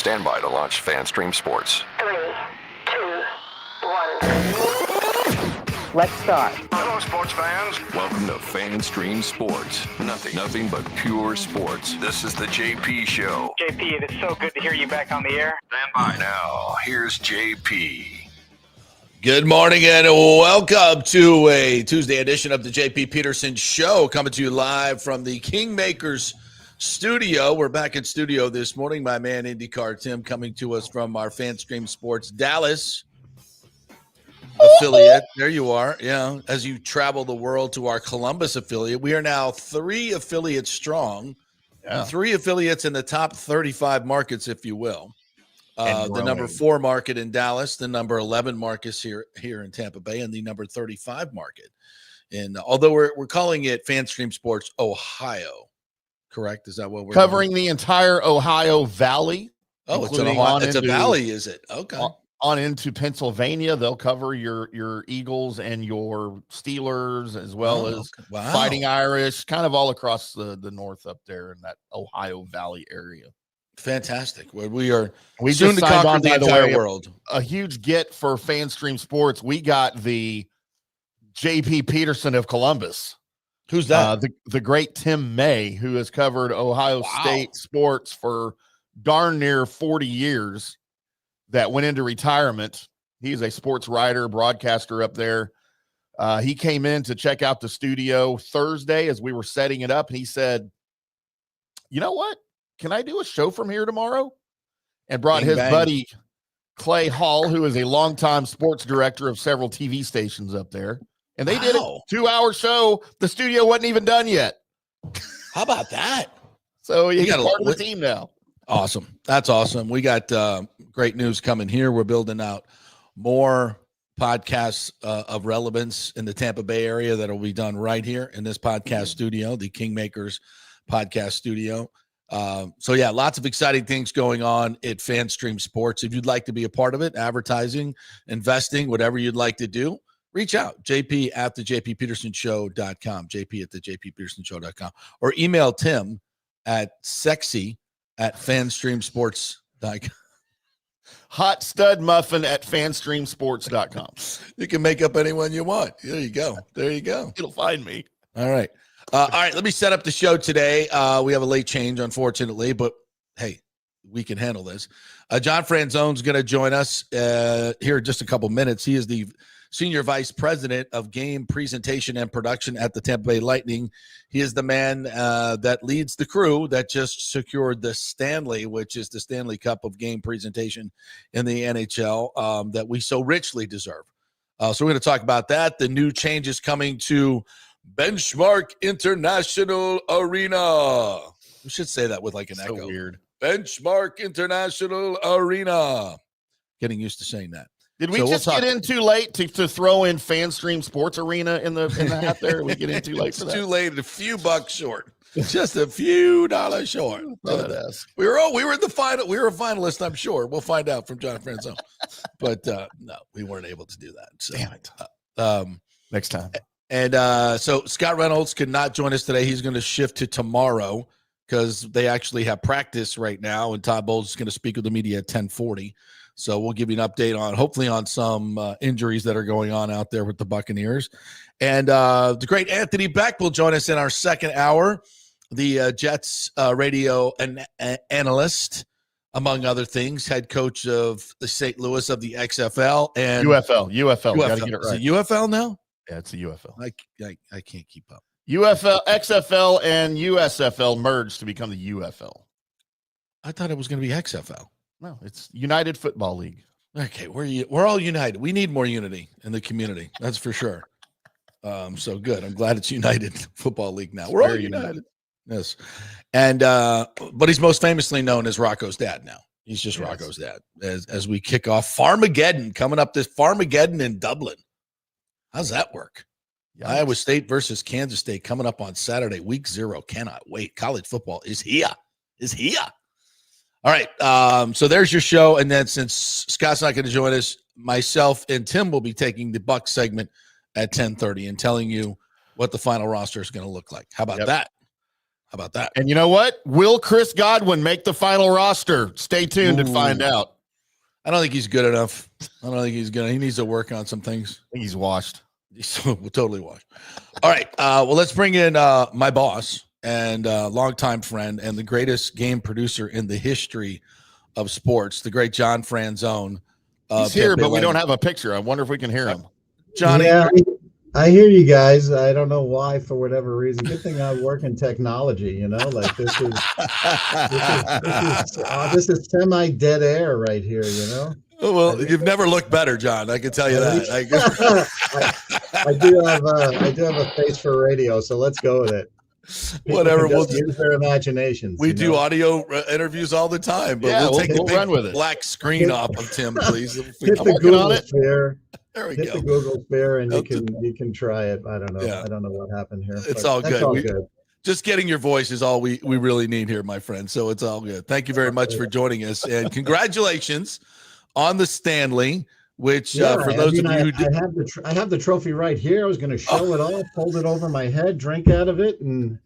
Stand by to launch FanStream Sports. 3, 2, 1. Let's start. Hello, sports fans. Welcome to FanStream Sports. Nothing but pure sports. This is the JP Show. JP, it is so good to hear you back on the air. Stand by now. Here's JP. Good morning and welcome to a Tuesday edition of the JP Peterson Show, coming to you live from the Kingmakers studio. We're back in studio this morning. My man IndyCar Tim coming to us from our FanStream Sports Dallas affiliate. There you are. Yeah, as you travel the world to our Columbus affiliate. We are now 3 affiliates strong, 3 affiliates in the top 35 markets, if you will. The number 4 market in Dallas, the number 11 market here in Tampa Bay, and the number 35 market. And although we're calling it FanStream Sports Ohio, correct? Is that what we're covering the entire Ohio Valley? Oh, it's a valley, is it? Okay. On into Pennsylvania, they'll cover your Eagles and your Steelers, as well as Fighting Irish, kind of all across the north up there in that Ohio Valley area. Fantastic. We soon to conquer the entire world. A huge get for FanStream Sports. We got the JP Peterson of Columbus. Who's that? The great Tim May, who has covered Ohio State sports for darn near 40 years, that went into retirement. He's a sports writer, broadcaster up there. He came in to check out the studio Thursday as we were setting it up, and he said, "You know what? Can I do a show from here tomorrow?" And brought his buddy Clay Hall, who is a longtime sports director of several TV stations up there. And they did a 2-hour show. The studio wasn't even done yet. How about that? So he's part of the team now. Awesome. That's awesome. We got great news coming here. We're building out more podcasts of relevance in the Tampa Bay area that will be done right here in this podcast studio, the Kingmakers podcast studio. So yeah, lots of exciting things going on at FanStream Sports. If you'd like to be a part of it, advertising, investing, whatever you'd like to do, reach out, JP at the JPPetersonShow.com, JP at the JPPetersonShow.com, or email Tim at sexy@FanStreamSports.com. Hot stud muffin at FanStreamSports.com. You can make up anyone you want. There you go. There you go. It'll find me. All right. All right, let me set up the show today. We have a late change, unfortunately, but hey, we can handle this. John Franzone is going to join us here in just a couple minutes. He is the Senior Vice President of Game Presentation and Production at the Tampa Bay Lightning. He is the man that leads the crew that just secured the Stanley, which is the Stanley Cup of game presentation in the NHL that we so richly deserve. So we're going to talk about that. The new changes coming to Benchmark International Arena. We should say that with like an echo. Weird. Benchmark International Arena. Getting used to saying that. Did we get in too late to throw in FanStream Sports Arena in the hat there? We get in too late for that. Too late. A few bucks short. Just a few dollars short. We were in the final. We were a finalist, I'm sure. We'll find out from John Franzone. But no, we weren't able to do that. So, damn it. Next time. And so Scott Reynolds could not join us today. He's going to shift to tomorrow because they actually have practice right now, and Todd Bowles is going to speak with the media at 10:40. So we'll give you an update on hopefully on some injuries that are going on out there with the Buccaneers. And the great Anthony Becht will join us in our second hour, the Jets radio analyst, among other things, head coach of the St. Louis of the XFL and UFL. Got to get it right. Is it UFL now? Yeah, it's a UFL. I can't keep up. UFL, XFL, and USFL merged to become the UFL. I thought it was going to be XFL. No, it's United Football League. Okay, we're all united. We need more unity in the community. That's for sure. So good. I'm glad it's United Football League now. We're all united. Yes. And but he's most famously known as Rocco's dad now. He's just Rocco's dad. As we kick off Farmageddon, coming up this Farmageddon in Dublin. How's that work? Yikes. Iowa State versus Kansas State coming up on Saturday, week 0. Cannot wait. College football is here. All right. So there's your show. And then since Scott's not going to join us, myself and Tim will be taking the Bucs segment at 10:30 and telling you what the final roster is going to look like. How about that? How about that? And you know what? Will Chris Godwin make the final roster? Stay tuned and find out. I don't think he's good enough. I don't think he's good. He needs to work on some things. I think he's washed. He's totally washed. All right. Well, let's bring in my boss and longtime friend and the greatest game producer in the history of sports, the great John Franzone. He's here, but we don't have a picture. I wonder if we can hear him. Johnny. Yeah, I hear you guys. I don't know why, for whatever reason. Good thing I work in technology, you know, like this is semi dead air right here, you know. Well, you've never looked better, John. I can tell you that. I do have a face for radio, so let's go with it. Whatever. We'll use their imaginations. We do audio interviews all the time, but we'll take the run with it. black screen off of Tim, please. Hit the Google sphere. There we Hit go. the Google sphere, and you can try it. I don't know. Yeah. I don't know what happened here. It's but all that's good. All good. Just getting your voice is all we really need here, my friend. So it's all good. Thank you very much for joining us, and congratulations on the Stanley. Which for those of you who did, I have the trophy right here. I was going to show it off, hold it over my head, drink out of it, and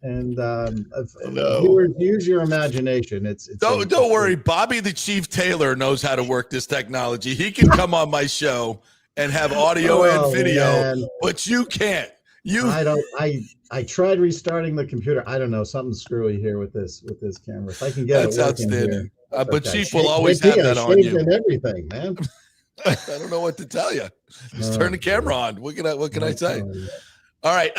use your imagination. Don't worry. Bobby the Chief Taylor knows how to work this technology. He can come on my show and have audio and video, man. But you can't. I tried restarting the computer. I don't know, something screwy here with this camera. If I can get that's it working outstanding. Here, but Chief will always have that on you. And everything, man. I don't know what to tell you. Just turn the camera on. What can I say? All right.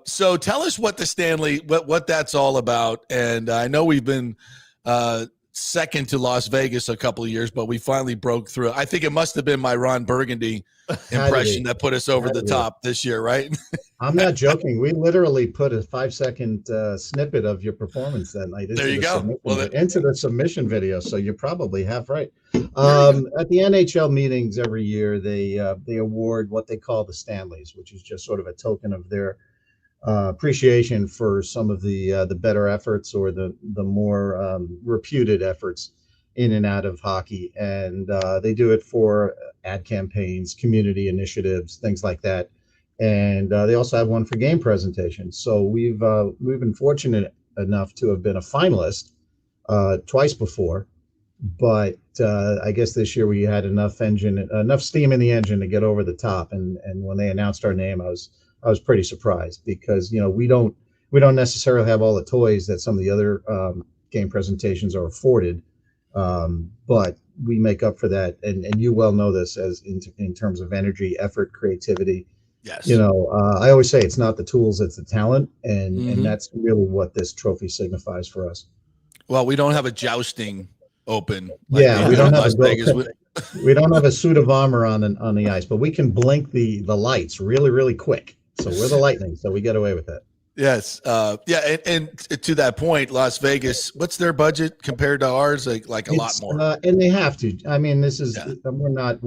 So tell us what the Stanley, what that's all about. And I know we've been second to Las Vegas a couple of years, but we finally broke through. I think it must have been my Ron Burgundy impression that put us over the top this year, right? I'm not joking. We literally put a 5-second snippet of your performance that night into the submission video. So you're probably half right. At the NHL meetings every year, they award what they call the Stanleys, which is just sort of a token of their appreciation for some of the better efforts or the more reputed efforts in and out of hockey, and they do it for ad campaigns, community initiatives, things like that. And they also have one for game presentations. So we've been fortunate enough to have been a finalist twice before, but I guess this year we had enough steam in the engine to get over the top. And when they announced our name, I was pretty surprised because we don't necessarily have all the toys that some of the other game presentations are afforded. But we make up for that, and you well know this as in terms of energy, effort, creativity. Yes. I always say it's not the tools, it's the talent, and that's really what this trophy signifies for us. Well, we don't have a jousting open. We don't have we don't have a suit of armor on the ice, but we can blink the lights really, really quick. So we're the Lightning, so we get away with that. Yes. And to that point, Las Vegas, what's their budget compared to ours? Like a lot more. And they have to. I mean, this is we're not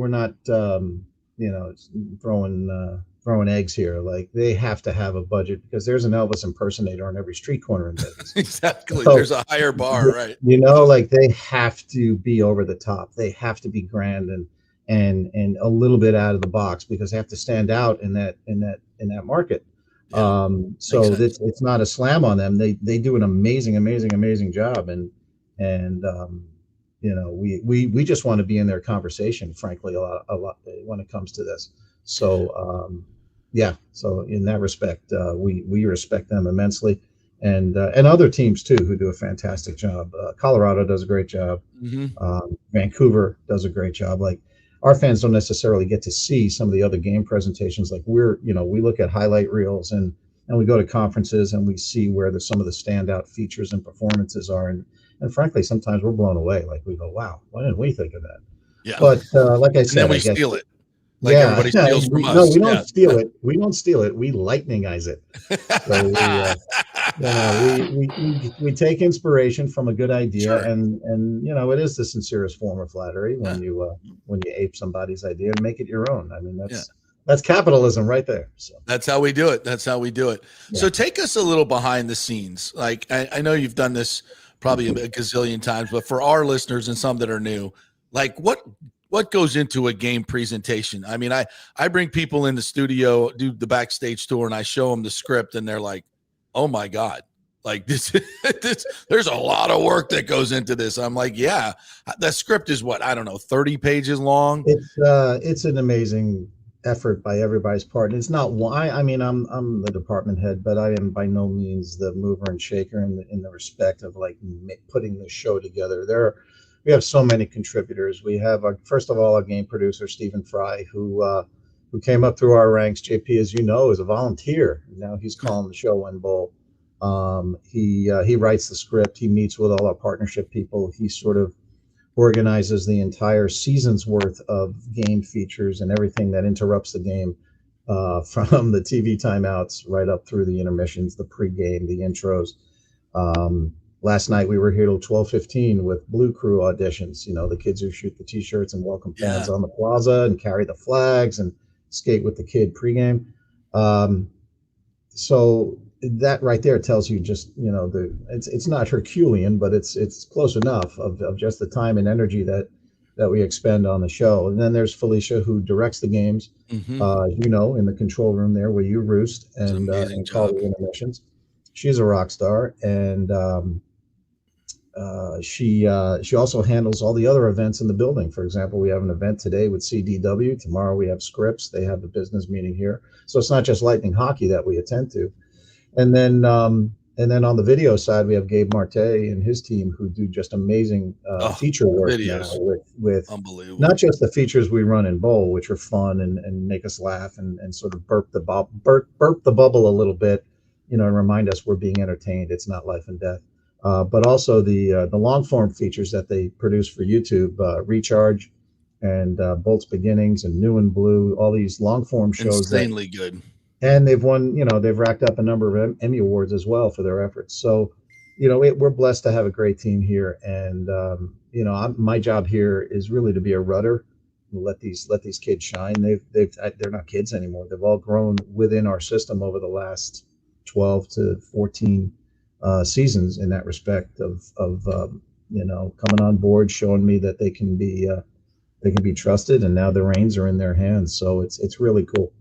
throwing eggs here. Like, they have to have a budget because there's an Elvis impersonator on every street corner in Vegas. Exactly. So, there's a higher bar, right? Like, they have to be over the top. They have to be grand and a little bit out of the box because they have to stand out in that market. Yeah, so it's not a slam on them. They do an amazing job, and we just want to be in their conversation, frankly, a lot when it comes to this. So so in that respect, we respect them immensely, and other teams too who do a fantastic job. Colorado does a great job. Vancouver does a great job. Like, our fans don't necessarily get to see some of the other game presentations. Like, we look at highlight reels and we go to conferences and we see where some of the standout features and performances are. And frankly, sometimes we're blown away. Like, we go, wow, why didn't we think of that? Yeah. But like I said, and then we steal it. Like everybody steals from us. No, we don't steal it. We don't steal it. We lightningize it. So we take inspiration from a good idea, sure. and it is the sincerest form of flattery when you ape somebody's idea and make it your own. I mean, that's capitalism right there. So that's how we do it. Yeah. So take us a little behind the scenes. Like, I know you've done this probably a gazillion times, but for our listeners and some that are new, like, what goes into a game presentation? I mean, I bring people in the studio, do the backstage tour, and I show them the script, and they're like, oh my God, Like this, there's a lot of work that goes into this. I'm like, yeah, the script is what, I don't know, 30 pages long. It's an amazing effort by everybody's part. And it's not one. I mean, I'm the department head, but I am by no means the mover and shaker in the respect of like putting the show together. We have so many contributors. We have first of all, our game producer, Stephen Fry, who came up through our ranks. JP, as you know, is a volunteer. Now he's calling the show when bowl. He writes the script. He meets with all our partnership people. He sort of organizes the entire season's worth of game features and everything that interrupts the game, from the TV timeouts right up through the intermissions, the pregame, the intros. Last night we were here till 12:15 with Blue Crew auditions. The kids who shoot the T-shirts and welcome fans on the plaza and carry the flags and skate with the kid pregame. So that right there tells you just, it's not Herculean, but it's close enough of just the time and energy that we expend on the show. And then there's Felicia, who directs the games, in the control room there where you roost and call the intermissions. She's a rock star. And she also handles all the other events in the building. For example, we have an event today with CDW. Tomorrow we have Scripps. They have a business meeting here. So it's not just Lightning Hockey that we attend to. And then on the video side, we have Gabe Marte and his team, who do just amazing feature work videos. Now with unbelievable. Not just the features we run in bowl, which are fun and make us laugh and sort of burp the bubble a little bit, and remind us we're being entertained. It's not life and death. But also the long form features that they produce for YouTube, Recharge and Bolt's Beginnings and New and Blue, all these long form shows. Insanely good. And they've won, they've racked up a number of Emmy Awards as well for their efforts. So, we're blessed to have a great team here. And, my job here is really to be a rudder, let these kids shine. They're not kids anymore. They've all grown within our system over the last 12 to 14 seasons in that respect of coming on board, showing me that they can be trusted, and now the reins are in their hands. So it's really cool.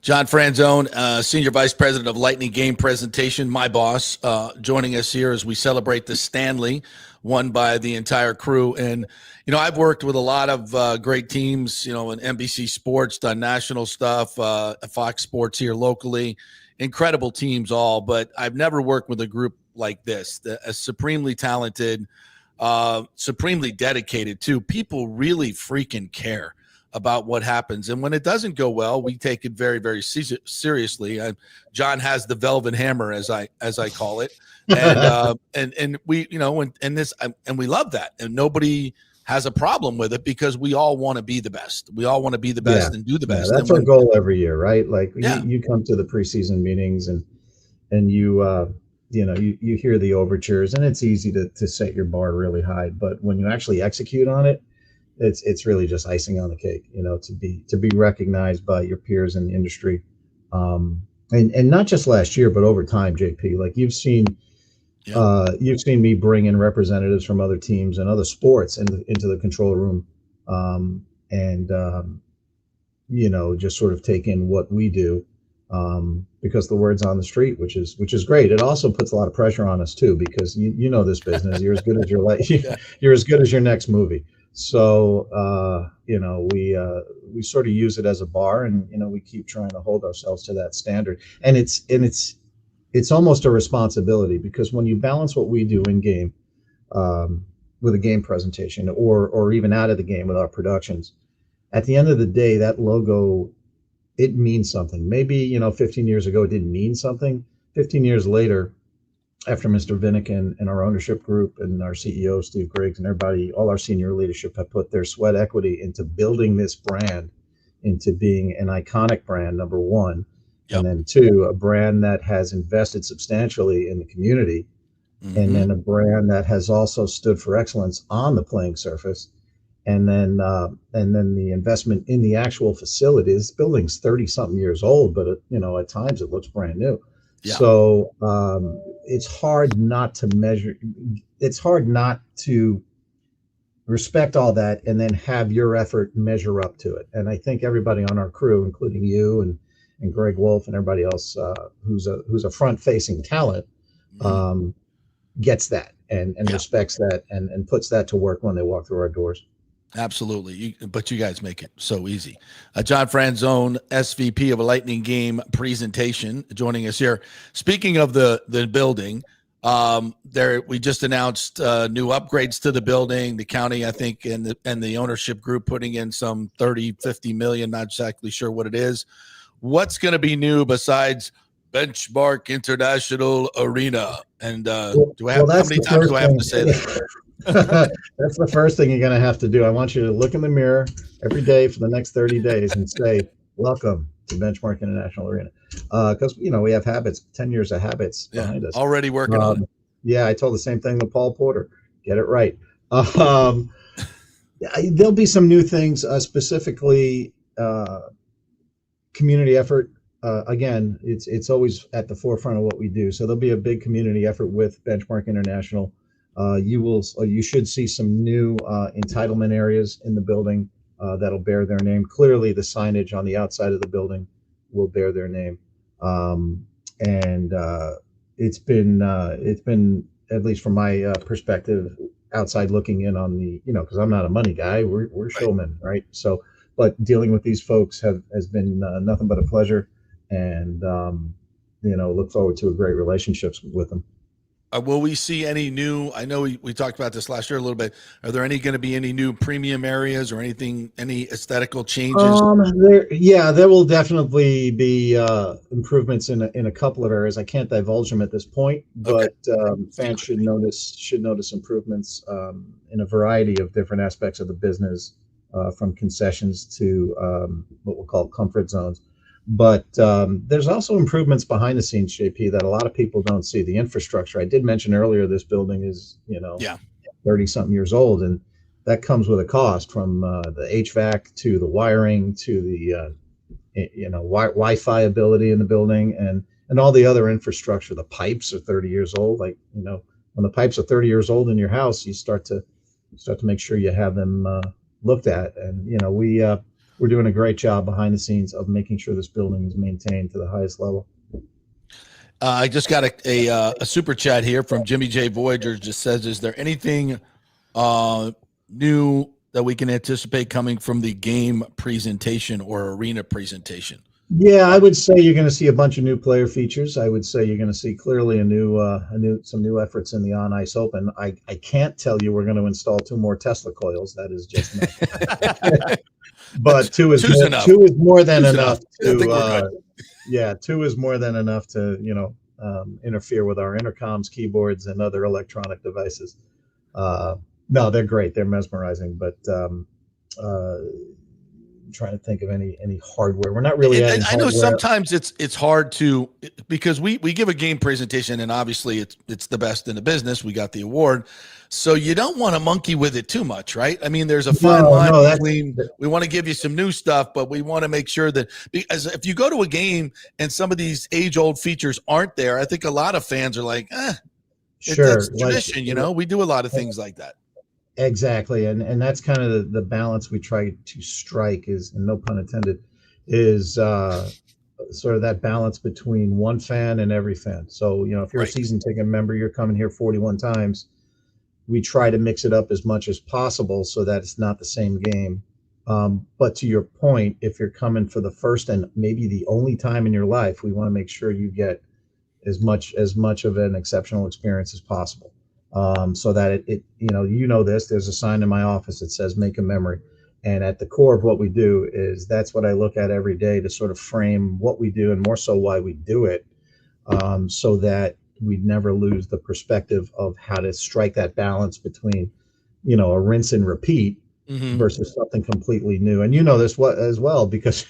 John Franzone, Senior Vice President of Lightning Game Presentation, my boss, joining us here as we celebrate the Stanley, won by the entire crew. And, I've worked with a lot of great teams, in NBC Sports, done national stuff, Fox Sports here locally, incredible teams all, but I've never worked with a group like this, a supremely talented, supremely dedicated too. People really freaking care about what happens. And when it doesn't go well, we take it very, very seriously. John has the velvet hammer, as I call it. And we, and we love that. And nobody has a problem with it because we all want to be the best. We all want to be the best and do the best. That's our goal every year, right? Like you come to the preseason meetings and you hear the overtures, and it's easy to set your bar really high. But when you actually execute on it, it's really just icing on the cake, to be recognized by your peers in the industry. And not just last year, but over time, JP, like you've seen me bring in representatives from other teams and other sports into the control room, just sort of take in what we do, because the word's on the street, which is great. It also puts a lot of pressure on us too, because you know this business. You're as good as your life. You're as good as your next movie. So we sort of use it as a bar, and we keep trying to hold ourselves to that standard. And it's almost a responsibility, because when you balance what we do in game with a game presentation, or even out of the game with our productions, at the end of the day, that logo, it means something. Maybe 15 years ago it didn't mean something. 15 years later, after Mr. Vinnick and our ownership group and our CEO, Steve Griggs, and everybody, all our senior leadership have put their sweat equity into building this brand into being an iconic brand, number one. Yep. And then two, a brand that has invested substantially in the community. Mm-hmm. And then a brand that has also stood for excellence on the playing surface. And then the investment in the actual facilities. The building's 30 something years old, but at times it looks brand new. Yeah. So it's hard not to measure. It's hard not to respect all that and then have your effort measure up to it. And I think everybody on our crew, including you and Greg Wolf and everybody else who's a front-facing talent, gets that and respects that and puts that to work when they walk through our doors. Absolutely. But you guys make it so easy. John Franzone, SVP of a Lightning Game presentation, joining us here. Speaking of the building, we just announced new upgrades to the building. The county, I think, and the ownership group putting in some 30-50 million, not exactly sure what it is. What's going to be new besides Benchmark International Arena? And how many times do I have to say that? That's the first thing you're going to have to do. I want you to look in the mirror every day for the next 30 days and say, welcome to Benchmark International Arena. Because, we have habits, 10 years of habits behind us. Already working on it. Yeah, I told the same thing to Paul Porter. Get it right. There'll be some new things, specifically community effort. Again, it's always at the forefront of what we do. So there'll be a big community effort with Benchmark International. You should see some new entitlement areas in the building that'll bear their name. Clearly, the signage on the outside of the building will bear their name. It's been at least from my perspective, outside looking in on the, because I'm not a money guy, we're showmen, right? So, but dealing with these folks has been nothing but a pleasure, and look forward to a great relationships with them. Will we see any new? I know we talked about this last year a little bit. Are there going to be any new premium areas or any aesthetical changes? There will definitely be improvements in a couple of areas. I can't divulge them at this point, but fans should notice improvements in a variety of different aspects of the business, from concessions to what we'll call comfort zones. But there's also improvements behind the scenes, JP, that a lot of people don't see. The infrastructure. I did mention earlier, this building is 30-something years old, and that comes with a cost, from the HVAC to the wiring to the Wi-Fi ability in the building, and all the other infrastructure. The pipes are 30 years old. When the pipes are 30 years old in your house, you start to make sure you have them looked at. And we're doing a great job behind the scenes of making sure this building is maintained to the highest level. I just got a super chat here from Jimmy J. Voyager. Just says, is there anything new that we can anticipate coming from the game presentation or arena presentation? Yeah, I would say you're going to see a bunch of new player features. I would say you're going to see clearly some new efforts in the On Ice Open. I can't tell you we're going to install 2 more Tesla coils. That is just not. But two is more than enough to 2 is more than enough to interfere with our intercoms, keyboards, and other electronic devices. No, they're great. They're mesmerizing, but I'm trying to think of any hardware. We're not really adding hardware. I know sometimes it's hard to, because we give a game presentation, and obviously it's the best in the business. We got the award. So you don't want to monkey with it too much, right? I mean, there's a fine line between, we want to give you some new stuff, but we want to make sure that, because if you go to a game and some of these age-old features aren't there, I think a lot of fans are like, sure, it's tradition, we do a lot of things like that. Exactly. And that's kind of the balance we try to strike, is, and no pun intended, is sort of that balance between one fan and every fan. So, if you're a season ticket member, you're coming here 41 times. We try to mix it up as much as possible so that it's not the same game. But to your point, if you're coming for the first and maybe the only time in your life, we want to make sure you get as much of an exceptional experience as possible. So that there's a sign in my office that says "Make a Memory," and at the core of what we do is that's what I look at every day to sort of frame what we do, and more so why we do it, so that we never lose the perspective of how to strike that balance between, a rinse and repeat versus something completely new. And this as well, because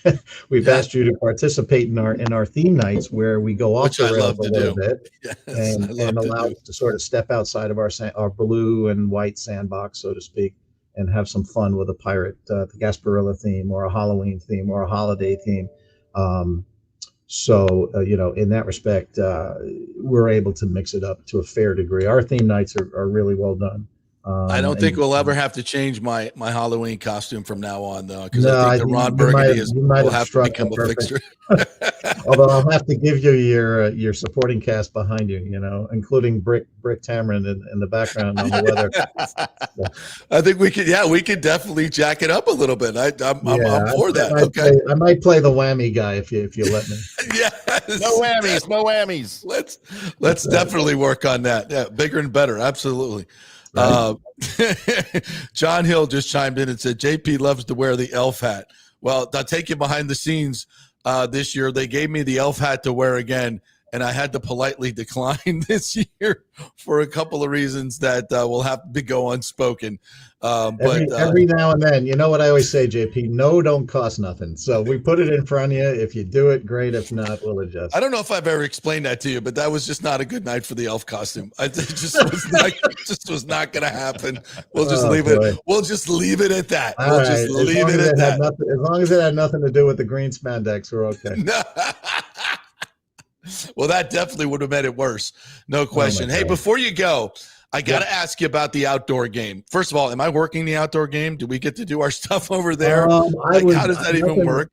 we've asked you to participate in our theme nights, where we go off the rails a little bit, and allow us to sort of step outside of our blue and white sandbox, so to speak, and have some fun with a pirate, the Gasparilla theme, or a Halloween theme, or a holiday theme. So in that respect, we're able to mix it up to a fair degree. Our theme nights are really well done. I don't think we'll ever have to change my Halloween costume from now on, though, because I think the Ron Burgundy will have to become a fixture. Although I'll have to give you your supporting cast behind you, including Brick Tamron in the background on the weather. I think we could definitely jack it up a little bit. I'm for that. I might play the whammy guy if you let me. Yes. No whammies. Let's definitely work on that. Yeah, bigger and better. Absolutely. Right. John Hill just chimed in and said JP loves to wear the elf hat. Well, I'll take you behind the scenes. This year they gave me the elf hat to wear again, and I had to politely decline this year for a couple of reasons that will have to go unspoken. But every now and then, you know what I always say, JP, no don't cost nothing. So we put it in front of you. If you do it, great. If not, we'll adjust. I don't know if I've ever explained that to you, but that was just not a good night for the elf costume. It just was not going to happen. We'll just leave it. We'll just leave it at that. As long as it had nothing to do with the green spandex, we're okay. Well, that definitely would have made it worse. No question. Hey, before you go, I got to ask you about the outdoor game. First of all, am I working the outdoor game? Do we get to do our stuff over there? How does that even work?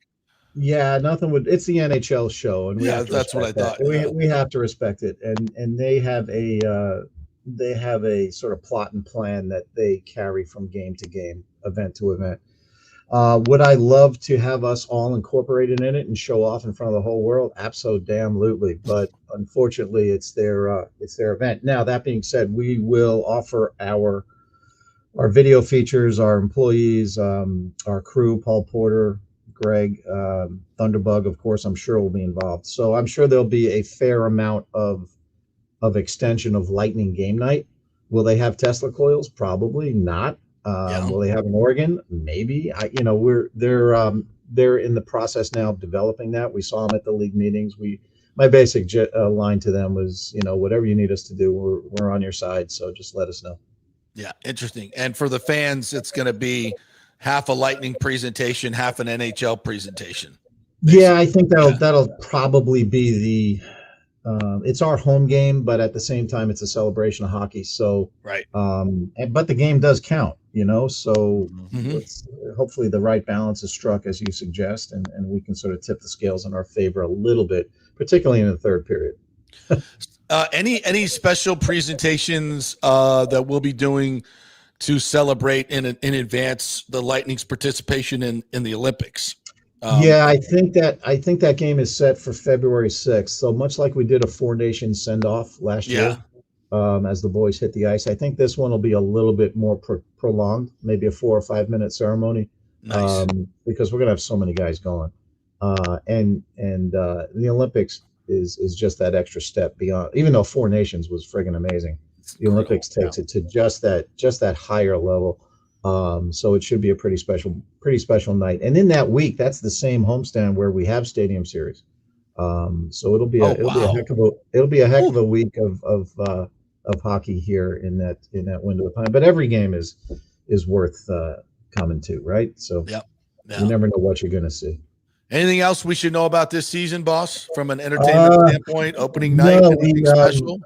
Yeah, nothing would. It's the NHL show, and that's what I thought. We have to respect it, and they have a sort of plot and plan that they carry from game to game, event to event. Would I love to have us all incorporated in it and show off in front of the whole world? Absolutely. But unfortunately, it's their event. Now, that being said, we will offer our video features, our employees, our crew, Paul Porter, Greg, Thunderbug, of course, I'm sure will be involved. So I'm sure there'll be a fair amount of extension of Lightning game night. Will they have Tesla coils? Probably not. Will they have an organ? Maybe. They're in the process now of developing that. We saw them at the league meetings. My basic line to them was, whatever you need us to do, we're on your side. So just let us know. Yeah, interesting. And for the fans, it's going to be half a Lightning presentation, half an NHL presentation. Basically. Yeah, I think that'll probably be it's our home game, but at the same time, it's a celebration of hockey. So, right. But the game does count, so hopefully the right balance is struck as you suggest, and we can sort of tip the scales in our favor a little bit, particularly in the third period. Any special presentations that we'll be doing to celebrate in advance the Lightning's participation in the Olympics? I think that game is set for February 6th. So much like we did a Four Nations send-off last year, as the boys hit the ice, I think this one will be a little bit more prolonged, maybe a 4 or 5 minute ceremony, because we're gonna have so many guys going, and the Olympics is just that extra step beyond. Even though Four Nations was friggin' amazing, the Olympics takes it to just that higher level. So it should be a pretty special night. And in that week, that's the same homestand where we have Stadium Series. So it'll be a heck of a week of hockey here in that window of time. But every game is worth coming to, right? So you never know what you're going to see. Anything else we should know about this season, boss, from an entertainment standpoint? Opening night, anything special?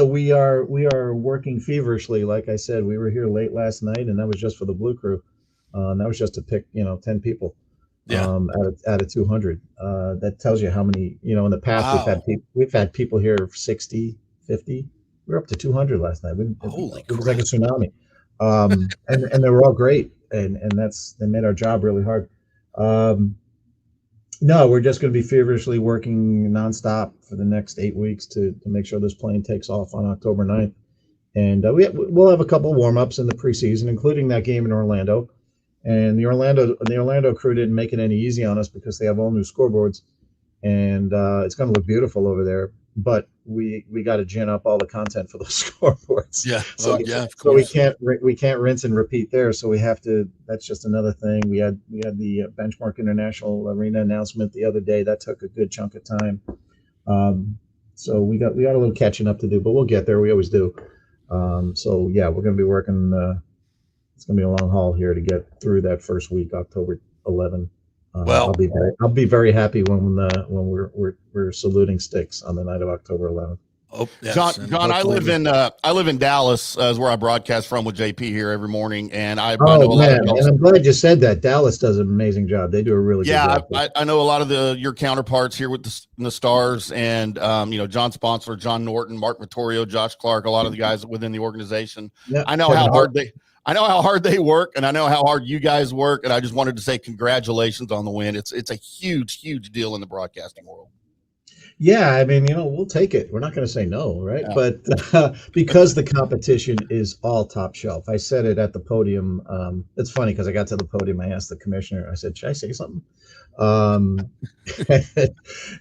We are working feverishly. Like I said, we were here late last night, and that was just for the Blue Crew. And that was just to pick 10 people out of 200. That tells you how many, in the past we've had people here 60, 50. We were up to 200 last night. It was like a tsunami. And they were all great, and they made our job really hard. No, we're just going to be feverishly working nonstop for the next 8 weeks to make sure this plane takes off on October 9th. And we'll have a couple of warm-ups in the preseason, including that game in Orlando. And the Orlando crew didn't make it any easy on us because they have all new scoreboards, and it's going to look beautiful over there. But we got to gin up all the content for those scoreboards. Yeah. So we can't rinse and repeat there. So we have to. That's just another thing. We had the Benchmark International Arena announcement the other day. That took a good chunk of time. So we got a little catching up to do, but we'll get there. We always do. So yeah, we're going to be working. It's going to be a long haul here to get through that first week, October 11. I'll be very happy when we're saluting sticks on the night of October 11th. Oh, yes. John, I live in Dallas, is where I broadcast from with JP here every morning, and I know a lot and I'm glad you said that. Dallas does an amazing job. They do a really good job. I know a lot of your counterparts here with the Stars, and John Sponsor, John Norton, Mark Vittorio, Josh Clark, a lot of the guys within the organization. Yep. I know how hard they work, and I know how hard you guys work, and I just wanted to say congratulations on the win. It's a huge deal in the broadcasting world. Yeah, I mean, we'll take it. We're not going to say no, right? Yeah. But because the competition is all top shelf, I said it at the podium. It's funny because I got to the podium, I asked the commissioner, I said, should I say something?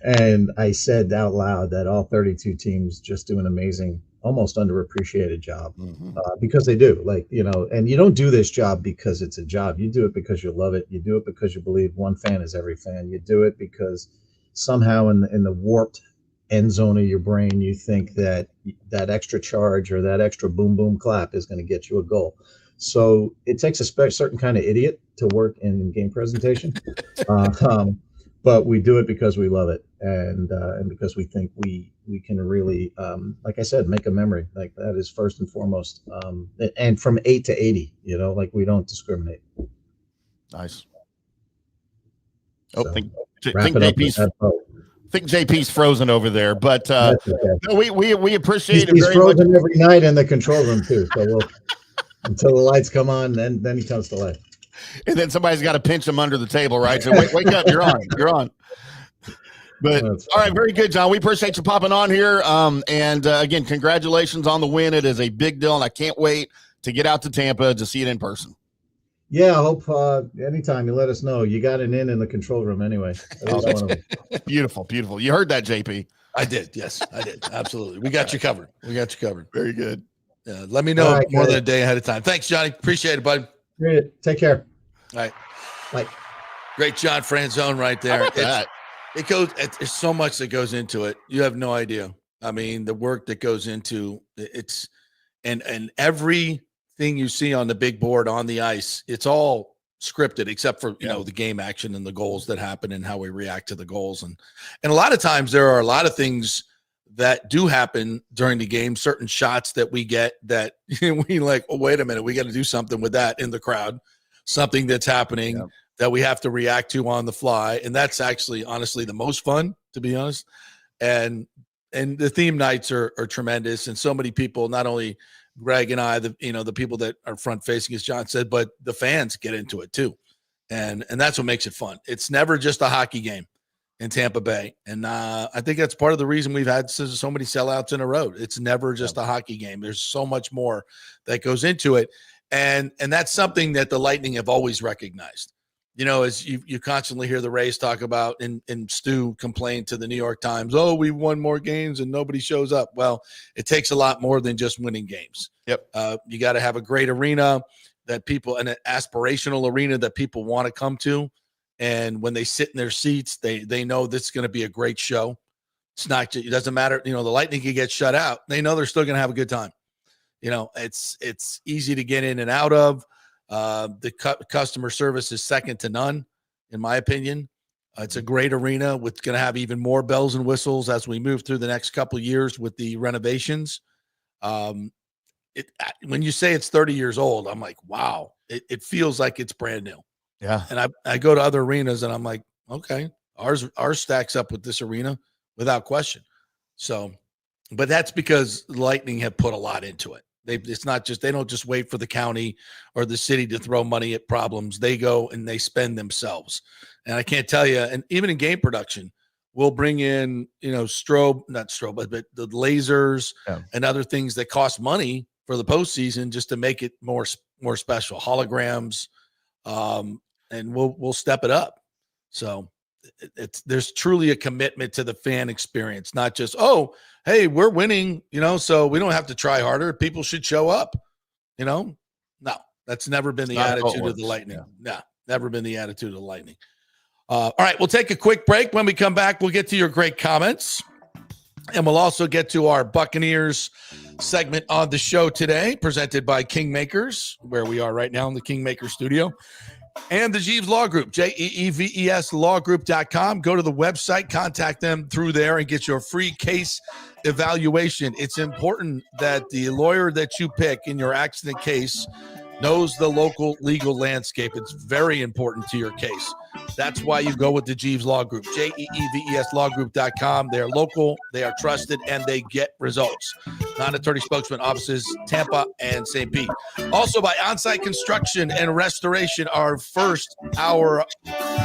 And I said out loud that all 32 teams just do an amazing, almost underappreciated job, because they do. And you don't do this job because it's a job. You do it because you love it. You do it because you believe one fan is every fan. You do it because somehow in the warped end zone of your brain, you think that extra charge or that extra boom, boom clap is going to get you a goal. So it takes a certain kind of idiot to work in game presentation. But we do it because we love it. And because we think we can really, like I said, make a memory. Like that is first and foremost. And from 8 to 80, we don't discriminate. Nice. Think JP's frozen over there, but we appreciate it. He's frozen every night in the control room too. So until the lights come on, then he comes to life. And then somebody's got to pinch him under the table, right? So wake up, you're on. But all right, very good, John. We appreciate you popping on here. And again, congratulations on the win. It is a big deal, and I can't wait to get out to Tampa to see it in person. Yeah, I hope anytime you let us know. You got an in the control room anyway. Beautiful. You heard that, JP? I did. Yes, I did. Absolutely. We got you covered. Very good. Let me know more than a day ahead of time. Thanks, Johnny. Appreciate it, bud. Great. Take care. All right. Bye. Great John Franzone right there. There's so much that goes into it. You have no idea. I mean, the work that goes into it's and everything you see on the big board on the ice, it's all scripted except for the game action and the goals that happen and how we react to the goals. And a lot of times there are a lot of things that do happen during the game, certain shots that we get that we like, oh, wait a minute, we got to do something with that in the crowd, something that's happening that we have to react to on the fly. And that's actually, honestly, the most fun, to be honest. And the theme nights are tremendous. And so many people, not only Greg and I, the people that are front facing, as John said, but the fans get into it too. And that's what makes it fun. It's never just a hockey game in Tampa Bay. And I think that's part of the reason we've had so many sellouts in a row. It's never just a hockey game. There's so much more that goes into it. And that's something that the Lightning have always recognized. As you constantly hear the Rays talk about and Stu complain to the New York Times, oh, we won more games and nobody shows up. Well, it takes a lot more than just winning games. Yep. You got to have a great arena that people, an aspirational arena that people want to come to. And when they sit in their seats, they know this is going to be a great show. It's not, it doesn't matter. The Lightning can get shut out. They know they're still going to have a good time. It's easy to get in and out of. The customer service is second to none, in my opinion. It's a great arena with going to have even more bells and whistles as we move through the next couple of years with the renovations. When you say it's 30 years old, I'm like, wow, it feels like it's brand new. Yeah. And I go to other arenas and I'm like, okay, ours stacks up with this arena without question. So, but that's because Lightning have put a lot into it. They don't just wait for the county or the city to throw money at problems. They go and they spend themselves. And I can't tell you, and even in game production, we'll bring in, but the lasers and other things that cost money for the postseason just to make it more special, holograms, and we'll step it up. So there's truly a commitment to the fan experience, not just, oh, hey, we're winning, so we don't have to try harder. People should show up, No, that's never been the attitude of the Lightning. Yeah. No, never been the attitude of the Lightning. All right, we'll take a quick break. When we come back, we'll get to your great comments. And we'll also get to our Buccaneers segment on the show today, presented by Kingmakers, where we are right now in the Kingmaker studio. And the Jeeves Law Group, JEEVES lawgroup.com. Go to the website, contact them through there, and get your free case evaluation. It's important that the lawyer that you pick in your accident case knows the local legal landscape. It's very important to your case. That's why you go with the Jeeves Law Group, JEEVES lawgroup.com. They're local, they are trusted, and they get results. Non-attorney spokesman offices, Tampa and St. Pete. Also by On-Site Construction and Restoration, our first hour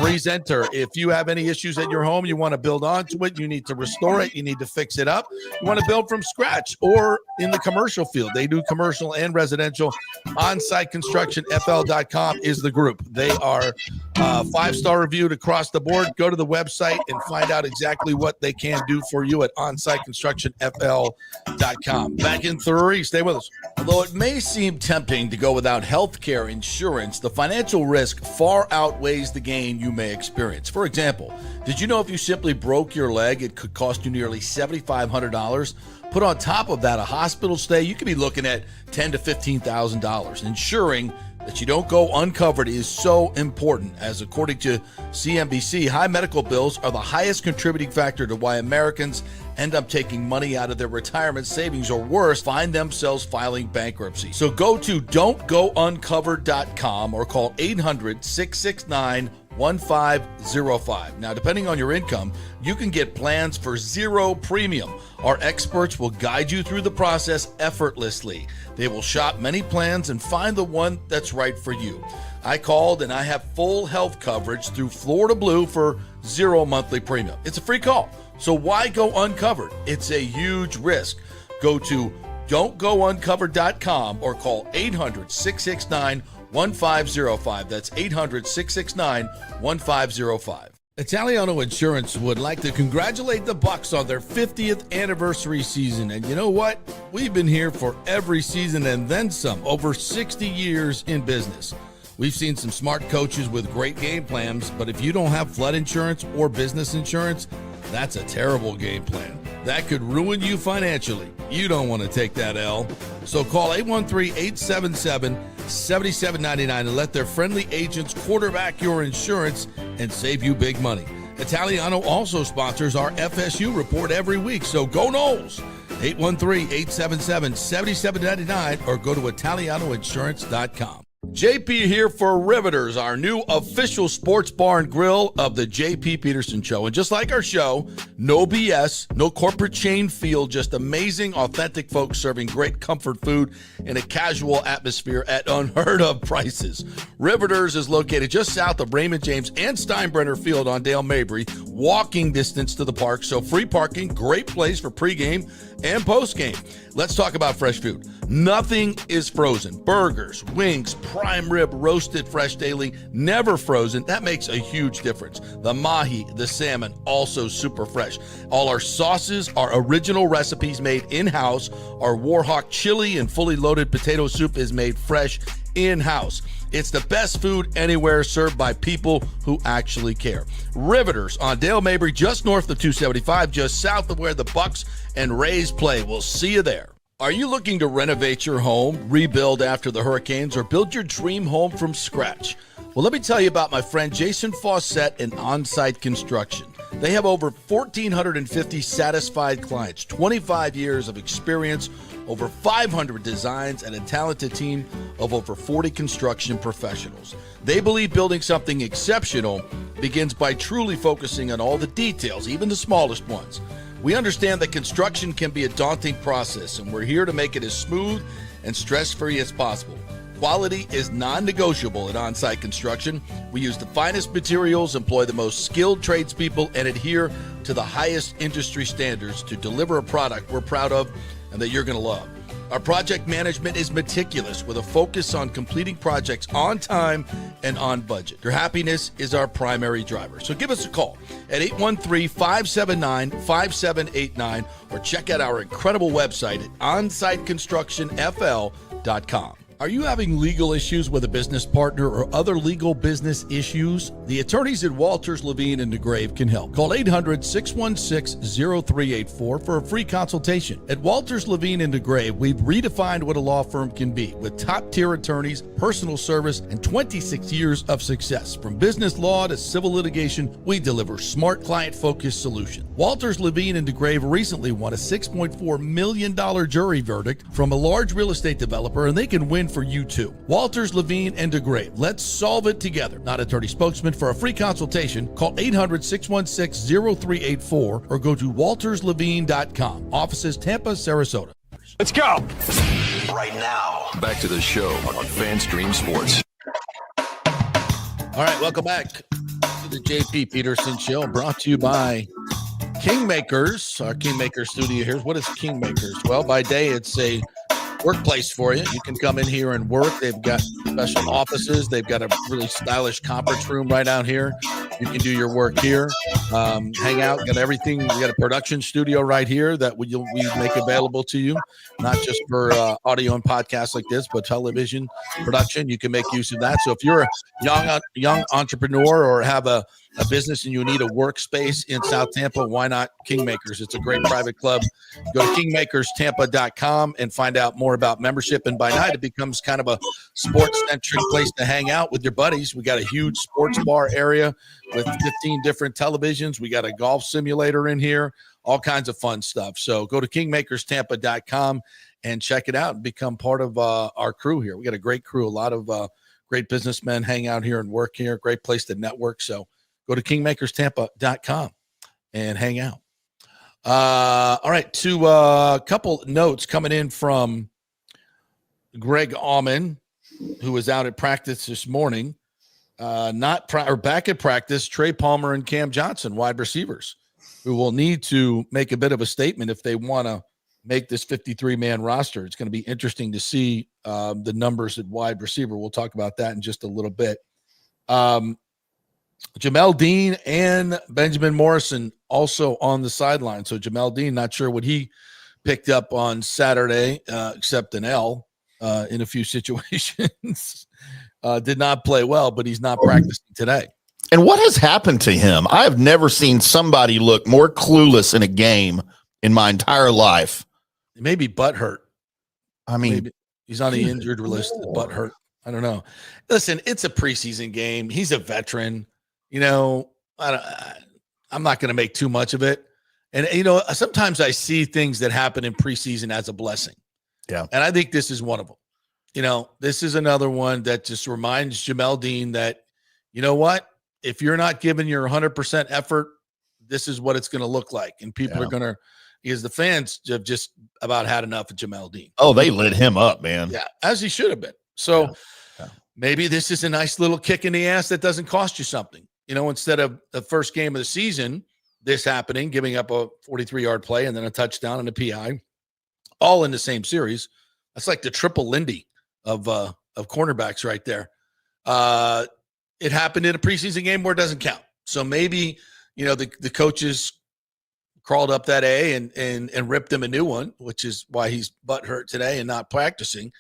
presenter. If you have any issues at your home, you want to build onto it, you need to restore it, you need to fix it up, you want to build from scratch, or in the commercial field. They do commercial and residential. On-Site Construction, FL.com is the group. They are 5-star reviewed across the board. Go to the website and find out exactly what they can do for you at onsiteconstructionfl.com. Back in 3. Stay with us. Although it may seem tempting to go without health care insurance, the financial risk far outweighs the gain you may experience. For example, did you know if you simply broke your leg, it could cost you nearly $7,500? Put on top of that a hospital stay, you could be looking at $10,000 to $15,000. Ensuring that you don't go uncovered is so important, as according to CNBC, high medical bills are the highest contributing factor to why Americans end up taking money out of their retirement savings, or worse, find themselves filing bankruptcy. So go to don'tgouncovered.com or call 800-669-1505. Now, depending on your income, you can get plans for zero premium. Our experts will guide you through the process effortlessly. They will shop many plans and find the one that's right for you. I called and I have full health coverage through Florida Blue for zero monthly premium. It's a free call. So why go uncovered? It's a huge risk. Go to don'tgouncovered.com or call 800-669-1505. That's 800-669-1505. Italiano Insurance would like to congratulate the Bucs on their 50th anniversary season. And you know what? We've been here for every season and then some, over 60 years in business. We've seen some smart coaches with great game plans, but if you don't have flood insurance or business insurance, that's a terrible game plan. That could ruin you financially. You don't want to take that L. So call 813-877-7799 and let their friendly agents quarterback your insurance and save you big money. Italiano also sponsors our FSU report every week. So go Noles. 813-877-7799 or go to italianoinsurance.com. JP here for Riveters, our new official sports bar and grill of the JP Peterson Show. And just like our show, no BS, no corporate chain feel, just amazing, authentic folks serving great comfort food in a casual atmosphere at unheard of prices. Riveters is located just south of Raymond James and Steinbrenner Field on Dale Mabry, walking distance to the park. So free parking, great place for pregame and postgame. Let's talk about fresh food. Nothing is frozen. Burgers, wings, prime rib, roasted fresh daily, never frozen. That makes a huge difference. The mahi, the salmon, also super fresh. All our sauces are original recipes made in-house. Our Warhawk chili and fully loaded potato soup is made fresh in-house. It's the best food anywhere, served by people who actually care. Riveters on Dale Mabry, just north of 275, just south of where the Bucs and Rays play. We'll see you there. Are you looking to renovate your home, rebuild after the hurricanes, or build your dream home from scratch? Well, let me tell you about my friend Jason Fawcett and On-Site Construction. They have over 1,450 satisfied clients, 25 years of experience, over 500 designs, and a talented team of over 40 construction professionals. They believe building something exceptional begins by truly focusing on all the details, even the smallest ones. We understand that construction can be a daunting process, and we're here to make it as smooth and stress-free as possible. Quality is non-negotiable at On-Site Construction. We use the finest materials, employ the most skilled tradespeople, and adhere to the highest industry standards to deliver a product we're proud of and that you're going to love. Our project management is meticulous with a focus on completing projects on time and on budget. Your happiness is our primary driver. So give us a call at 813-579-5789 or check out our incredible website at onsiteconstructionfl.com. Are you having legal issues with a business partner or other legal business issues? The attorneys at Walters, Levine, and DeGrave can help. Call 800-616-0384 for a free consultation. At Walters, Levine, and DeGrave, we've redefined what a law firm can be with top-tier attorneys, personal service, and 26 years of success. From business law to civil litigation, we deliver smart, client-focused solutions. Walters, Levine, and DeGrave recently won a $6.4 million jury verdict from a large real estate developer, and they can win for you too. Walters, Levine, and DeGrave. Let's solve it together. Not attorney spokesman. For a free consultation, call 800-616-0384 or go to walterslevine.com. Offices Tampa, Sarasota. Let's go. Right now, back to the show on FanStream Sports. All right, welcome back to the JP Peterson Show, brought to you by Kingmakers. Our Kingmaker studio here. What is Kingmakers? Well, by day, it's a workplace for you. You can come in here and work. They've got special offices. They've got a really stylish conference room right out here. You can do your work here, hang out, got everything. We got a production studio right here that we make available to you, not just for audio and podcasts like this, but television production. You can make use of that. So if you're a young entrepreneur or have a business and you need a workspace in South Tampa, why not Kingmakers? It's a great private club. Go to kingmakerstampa.com and find out more about membership. And by night, it becomes kind of a sports-centric place to hang out with your buddies. We got a huge sports bar area with 15 different televisions. We got a golf simulator in here, all kinds of fun stuff. So go to kingmakerstampa.com and check it out and become part of our crew here. We got a great crew, a lot of great businessmen hang out here and work here. Great place to network. So go to kingmakerstampa.com and hang out. All right, to a couple notes coming in from Greg Auman, who was out at practice this morning. Back at practice, Trey Palmer and Cam Johnson, wide receivers, who will need to make a bit of a statement if they want to make this 53-man roster. It's going to be interesting to see the numbers at wide receiver. We'll talk about that in just a little bit. Jamel Dean and Benjamin Morrison also on the sideline. So Jamel Dean, not sure what he picked up on Saturday, except an L in a few situations. Did not play well, but he's not practicing today. And what has happened to him? I have never seen somebody look more clueless in a game in my entire life. Maybe butt hurt. I mean, maybe he's on the injured list. Butt hurt. I don't know. Listen, it's a preseason game. He's a veteran. You know, I'm not going to make too much of it. And, you know, sometimes I see things that happen in preseason as a blessing. Yeah. And I think this is one of them. You know, this is another one that just reminds Jamel Dean that, you know what, if you're not giving your 100% effort, this is what it's going to look like. And people are going to, because the fans have just about had enough of Jamel Dean. Oh, they lit him up, man. Yeah, as he should have been. So maybe this is a nice little kick in the ass that doesn't cost you something. You know, instead of the first game of the season, this happening, giving up a 43-yard play and then a touchdown and a PI, all in the same series. That's like the triple Lindy of cornerbacks right there. It happened in a preseason game where it doesn't count. So maybe, you know, the coaches crawled up that A and ripped him a new one, which is why he's butthurt today and not practicing.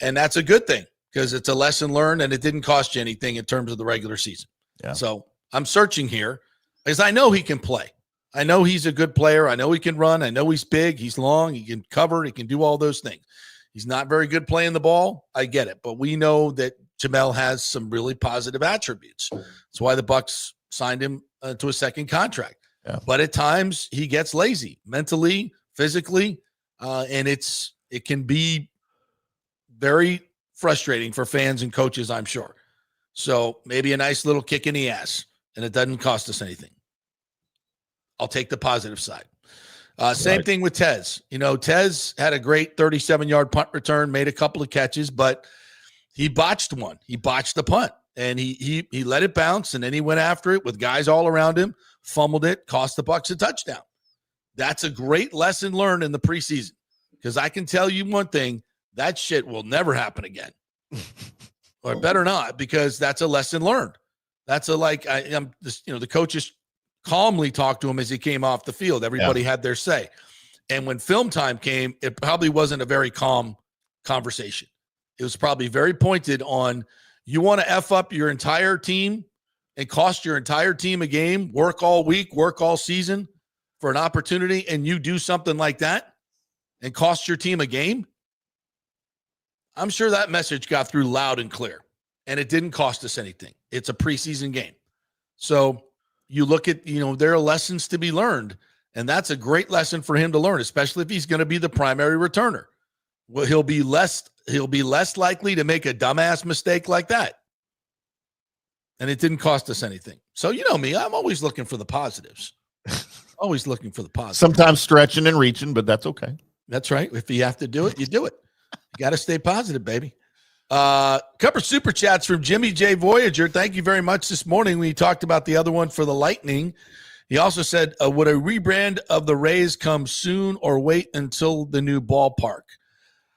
And that's a good thing because it's a lesson learned and it didn't cost you anything in terms of the regular season. Yeah. So I'm searching here because I know he can play. I know he's a good player. I know he can run. I know he's big. He's long. He can cover. He can do all those things. He's not very good playing the ball. I get it. But we know that Jamel has some really positive attributes. That's why the Bucs signed him to a second contract. Yeah. But at times he gets lazy mentally, physically, and it can be very frustrating for fans and coaches, I'm sure. So maybe a nice little kick in the ass, and it doesn't cost us anything. I'll take the positive side. Same thing with Tez. You know, Tez had a great 37-yard punt return, made a couple of catches, but he botched one. He botched the punt, and he let it bounce, and then he went after it with guys all around him, fumbled it, cost the Bucs a touchdown. That's a great lesson learned in the preseason because I can tell you one thing, that shit will never happen again. Or better not, because that's a lesson learned. That's the coaches calmly talked to him as he came off the field. Everybody had their say. And when film time came, it probably wasn't a very calm conversation. It was probably very pointed on, you want to F up your entire team and cost your entire team a game, work all week, work all season for an opportunity, and you do something like that and cost your team a game? I'm sure that message got through loud and clear, and it didn't cost us anything. It's a preseason game. So you look at, there are lessons to be learned, and that's a great lesson for him to learn, especially if he's going to be the primary returner. Well, he'll be less likely to make a dumbass mistake like that. And it didn't cost us anything. So you know me, I'm always looking for the positives. Always looking for the positives. Sometimes stretching and reaching, but that's okay. That's right. If you have to do it, you do it. You got to stay positive, baby. Couple super chats from Jimmy J. Voyager. Thank you very much this morning. We talked about the other one for the Lightning. He also said, would a rebrand of the Rays come soon or wait until the new ballpark?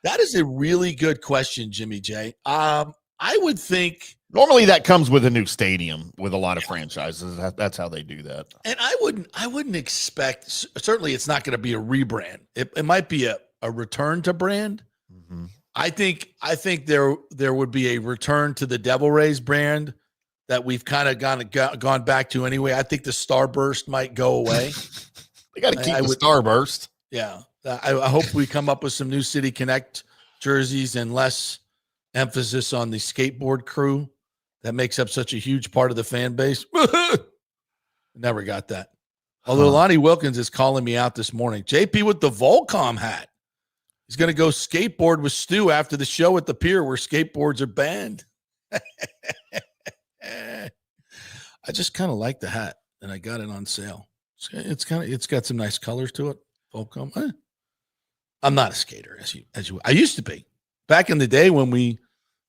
That is a really good question, Jimmy J. I would think normally that comes with a new stadium with a lot of franchises. That's how they do that. And I wouldn't expect, certainly it's not going to be a rebrand. It might be a return to brand. Mm-hmm. I think there would be a return to the Devil Rays brand that we've kind of gone back to anyway. I think the Starburst might go away. They got to keep the Starburst. Yeah. I hope we come up with some new City Connect jerseys and less emphasis on the skateboard crew that makes up such a huge part of the fan base. Never got that. Although Lonnie Wilkins is calling me out this morning. JP with the Volcom hat. He's going to go skateboard with Stu after the show at the pier where skateboards are banned. I just kind of like the hat, and I got it on sale. It's got some nice colors to it. Volcom. I'm not a skater as you. I used to be back in the day when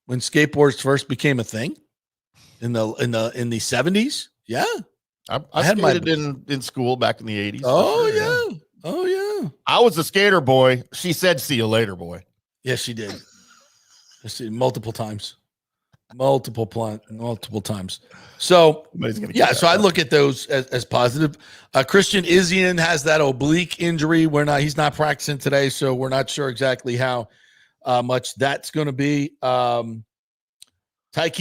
skateboards first became a thing in the 70s. Yeah, I had skated in school back in the 80s. Oh sure, yeah. Oh yeah. I was a skater boy. She said, "See you later, boy." Yes, she did. Multiple times. Multiple times. So yeah, so I look at those as positive. Christian Isian has that oblique injury. He's not practicing today, so we're not sure exactly how much that's going to be. Tyke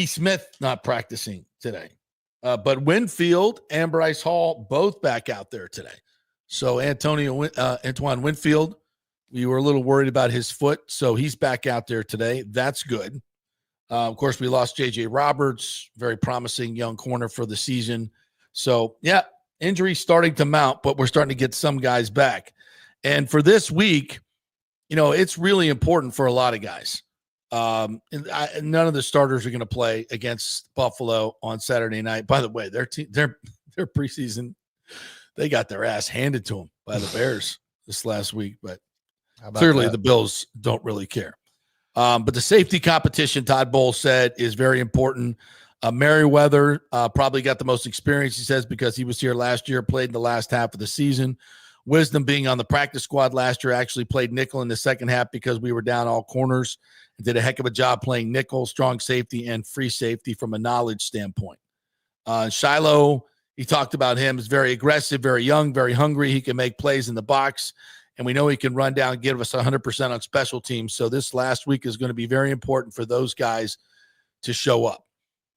Smith not practicing today. But Winfield and Bryce Hall both back out there today. So Antoine Winfield, we were a little worried about his foot, so he's back out there today. That's good. Of course, we lost J.J. Roberts, very promising young corner for the season. So, yeah, injuries starting to mount, but we're starting to get some guys back. And for this week, it's really important for a lot of guys. None of the starters are going to play against Buffalo on Saturday night. By the way, their preseason, they got their ass handed to them by the Bears this last week. But clearly the Bills don't really care. But the safety competition, Todd Bowles said, is very important. Merriweather probably got the most experience, he says, because he was here last year, played in the last half of the season. Wisdom, being on the practice squad last year, actually played nickel in the second half because we were down all corners and did a heck of a job playing nickel, strong safety, and free safety from a knowledge standpoint. Shiloh, he talked about him, is very aggressive, very young, very hungry. He can make plays in the box. And we know he can run down and give us 100% on special teams. So this last week is going to be very important for those guys to show up.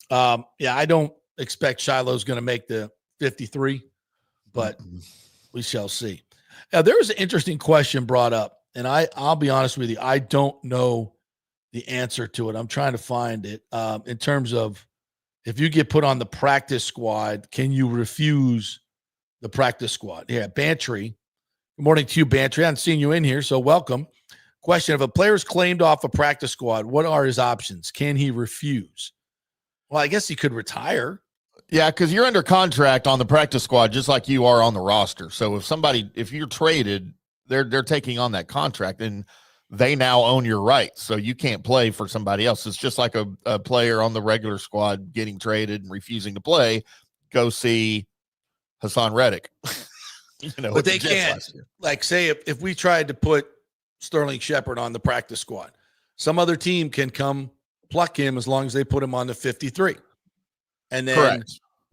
I don't expect Shiloh's going to make the 53, but we shall see. Now, there was an interesting question brought up, and I'll be honest with you, I don't know the answer to it. I'm trying to find it in terms of if you get put on the practice squad, can you refuse the practice squad? Yeah, Bantry. Good morning to you, Bantry. I haven't seen you in here, so welcome. Question: if a player's claimed off a practice squad, what are his options? Can he refuse? Well, I guess he could retire. Yeah, because you're under contract on the practice squad just like you are on the roster. So if you're traded, they're taking on that contract and they now own your rights. So you can't play for somebody else. It's just like a player on the regular squad getting traded and refusing to play. Go see Hassan Reddick. But they can't, like, say if we tried to put Sterling Shepard on the practice squad, some other team can come pluck him as long as they put him on the 53. And then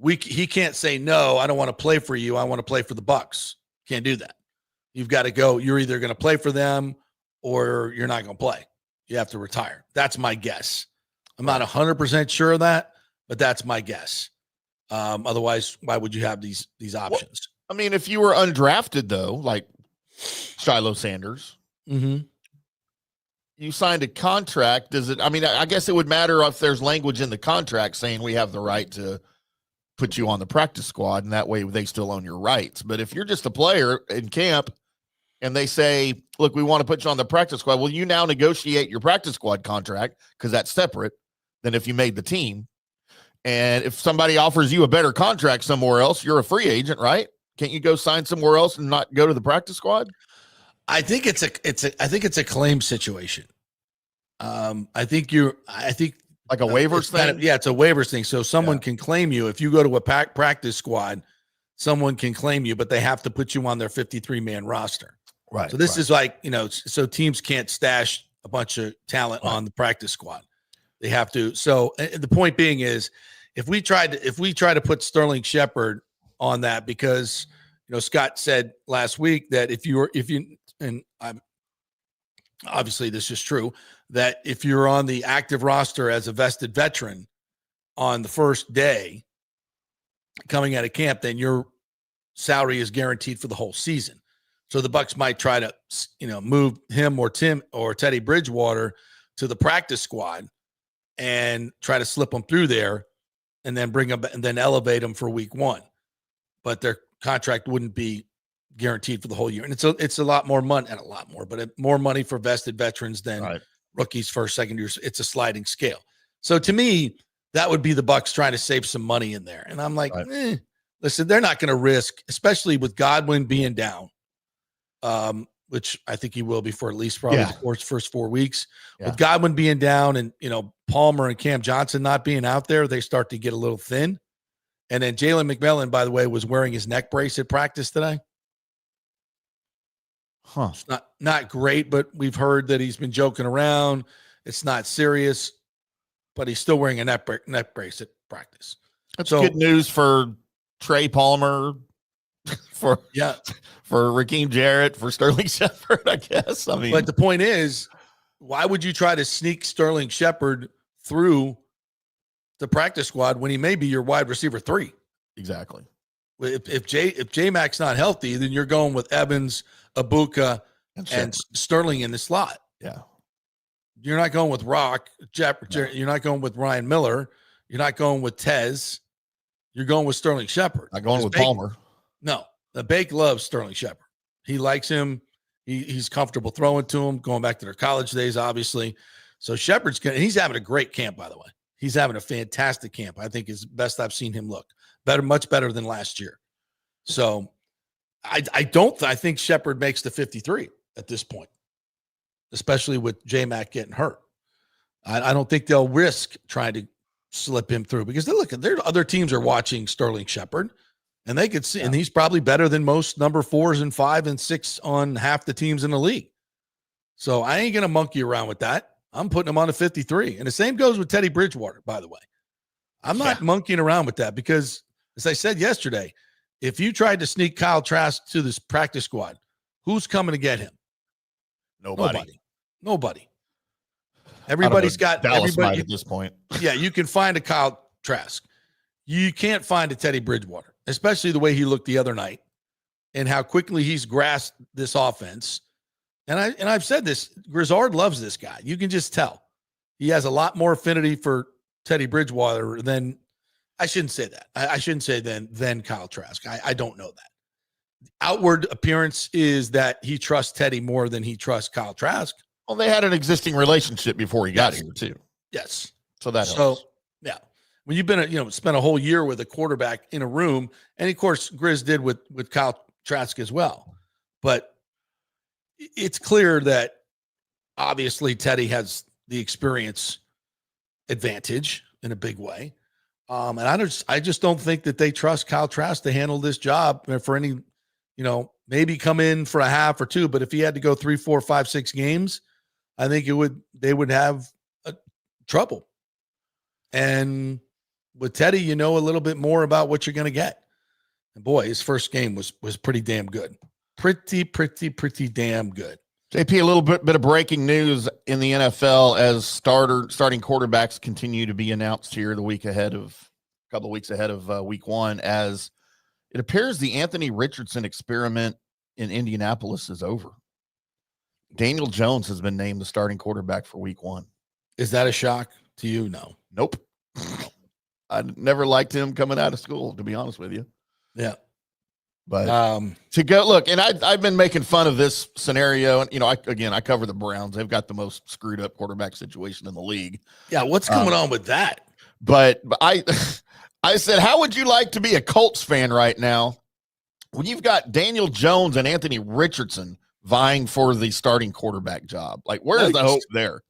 he can't say, no, I don't want to play for you. I want to play for the Bucs. Can't do that. You've got to go. You're either going to play for them or you're not going to play. you have to retire. That's my guess. I'm not 100% sure of that, but that's my guess. Otherwise, why would you have these options? Well, I mean, if you were undrafted, though, like Shiloh Sanders, you signed a contract. Does it? I mean, I guess it would matter if there's language in the contract saying we have the right to put you on the practice squad, and that way they still own your rights. But if you're just a player in camp and they say, look, we want to put you on the practice squad, well, you now negotiate your practice squad contract because that's separate than if you made the team. And if somebody offers you a better contract somewhere else, you're a free agent, right? Can't you go sign somewhere else and not go to the practice squad? I think it's a claim situation. I think like a waivers thing. It's a waivers thing. So someone can claim you if you go to a practice squad. Someone can claim you, but they have to put you on their 53-man roster. Right. So this is like, so teams can't stash a bunch of talent on the practice squad. They have to. So the point being is, if we try to put Sterling Shepard on that, because Scott said last week that obviously this is true, that if you're on the active roster as a vested veteran on the first day coming out of camp, then your salary is guaranteed for the whole season. So the Bucs might try to, move him or Tim or Teddy Bridgewater to the practice squad and try to slip them through there and then bring them and then elevate them for week one. But their contract wouldn't be guaranteed for the whole year. And it's a lot more money, and a lot more, but more money for vested veterans than rookies, first, second years. It's a sliding scale. So to me, that would be the Bucs trying to save some money in there. And I'm like, listen, they're not going to risk, especially with Godwin being down, which I think he will be for at least probably the first 4 weeks. Yeah. With Godwin being down and, Palmer and Cam Johnson not being out there, they start to get a little thin. And then Jalen McMillan, by the way, was wearing his neck brace at practice today. It's not great, but we've heard that he's been joking around. It's not serious, but he's still wearing a neck brace at practice. That's good news for Trey Palmer, for Raheem Jarrett, for Sterling Shepard, I guess. I mean, but the point is, why would you try to sneak Sterling Shepard through the practice squad when he may be your wide receiver 3? Exactly. If J-Mac's not healthy, then you're going with Evans, Abuka, and Sterling in the slot. Yeah. You're not going with Rock. You're not going with Ryan Miller. You're not going with Tez. You're going with Sterling Shepard. Not going with Palmer. No. The Becht loves Sterling Shepard. He likes him. He's comfortable throwing to him, going back to their college days, obviously. So Shepard's he's having a great camp, by the way. He's having a fantastic camp. I think is best I've seen him look. Much better than last year. So I think Shepard makes the 53 at this point, especially with J-Mac getting hurt. I don't think they'll risk trying to slip him through, because their other teams are watching Sterling Shepard, and they could see, and he's probably better than most number 4s and 5 and 6 on half the teams in the league. So I ain't going to monkey around with that. I'm putting him on a 53. And the same goes with Teddy Bridgewater, by the way. I'm not monkeying around with that, because, as I said yesterday, if you tried to sneak Kyle Trask to this practice squad, who's coming to get him? Nobody. Everybody's got Dallas might at this point. Yeah, you can find a Kyle Trask. You can't find a Teddy Bridgewater, especially the way he looked the other night and how quickly he's grasped this offense. And I've said this, Grizzard loves this guy. You can just tell. He has a lot more affinity for Teddy Bridgewater than, I shouldn't say that. I shouldn't say than Kyle Trask. I don't know that. The outward appearance is that he trusts Teddy more than he trusts Kyle Trask. Well, they had an existing relationship before he got here too. Yes. So that helps. Yeah. When you've been spent a whole year with a quarterback in a room, and of course Grizz did with Kyle Trask as well. But it's clear that obviously Teddy has the experience advantage in a big way. And I just don't think that they trust Kyle Trask to handle this job for any, maybe come in for a half or two, but if he had to go 3, 4, 5, 6 games, I think they would have trouble. And with Teddy, you know a little bit more about what you're going to get. And boy, his first game was pretty damn good. Pretty damn good. JP, a little bit of breaking news in the NFL as starting quarterbacks continue to be announced here a couple of weeks ahead of week one, as it appears the Anthony Richardson experiment in Indianapolis is over. Daniel Jones has been named the starting quarterback for week one. Is that a shock to you? No. Nope. I never liked him coming out of school, to be honest with you. Yeah. But to go look, and I've been making fun of this scenario. And, I cover the Browns. They've got the most screwed up quarterback situation in the league. Yeah. What's going on with that? But I said, how would you like to be a Colts fan right now when you've got Daniel Jones and Anthony Richardson vying for the starting quarterback job? Like, where's the hope there?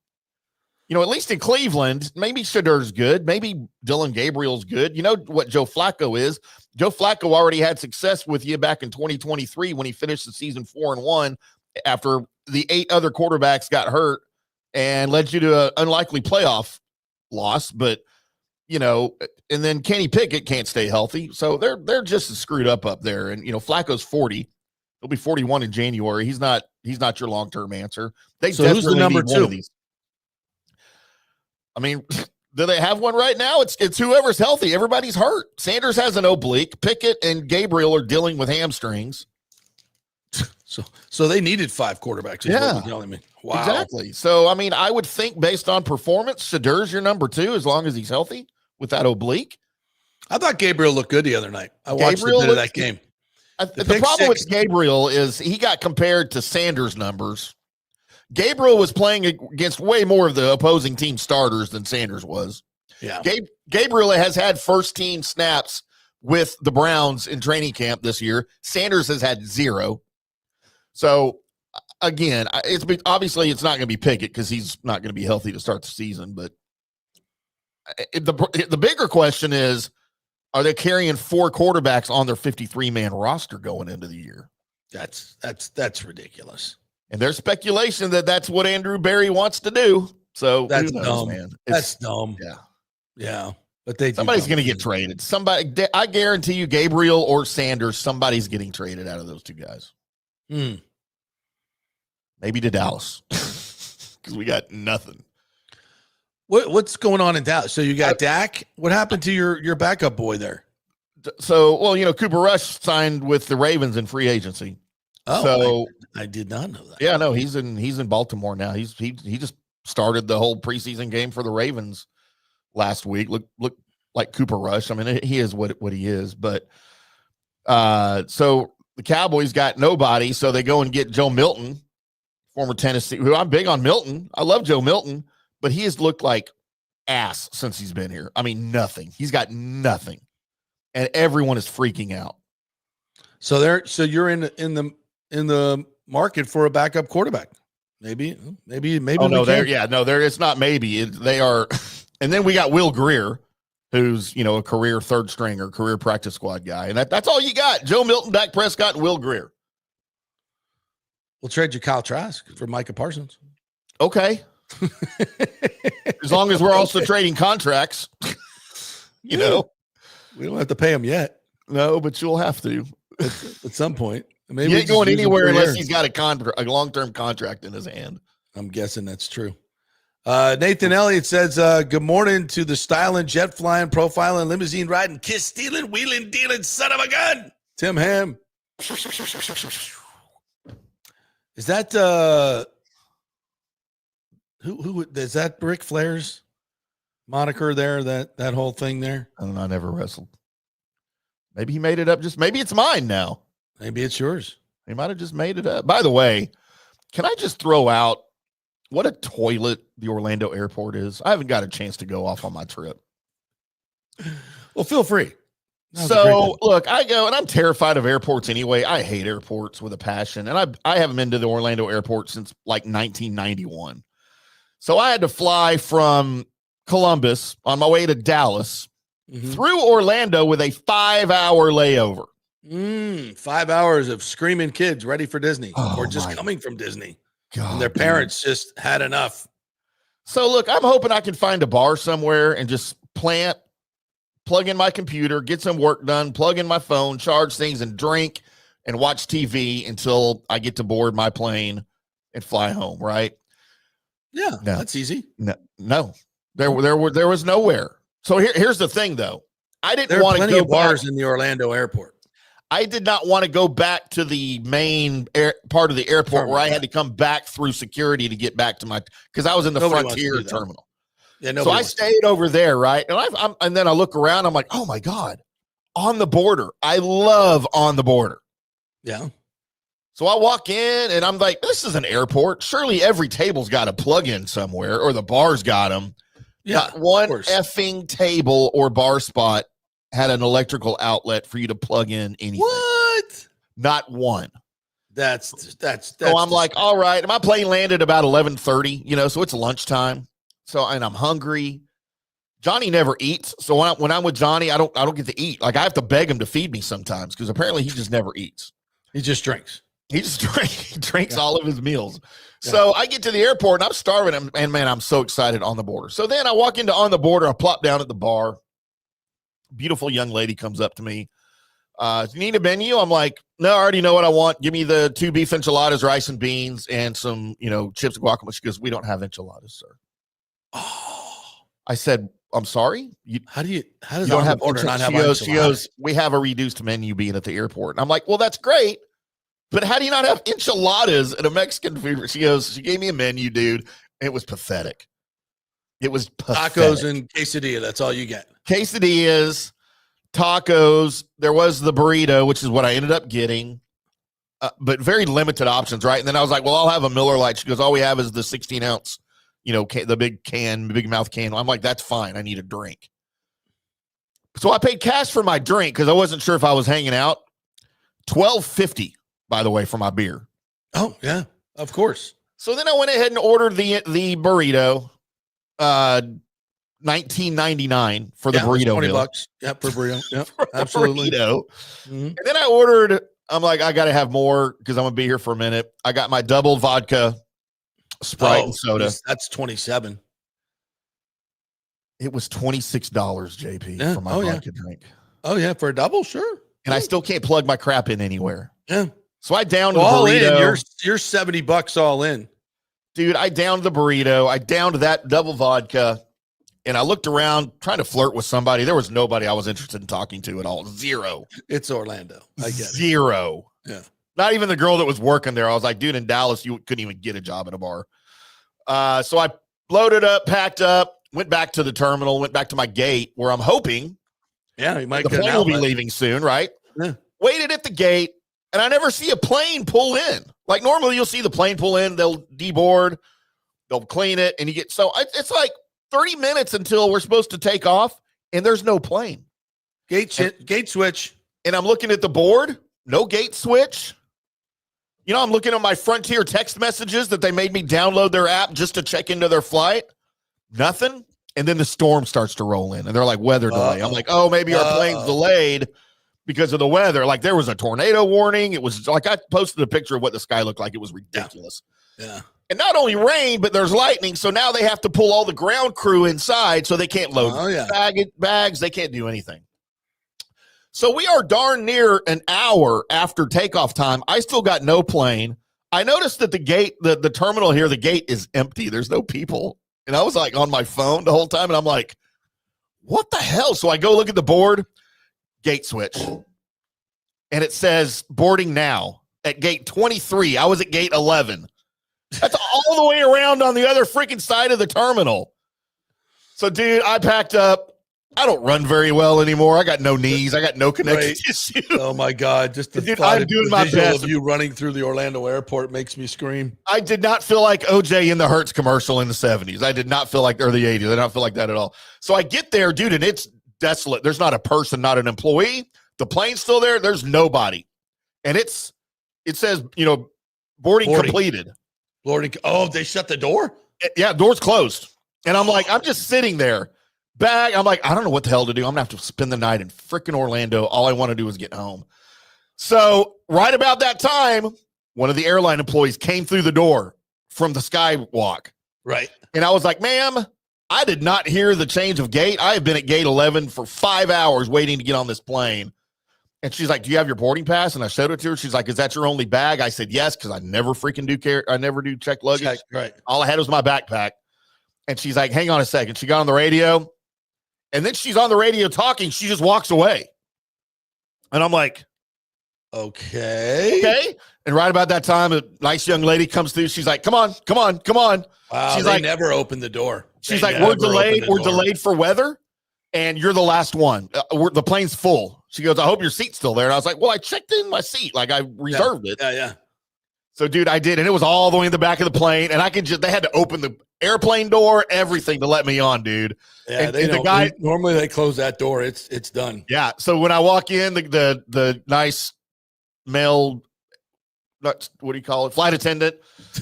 At least in Cleveland, maybe Shadur's good. Maybe Dylan Gabriel's good. You know what Joe Flacco is? Joe Flacco already had success with you back in 2023 when he finished the season 4-1 after the 8 other quarterbacks got hurt and led you to an unlikely playoff loss. But, and then Kenny Pickett can't stay healthy. So they're just as screwed up there. And, Flacco's 40. He'll be 41 in January. He's not your long-term answer. So who's the number 2? I mean, do they have one right now? It's whoever's healthy. Everybody's hurt. Sanders has an oblique. Pickett and Gabriel are dealing with hamstrings. So they needed 5 quarterbacks. Is what you're telling me. Wow. Exactly. So, I mean, I would think based on performance, Shadur's your number 2 as long as he's healthy with that oblique. I thought Gabriel looked good the other night. I watched a bit of that game. The problem with Gabriel is he got compared to Sanders' numbers. Gabriel was playing against way more of the opposing team starters than Sanders was. Yeah. Gabriel has had first-team snaps with the Browns in training camp this year. Sanders has had 0. So, again, obviously it's not going to be Pickett because he's not going to be healthy to start the season. But the bigger question is, are they carrying 4 quarterbacks on their 53-man roster going into the year? That's ridiculous. And there's speculation that that's what Andrew Berry wants to do. So that's who knows, dumb, man. That's dumb. Yeah. But somebody's going to get traded. I guarantee you, Gabriel or Sanders, somebody's getting traded out of those 2 guys. Maybe to Dallas because we got nothing. What's going on in Dallas? So you got Dak. What happened to your backup boy there? So, Cooper Rush signed with the Ravens in free agency. Oh, so I did not know that. Yeah, no, he's in Baltimore now. He just started the whole preseason game for the Ravens last week. Look like Cooper Rush. I mean, he is what he is. But so the Cowboys got nobody, so they go and get Joe Milton, former Tennessee. Who I'm big on Milton. I love Joe Milton, but he has looked like ass since he's been here. I mean, nothing. He's got nothing, and everyone is freaking out. So you're in the market for a backup quarterback. Maybe. Oh, no, it's not maybe. They are. And then we got Will Greer, who's, a career third stringer, career practice squad guy. And that's all you got. Joe Milton, Dak Prescott, and Will Greer. We'll trade you Kyle Trask for Micah Parsons. Okay. As long as we're also trading contracts, We don't have to pay him yet. No, but you'll have to. At some point. Maybe he ain't going anywhere unless he's got a long-term contract in his hand. I'm guessing that's true. Nathan Elliott says, good morning to the styling, jet flying, profiling, limousine riding, kiss stealing, wheeling, dealing, son of a gun. Tim Ham. Is that who is that Ric Flair's moniker there? That whole thing there? I don't know. I never wrestled. Maybe he made it up. Maybe it's mine now. Maybe it's yours. He might have just made it up. By the way, can I just throw out what a toilet the Orlando airport is? I haven't got a chance to go off on my trip. Well, feel free. So, look, I go, and I'm terrified of airports anyway. I hate airports with a passion, and I haven't been to the Orlando airport since like 1991. So I had to fly from Columbus on my way to Dallas through Orlando with a 5-hour layover. 5 hours of screaming kids ready for Disney or just coming from Disney. God, and their parents just had enough. So, look, I'm hoping I can find a bar somewhere and just plug in my computer, get some work done, plug in my phone, charge things, and drink and watch TV until I get to board my plane and fly home, right? Yeah, no, that's easy. No. There was nowhere. So here's the thing, though. I didn't want to go plenty of bars in the Orlando airport. I did not want to go back to the main part of the airport where I had to come back through security to get back to because I was in the Frontier terminal. Yeah, so I stayed over there, right? And and then I look around. I'm like, oh my God, On the Border. I love On the Border. Yeah. So I walk in and I'm like, this is an airport. Surely every table's got a plug-in somewhere, or the bar's got them. Yeah, not one effing table or bar spot had an electrical outlet for you to plug in anything. What? Not one. That's so I'm like, all right. My plane landed about 11:30, so it's lunchtime. So, and I'm hungry. Johnny never eats. So when I'm with Johnny, I don't get to eat. Like, I have to beg him to feed me sometimes, because apparently he just never eats. He just drinks. He drinks all of his meals. Yeah. So I get to the airport and I'm starving. And man, I'm so excited. On the Border. So then I walk into On the Border. I plop down at the bar. Beautiful young lady comes up to me. Do you need a menu? I'm like, no, I already know what I want. Give me the 2 beef enchiladas, rice and beans, and some, chips and guacamole. She goes, we don't have enchiladas, sir. Oh, I said, I'm sorry. How does On the Border not have enchiladas? She goes, we have a reduced menu being at the airport. And I'm like, well, that's great. But how do you not have enchiladas at a Mexican food? She goes, she gave me a menu, dude. It was pathetic. It was pathetic. Tacos and quesadilla. That's all you get. Quesadillas, tacos. There was the burrito, which is what I ended up getting, but very limited options, right? And then I was like, well, I'll have a Miller Lite. She goes, all we have is the 16-ounce, the big mouth can. I'm like, that's fine. I need a drink. So I paid cash for my drink because I wasn't sure if I was hanging out. $12.50. By the way, for my beer. Oh, yeah, of course. So then I went ahead and ordered the burrito, $19.99 for the burrito $20 meal. Yep, per burrito. Yep, absolutely. Burrito. Mm-hmm. And then I ordered, I'm like, I got to have more because I'm going to be here for a minute. I got my double vodka, Sprite, and soda. That's $27. It was $26, JP, for my vodka drink. Oh, yeah, for a double, sure. And I still can't plug my crap in anywhere. Yeah. So I downed the burrito. You're $70 all in. Dude, I downed the burrito. I downed that double vodka. And I looked around trying to flirt with somebody. There was nobody I was interested in talking to at all. Zero. It's Orlando. I get Zero. It. Yeah. Not even the girl that was working there. I was like, dude, in Dallas, you couldn't even get a job at a bar. So I loaded up, packed up, went back to the terminal, went back to my gate where I'm hoping. Yeah, you might the plane will be leaving soon, right? Yeah. Waited at the gate. And I never see a plane pull in. Like, normally you'll see the plane pull in, they'll deboard, they'll clean it, and you get it's like 30 minutes until we're supposed to take off, and there's no plane. Gate switch. And I'm looking at the board, no gate switch. I'm looking at my Frontier text messages that they made me download their app just to check into their flight. Nothing. And then the storm starts to roll in, and they're like, weather delay. I'm like, oh, maybe our plane's delayed because of the weather. Like, there was a tornado warning. It was like, I posted a picture of what the sky looked like. It was ridiculous. Yeah. And not only rain, but there's lightning. So now they have to pull all the ground crew inside so they can't load bags. They can't do anything. So we are darn near an hour after takeoff time. I still got no plane. I noticed that the gate, the terminal here, the gate is empty. There's no people. And I was like on my phone the whole time. And I'm like, what the hell? So I go look at the board. Gate switch, and it says boarding now at gate 23. I was at gate 11. That's all the way around on the other freaking side of the terminal. So, dude, I packed up. I don't run very well anymore. I got no knees. I got no connective tissue. Oh my God! Just the I'm doing my best. Of you running through the Orlando airport makes me scream. I did not feel like OJ in the Hertz commercial in the 70s. I did not feel like, or the 80s. I did not feel like that at all. So I get there, dude, and it's desolate. There's not a person, not an employee. The plane's still there. There's nobody, and it says, boarding completed. Boarding. Oh, they shut the door. Yeah, door's closed, and I'm like, I'm just sitting there. I'm like, I don't know what the hell to do. I'm gonna have to spend the night in freaking Orlando. All I want to do is get home. So right about that time, one of the airline employees came through the door from the skywalk. Right. And I was like, ma'am, I did not hear the change of gate. I have been at gate 11 for 5 hours waiting to get on this plane. And she's like, do you have your boarding pass? And I showed it to her. She's like, is that your only bag? I said, yes, because I never freaking I never do check luggage. Right. All I had was my backpack. And she's like, hang on a second. She got on the radio. And then she's on the radio talking. She just walks away. And I'm like, okay. And right about that time, a nice young lady comes through. She's like, come on. Wow, she's they like, never opened the door. She's like, we're delayed for weather. And you're the last one. The plane's full. She goes, I hope your seat's still there. And I was like, well, I checked in my seat. Like I reserved it. Yeah. So, dude, I did. And it was all the way in the back of the plane. And they had to open the airplane door, everything to let me on, dude. Yeah, and the guy, normally they close that door. It's done. Yeah. So when I walk in, the nice male, what do you call it? Flight attendant.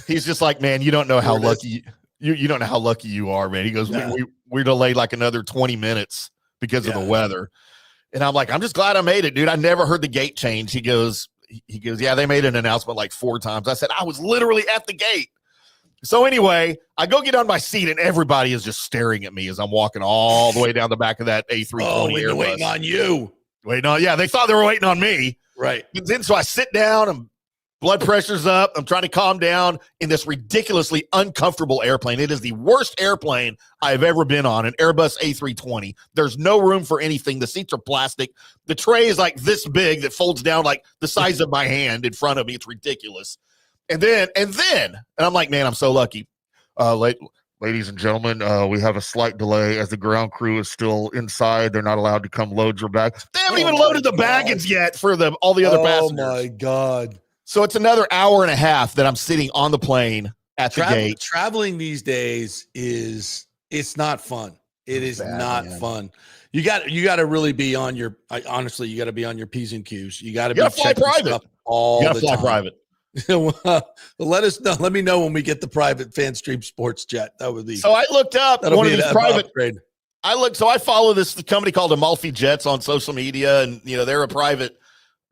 He's just like, man, you don't know how lucky you don't know how lucky you are, man. He goes, we're delayed like another 20 minutes because of the weather. And I'm like, I'm just glad I made it, dude. I never heard the gate change. He goes, yeah, they made an announcement like 4 times. I said, I was literally at the gate. So anyway, I go get on my seat and everybody is just staring at me as I'm walking all the way down the back of that A320 Airbus. Waiting on you. They thought they were waiting on me. Right. And then so I sit down and blood pressure's up. I'm trying to calm down in this ridiculously uncomfortable airplane. It is the worst airplane I've ever been on, an Airbus A320. There's no room for anything. The seats are plastic. The tray is like this big that folds down like the size of my hand in front of me. It's ridiculous. And then I'm like, man, I'm so lucky. Ladies and gentlemen, we have a slight delay as the ground crew is still inside. They're not allowed to come load your bag. They haven't even loaded the baggage yet for all the other passengers. Oh, my God. So it's another hour and a half that I'm sitting on the plane at the gate. Traveling these days it's not fun. It is not fun. You got to really be on your. Honestly, you got to be on your P's and Q's. You got to be fly private all the time. Private. Let us know. Let me know when we get the private FanStream Sports jet. That would be. So I looked up one of these private. Upgrade. So I follow this company called NYJets on social media, and they're a private.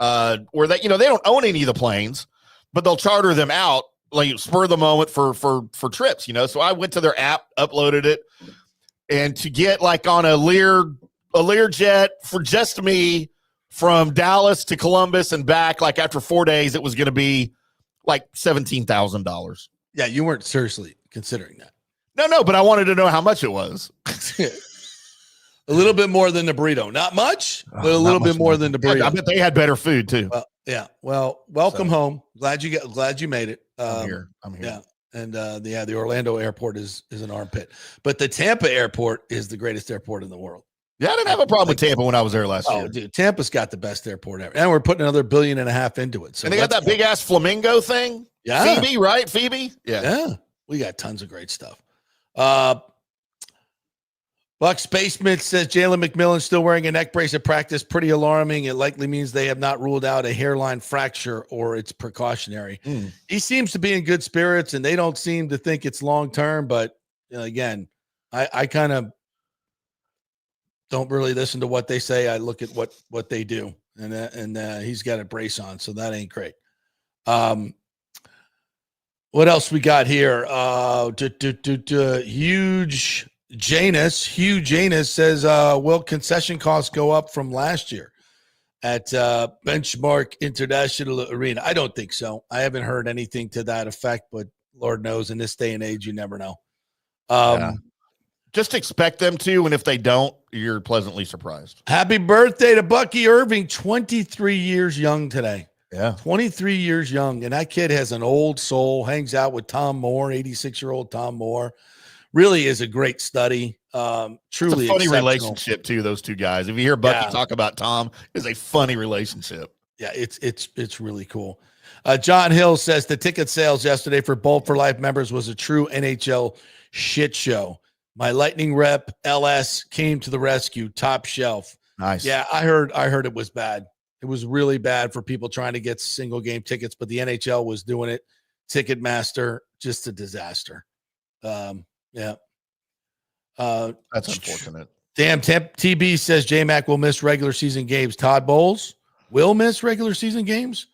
Where they don't own any of the planes, but they'll charter them out like spur of the moment for trips. So I went to their app, uploaded it, and to get like on a Lear jet for just me from Dallas to Columbus and back, like after 4 days, it was going to be like $17,000. Yeah, you weren't seriously considering that. No, but I wanted to know how much it was. A little bit more than the burrito. Not much, but a little bit more than the burrito. I bet they had better food too. Well, welcome home. Glad you made it. I'm here. Yeah. And the Orlando airport is an armpit. But the Tampa airport is the greatest airport in the world. Yeah, I didn't have a problem with Tampa when I was there last year. Dude, Tampa's got the best airport ever. And we're putting another $1.5 billion into it. So and they got that big ass flamingo thing. Yeah. Phoebe, right? Phoebe? Yeah. We got tons of great stuff. Bucs Basement says Jalen McMillan still wearing a neck brace at practice. Pretty alarming. It likely means they have not ruled out a hairline fracture or it's precautionary. He seems to be in good spirits, and they don't seem to think it's long-term. But again, I kind of don't really listen to what they say. I look at what they do, and he's got a brace on, so that ain't great. What else we got here? Hugh Janus says, will concession costs go up from last year at Benchmark International Arena? I don't think so. I haven't heard anything to that effect, but Lord knows in this day and age, you never know. Just expect them to, and if they don't, you're pleasantly surprised. Happy birthday to Bucky Irving, 23 years young today. Yeah. 23 years young, and that kid has an old soul, hangs out with Tom Moore, 86-year-old Tom Moore. Really is a great study. Truly it's a funny relationship too. Those two guys. If you hear Bucky talk about Tom, it's a funny relationship. Yeah, it's really cool. John Hill says the ticket sales yesterday for Bolt for Life members was a true NHL shit show. My Lightning rep LS came to the rescue. Top shelf. Nice. Yeah, I heard it was bad. It was really bad for people trying to get single game tickets, but the NHL was doing it. Ticketmaster, just a disaster. Yeah. That's unfortunate. Damn, TB says J-Mac will miss regular season games. Todd Bowles will miss regular season games?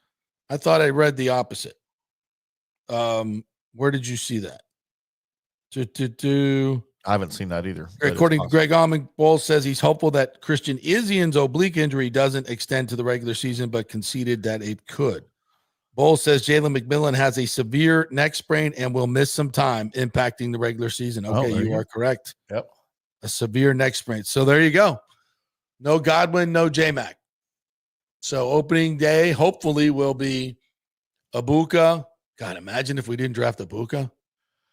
I thought I read the opposite. Where did you see that? I haven't seen that either. According to Greg Allman, Bowles says he's hopeful that Christian Izzian's oblique injury doesn't extend to the regular season, but conceded that it could. Bowles says Jalen McMillan has a severe neck sprain and will miss some time, impacting the regular season. Okay, you are correct. Yep. A severe neck sprain. So there you go. No Godwin, no J-Mac. So opening day hopefully will be Ibuka. God, imagine if we didn't draft Ibuka.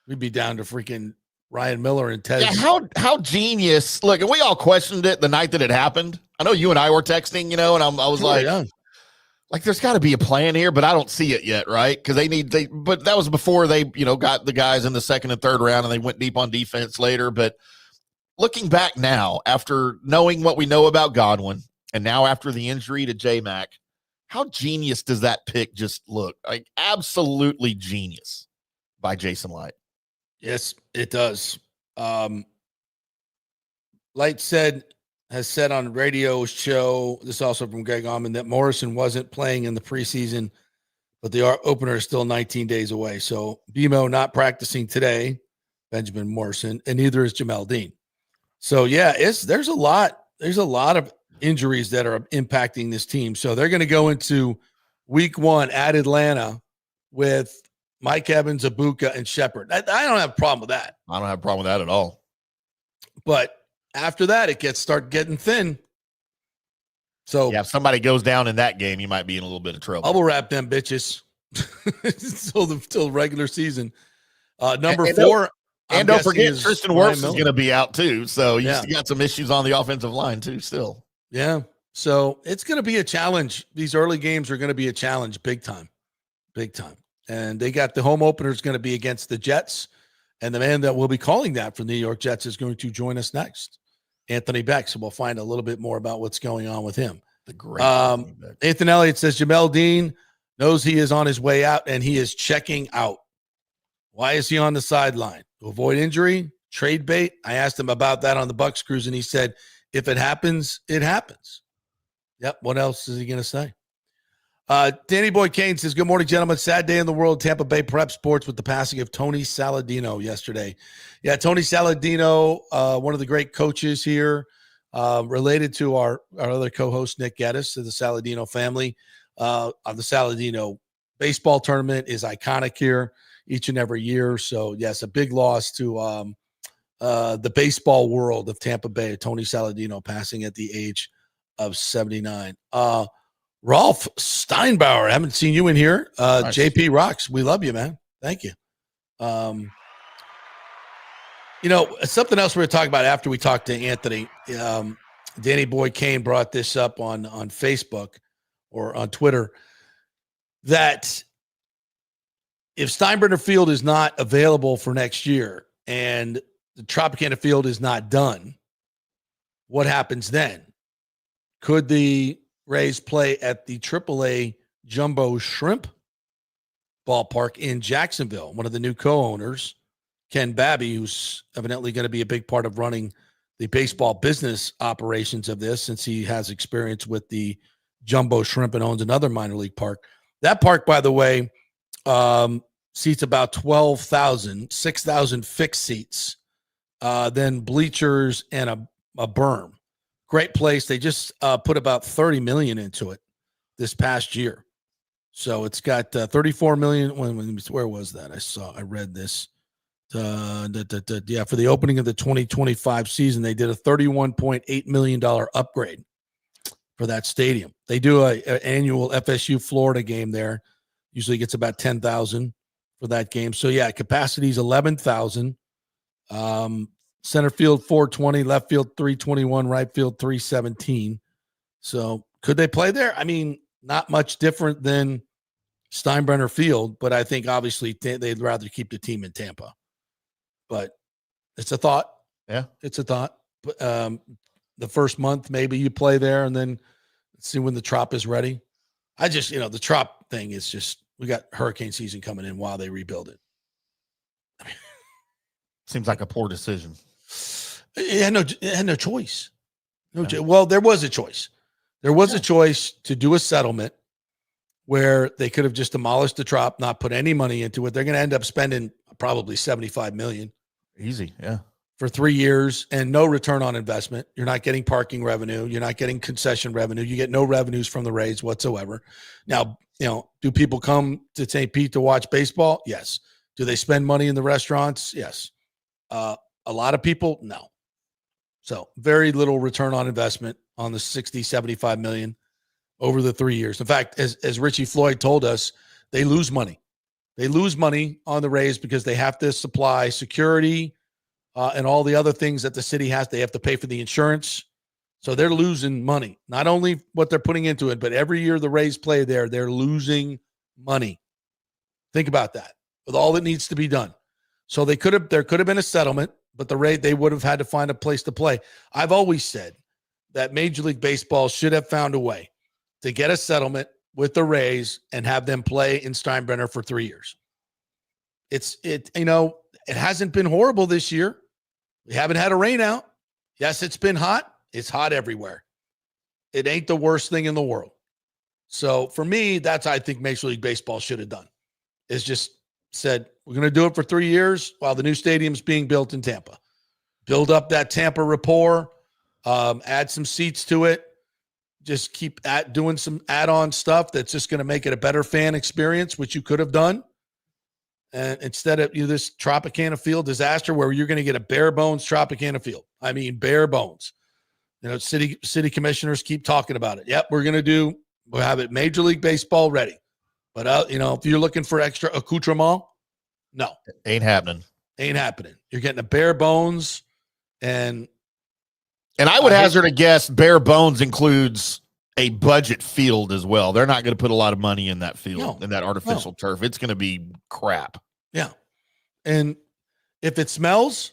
We'd be down to freaking Ryan Miller and Ted. Yeah, how genius. Look, and we all questioned it the night that it happened. I know you and I were texting, and I was like, there's got to be a plan here, but I don't see it yet, right? Because but that was before they, got the guys in the second and third round, and they went deep on defense later. But looking back now, after knowing what we know about Godwin, and now after the injury to J-Mac, how genius does that pick just look? Like, absolutely genius by Jason Light. Yes, it does. Light has said on radio show, this is also from Greg Allman, that Morrison wasn't playing in the preseason, but the opener is still 19 days away. So BMO not practicing today, Benjamin Morrison, and neither is Jamel Dean. So yeah, there's a lot of injuries that are impacting this team. So they're going to go into week 1 at Atlanta with Mike Evans, Ibuka, and Shepard. I don't have a problem with that. I don't have a problem with that at all. But after that, it start getting thin. So yeah, if somebody goes down in that game, you might be in a little bit of trouble. Bubble wrap them bitches till regular season. Number 4. And don't forget, Tristan Wirfs is going to be out too. So you got some issues on the offensive line too still. Yeah. So it's going to be a challenge. These early games are going to be a challenge big time. Big time. And they got the home opener is going to be against the Jets. And the man that will be calling that for the New York Jets is going to join us next, Anthony Becht. So we'll find a little bit more about what's going on with him. The great Nathan Elliott says Jamel Dean knows he is on his way out and he is checking out. Why is he on the sideline? To avoid injury, trade bait. I asked him about that on the Bucs cruise, and he said, if it happens, it happens. Yep. What else is he going to say? Danny Boy Kane says, good morning, gentlemen. Sad day in the world. Tampa Bay prep sports with the passing of Tony Saladino yesterday. Yeah, Tony Saladino, one of the great coaches here, related to our other co-host, Nick Geddes, to the Saladino family. The Saladino baseball tournament is iconic here each and every year. So, yes, a big loss to the baseball world of Tampa Bay. Tony Saladino passing at the age of 79. Rolf Steinbauer, I haven't seen you in here. Nice. JP rocks. We love you, man. Thank you. Something else we were talking about after we talked to Anthony. Danny Boy Kane brought this up on Facebook or on Twitter, that if Steinbrenner Field is not available for next year and the Tropicana Field is not done, what happens then? Could the Rays play at the AAA Jumbo Shrimp ballpark in Jacksonville? One of the new co-owners, Ken Babby, who's evidently going to be a big part of running the baseball business operations of this, since he has experience with the Jumbo Shrimp and owns another minor league park. That park, by the way, seats about 12,000, 6,000 fixed seats, then bleachers and a berm. Great place. They just put about $30 million into it this past year. So it's got $34 million. Where was that? I read this. For the opening of the 2025 season, they did a $31.8 million upgrade for that stadium. They do an annual FSU Florida game there. Usually gets about 10,000 for that game. So yeah, capacity is 11,000. Center field 420, left field 321, right field 317. So could they play there? I mean, not much different than Steinbrenner Field, but I think obviously they'd rather keep the team in Tampa. But it's a thought. Yeah, it's a thought. But the first month, maybe you play there and then see when the Trop is ready. I just, the Trop thing is just, we got hurricane season coming in while they rebuild it. Seems like a poor decision. It had no choice. Well, there was a choice. There was a choice to do a settlement where they could have just demolished the Trop, not put any money into it. They're going to end up spending probably $75 million. Easy, yeah. for 3 years and no return on investment. You're not getting parking revenue. You're not getting concession revenue. You get no revenues from the Rays whatsoever. Now, do people come to St. Pete to watch baseball? Yes. Do they spend money in the restaurants? Yes. A lot of people, no. So very little return on investment on the 60, 75 million over the 3 years. In fact, as Richie Floyd told us, they lose money. They lose money on the Rays because they have to supply security and all the other things that the city has. They have to pay for the insurance. So they're losing money. Not only what they're putting into it, but every year the Rays play there, they're losing money. Think about that with all that needs to be done. So there could have been a settlement, but they would have had to find a place to play. I've always said that Major League Baseball should have found a way to get a settlement with the Rays and have them play in Steinbrenner for 3 years. It hasn't been horrible this year. We haven't had a rain out. Yes, it's been hot. It's hot everywhere. It ain't the worst thing in the world. So for me, that's I think Major League Baseball should have done, is just said, we're going to do it for 3 years while the new stadium's being built in Tampa. Build up that Tampa rapport, add some seats to it, just keep doing some add-on stuff that's just going to make it a better fan experience, which you could have done. And instead of this Tropicana Field disaster where you're going to get a bare bones Tropicana Field. I mean, bare bones. City commissioners keep talking about it. Yep, we'll have it Major League Baseball ready. But, if you're looking for extra accoutrement, no. Ain't happening. You're getting a bare bones. And I would hazard a guess bare bones includes a budget field as well. They're not going to put a lot of money in that field, in that artificial turf. It's going to be crap. Yeah. And if it smells,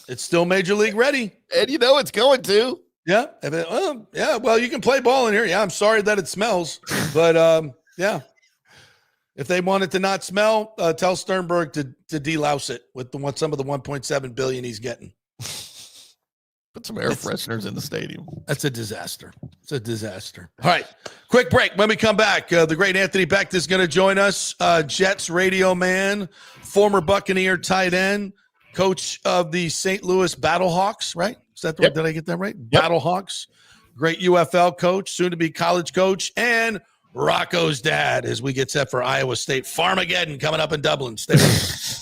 it's still Major League ready. And it's going to. Yeah. Well, you can play ball in here. Yeah, I'm sorry that it smells. But, yeah. If they want it to not smell, tell Sternberg to delouse it with some of the $1.7 billion he's getting. Put some air fresheners in the stadium. That's a disaster. It's a disaster. All right, quick break. When we come back, the great Anthony Becht is going to join us. Jets radio man, former Buccaneer tight end, coach of the St. Louis Battlehawks, right? Is that did I get that right? Yep. Battlehawks. Great UFL coach, soon to be college coach, and Rocco's dad as we get set for Iowa State Farmageddon coming up in Dublin. Stay with us.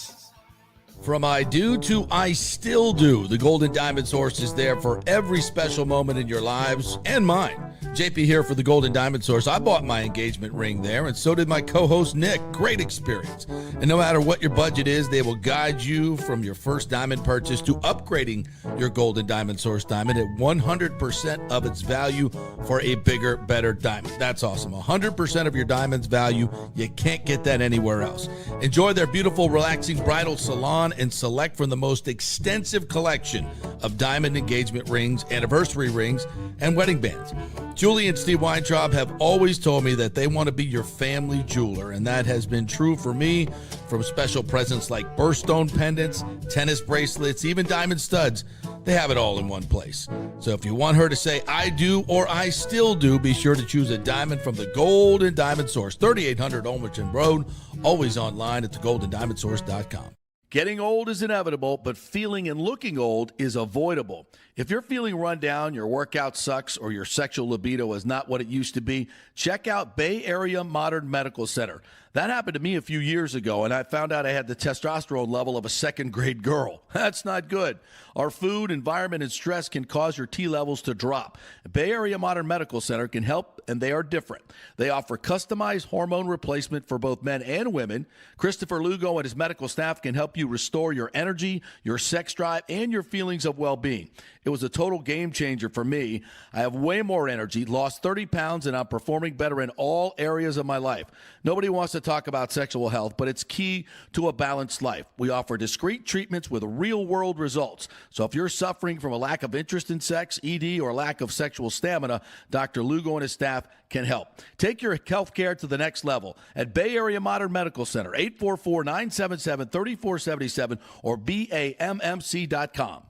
From I do to I still do, the Golden Diamond Source is there for every special moment in your lives and mine. JP here for the Golden Diamond Source. I bought my engagement ring there, and so did my co-host Nick. Great experience. And no matter what your budget is, they will guide you from your first diamond purchase to upgrading your Golden Diamond Source diamond at 100% of its value for a bigger, better diamond. That's awesome. 100% of your diamond's value. You can't get that anywhere else. Enjoy their beautiful, relaxing bridal salon and select from the most extensive collection of diamond engagement rings, anniversary rings, and wedding bands. Julie and Steve Weintraub have always told me that they want to be your family jeweler, and that has been true for me, from special presents like birthstone pendants, tennis bracelets, even diamond studs. They have it all in one place. So if you want her to say, I do or I still do, be sure to choose a diamond from the Golden Diamond Source, 3800 Olmerton Road, always online at thegoldendiamondsource.com. Getting old is inevitable, but feeling and looking old is avoidable. If you're feeling run down, your workout sucks, or your sexual libido is not what it used to be, check out Bay Area Modern Medical Center. That happened to me a few years ago, and I found out I had the testosterone level of a second-grade girl. That's not good. Our food, environment, and stress can cause your T levels to drop. Bay Area Modern Medical Center can help, and they are different. They offer customized hormone replacement for both men and women. Christopher Lugo and his medical staff can help you restore your energy, your sex drive, and your feelings of well-being. It was a total game changer for me. I have way more energy, lost 30 pounds, and I'm performing better in all areas of my life. Nobody wants to talk about sexual health, but it's key to a balanced life. We offer discreet treatments with real-world results. So if you're suffering from a lack of interest in sex, ED, or lack of sexual stamina, Dr. Lugo and his staff can help. Take your health care to the next level at Bay Area Modern Medical Center, 844-977-3477 or BAMMC.com.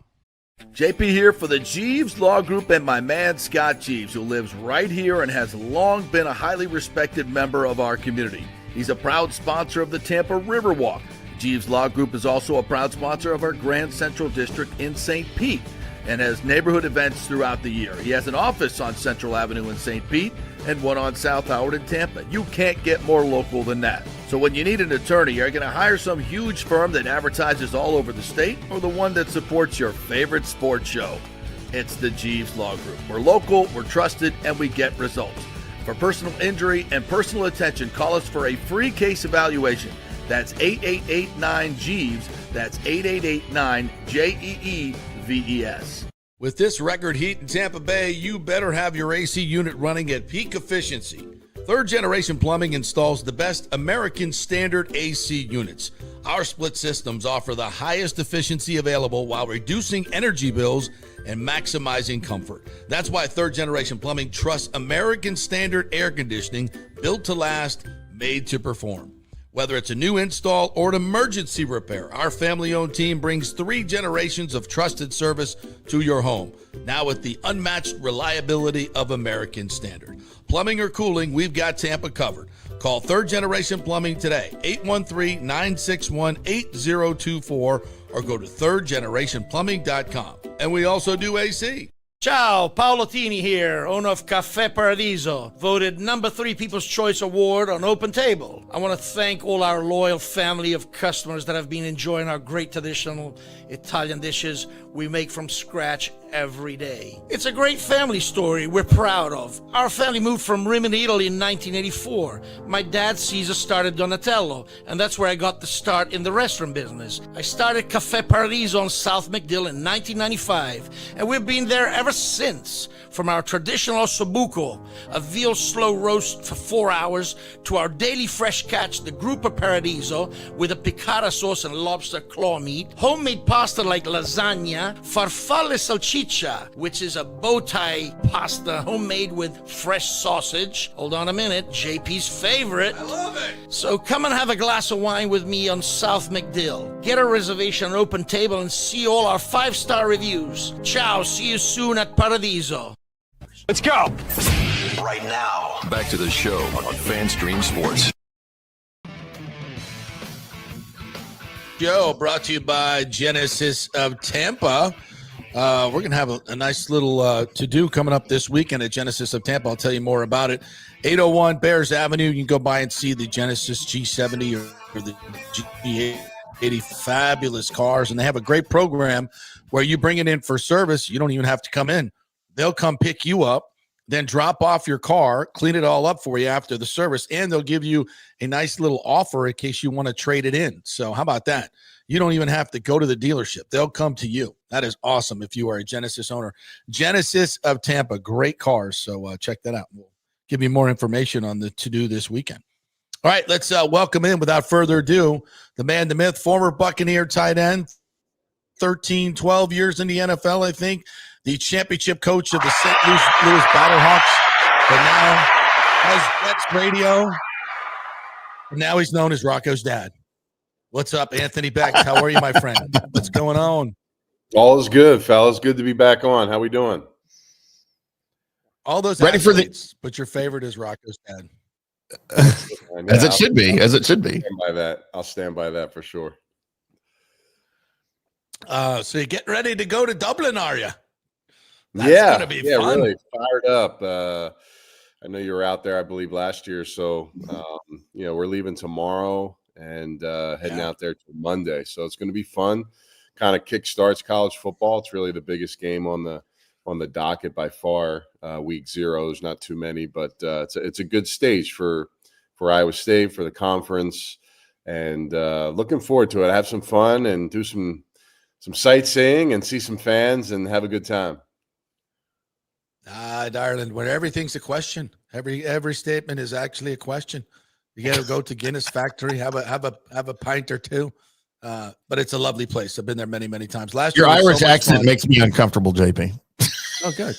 JP here for the Jeeves Law Group and my man Scott Jeeves, who lives right here and has long been a highly respected member of our community. He's a proud sponsor of the Tampa Riverwalk. Jeeves Law Group is also a proud sponsor of our Grand Central District in St. Pete and has neighborhood events throughout the year. He has an office on Central Avenue in St. Pete and one on South Howard in Tampa. You can't get more local than that. So when you need an attorney, are you going to hire some huge firm that advertises all over the state or the one that supports your favorite sports show? It's the Jeeves Law Group. We're local, we're trusted, and we get results. For personal injury and personal attention, call us for a free case evaluation. That's 8889-JEEVES. That's 8889-JEEVES. With this record heat in Tampa Bay, you better have your AC unit running at peak efficiency. Third Generation Plumbing installs the best American standard AC units. Our split systems offer the highest efficiency available while reducing energy bills and maximizing comfort. That's why Third Generation Plumbing trusts American standard air conditioning, built to last, made to perform. Whether it's a new install or an emergency repair, our family-owned team brings 3 generations of trusted service to your home, now with the unmatched reliability of American standard. Plumbing or cooling, we've got Tampa covered. Call Third Generation Plumbing today, 813-961-8024, or go to thirdgenerationplumbing.com. And we also do AC. Ciao, Paolo Tini here, owner of Caffè Paradiso, voted number 3 People's Choice Award on Open Table. I want to thank all our loyal family of customers that have been enjoying our great traditional Italian dishes we make from scratch every day. It's a great family story we're proud of. Our family moved from Rimini, Italy in 1984. My dad, Caesar, started Donatello, and that's where I got the start in the restaurant business. I started Caffè Paradiso on South McDill in 1995, and we've been there ever since. From our traditional ossobuco, a veal slow roast for 4 hours, to our daily fresh catch, the Gruppo Paradiso, with a piccata sauce and lobster claw meat, homemade pasta like lasagna, farfalle salchicha, which is a bow tie pasta homemade with fresh sausage. Hold on a minute, JP's favorite. I love it. So come and have a glass of wine with me on South McDill. Get a reservation on Open Table and see all our 5-star reviews. Ciao, see you soon at Paradiso. Let's go. Right now, back to the show on FanStream Sports. Show brought to you by Genesis of Tampa. We're going to have a nice little to-do coming up this weekend at Genesis of Tampa. I'll tell you more about it. 801 Bears Avenue. You can go by and see the Genesis G70 or the G80. Fabulous cars, and they have a great program where you bring it in for service. You don't even have to come in. They'll come pick you up, then drop off your car, clean it all up for you after the service, and they'll give you a nice little offer in case you want to trade it in. So how about that? You don't even have to go to the dealership. They'll come to you. That is awesome if you are a Genesis owner. Genesis of Tampa, great cars. So check that out. We'll give you more information on the to-do this weekend. All right, let's welcome in, without further ado, the man, the myth, former Buccaneer tight end, 13, 12 years in the NFL, I think. The championship coach of the St. Louis Battlehawks, but now has Jets radio. And now he's known as Rocco's dad. What's up, Anthony Becht? How are you, my friend? What's going on? All is good, fellas. Good to be back on. How we doing? All those ready for but your favorite is Rocco's dad. As it should be. As it should be. I'll stand by that for sure. So you're getting ready to go to Dublin, are you? That's gonna be fun. Really fired up. I know you were out there, I believe, last year. So, we're leaving tomorrow and heading out there to Monday. So it's going to be fun. Kind of kickstarts college football. It's really the biggest game on the docket by far. Week 0, there's not too many, but it's a good stage for Iowa State, for the conference, and looking forward to it. Have some fun and do some sightseeing and see some fans and have a good time. Darling, where everything's a question. Every statement is actually a question. You got to go to Guinness Factory, have a pint or two. But it's a lovely place. I've been there many, many times. Last Your year Irish so accent makes me uncomfortable, JP. Oh, good.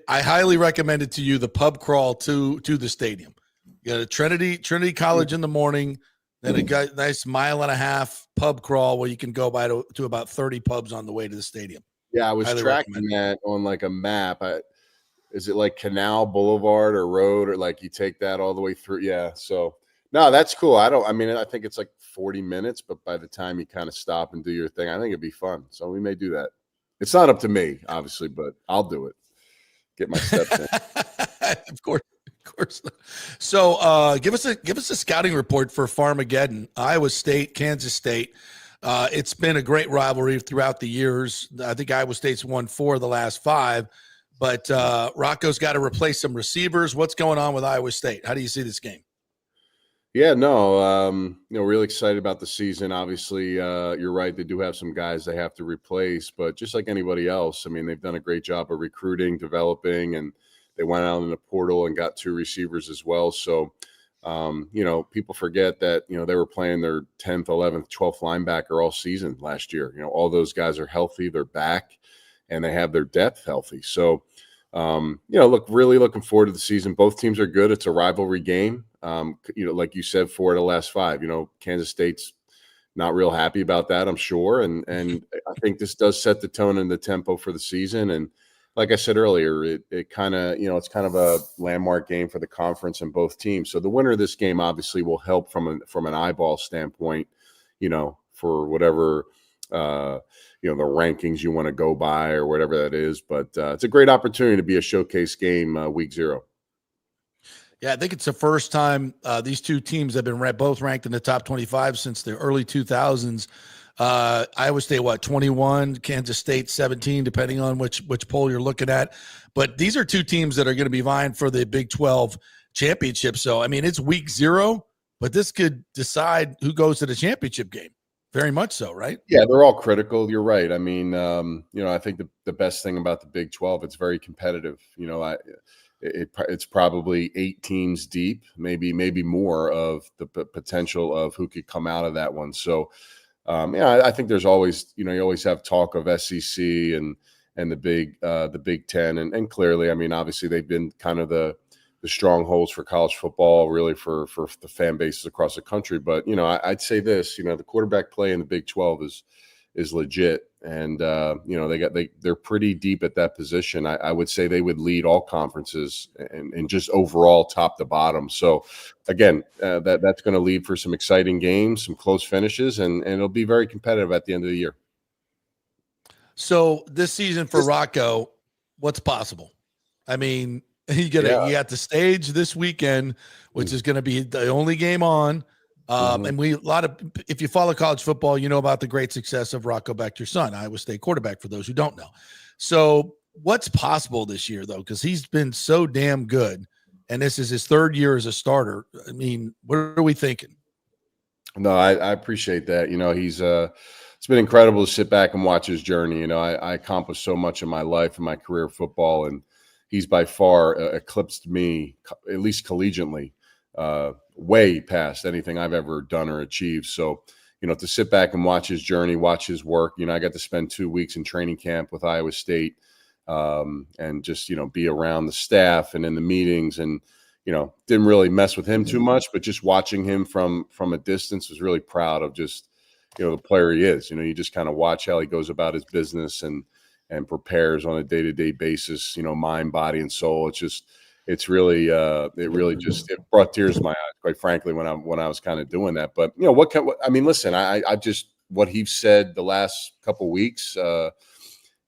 I highly recommend it to you. The pub crawl to the stadium. You got a Trinity College in the morning, then a nice 1.5 mile pub crawl where you can go by to about 30 pubs on the way to the stadium. Yeah, I was tracking that on like a map. Is it like Canal Boulevard or Road, or like you take that all the way through? Yeah. So No, that's cool. I think it's like 40 minutes, but by the time you kind of stop and do your thing, I think it'd be fun. So we may do that. It's not up to me, obviously, but I'll do it. Get my steps in. Of course. So give us a scouting report for Farmageddon. Iowa State, Kansas State. It's been a great rivalry throughout the years. I think Iowa State's won 4 of the last 5, but Rocco's got to replace some receivers. What's going on with Iowa State? How do you see this game? Yeah, no, really excited about the season. Obviously, you're right. They do have some guys they have to replace, but just like anybody else, I mean, they've done a great job of recruiting, developing, and they went out in the portal and got 2 receivers as well. So, people forget that, they were playing their 10th, 11th, 12th linebacker all season last year. All those guys are healthy, they're back, and they have their depth healthy. So, really looking forward to the season. Both teams are good. It's a rivalry game. Like you said, 4 of the last 5. Kansas State's not real happy about that, I'm sure. And I think this does set the tone and the tempo for the season. And like I said earlier, it kind of, it's kind of a landmark game for the conference and both teams. So the winner of this game obviously will help from an eyeball standpoint, for whatever the rankings you want to go by or whatever that is. But it's a great opportunity to be a showcase game week 0. Yeah, I think it's the first time these two teams have been both ranked in the top 25 since the early 2000s. Iowa State, 21, Kansas State 17, depending on which poll you're looking at. But these are two teams that are going to be vying for the Big 12 championship. So, I mean, it's week 0, but this could decide who goes to the championship game. Very much so, right? Yeah, they're all critical. You're right. I mean, I think the best thing about the Big 12, it's very competitive. It's probably 8 teams deep, maybe more of the potential of who could come out of that one. So, I think there's always, you always have talk of SEC and the Big Ten, and clearly, I mean, obviously they've been kind of the strongholds for college football, really for the fan bases across the country. But I'd say this, the quarterback play in the Big 12 is legit, and they're pretty deep at that position. I would say they would lead all conferences and just overall top to bottom. So again, that's going to lead for some exciting games, some close finishes, and it'll be very competitive at the end of the year. So this season for Rocco, what's possible? I mean, you got the stage this weekend, which is going to be the only game on. And if you follow college football, you know about the great success of Rocco Becht, your son, Iowa State quarterback, for those who don't know. So what's possible this year, though? Because he's been so damn good, and this is his 3rd year as a starter. I mean, what are we thinking? No, I appreciate that. It's been incredible to sit back and watch his journey. I accomplished so much in my life and my career of football, and he's by far eclipsed me, at least collegiately, way past anything I've ever done or achieved. So, to sit back and watch his journey, watch his work, I got to spend 2 weeks in training camp with Iowa State, and just, be around the staff and in the meetings, and, didn't really mess with him too much, but just watching him from a distance, was really proud of just, the player he is. You just kind of watch how he goes about his business and prepares on a day-to-day basis, mind, body, and soul. It really just brought tears to my eyes, quite frankly, when I was kind of doing that. But listen, I just, what he said the last couple of weeks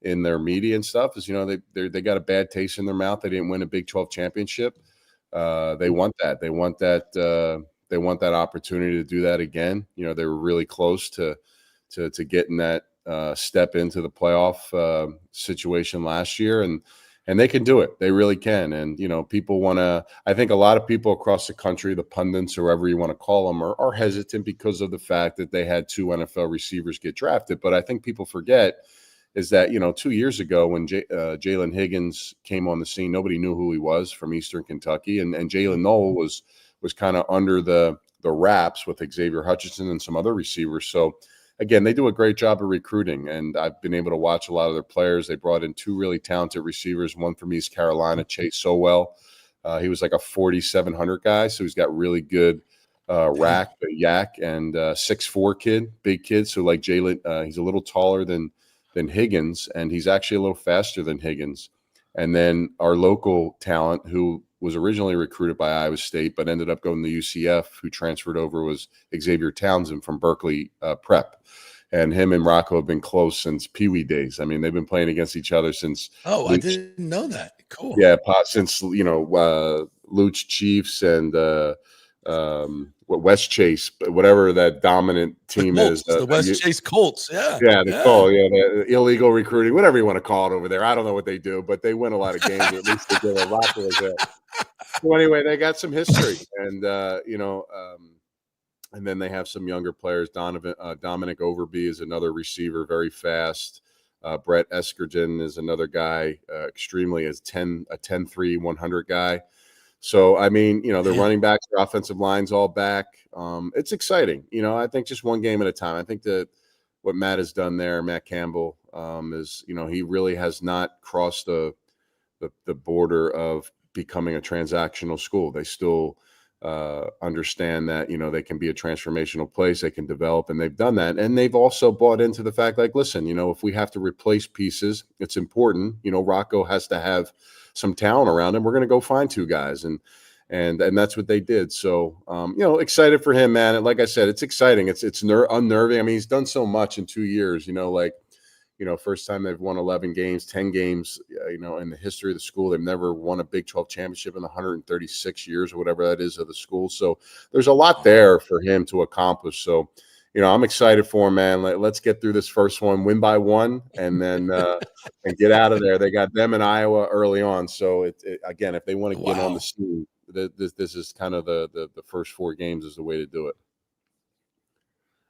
in their media and stuff is, they got a bad taste in their mouth. They didn't win a Big 12 championship. They want that. They want that opportunity to do that again. They were really close to getting that step into the playoff situation last year, and they can do it. They really can. And, people I think a lot of people across the country, the pundits, or whatever you want to call them, are hesitant because of the fact that they had 2 NFL receivers get drafted. But I think people forget is that, 2 years ago when Jalen Higgins came on the scene, nobody knew who he was, from Eastern Kentucky. And Jalen Noel was kind of under the wraps with Xavier Hutchinson and some other receivers. So, again, they do a great job of recruiting, and I've been able to watch a lot of their players. They brought in 2 really talented receivers, one from East Carolina, Chase Sowell. He was like a 4,700 guy, so he's got really good yak, and 6'4" kid, big kid. So like Jalen, he's a little taller than Higgins, and he's actually a little faster than Higgins. And then our local talent, who was originally recruited by Iowa State, but ended up going to UCF. Who transferred over was Xavier Townsend from Berkeley Prep. And him and Rocco have been close since Pee Wee days. I mean, they've been playing against each other since. Oh, I didn't know that. Cool. Yeah, since Luch Chiefs and West Chase, whatever that dominant team is. The West Chase Colts. Yeah. Yeah, the illegal recruiting, whatever you want to call it over there. I don't know what they do, but they win a lot of games. At least they do. Rocco was there. So anyway, they got some history, and and then they have some younger players. Dominic Overby is another receiver, very fast. Brett Eskergen is another guy, extremely a 10-3, 100 guy. So, I mean, their running backs, their offensive line's all back. It's exciting. I think just one game at a time. I think that what Matt has done there, Matt Campbell, is, he really has not crossed the border of becoming a transactional school. They still understand that they can be a transformational place, they can develop, and they've done that. And they've also bought into the fact, like, listen, if we have to replace pieces, it's important. Rocco has to have some talent around him. We're going to go find two guys, and that's what they did. So excited for him, man. And like I said, it's exciting. It's unnerving. I mean, he's done so much in 2 years. First time they've won 11 games, 10 games, in the history of the school. They've never won a Big 12 championship in 136 years or whatever that is of the school. So there's a lot there for him to accomplish. So, I'm excited for him, man. Let's get through this first one, win by one, and then and get out of there. They got them in Iowa early on. So, again, if they want to get on the scene, this is kind of the first 4 games is the way to do it.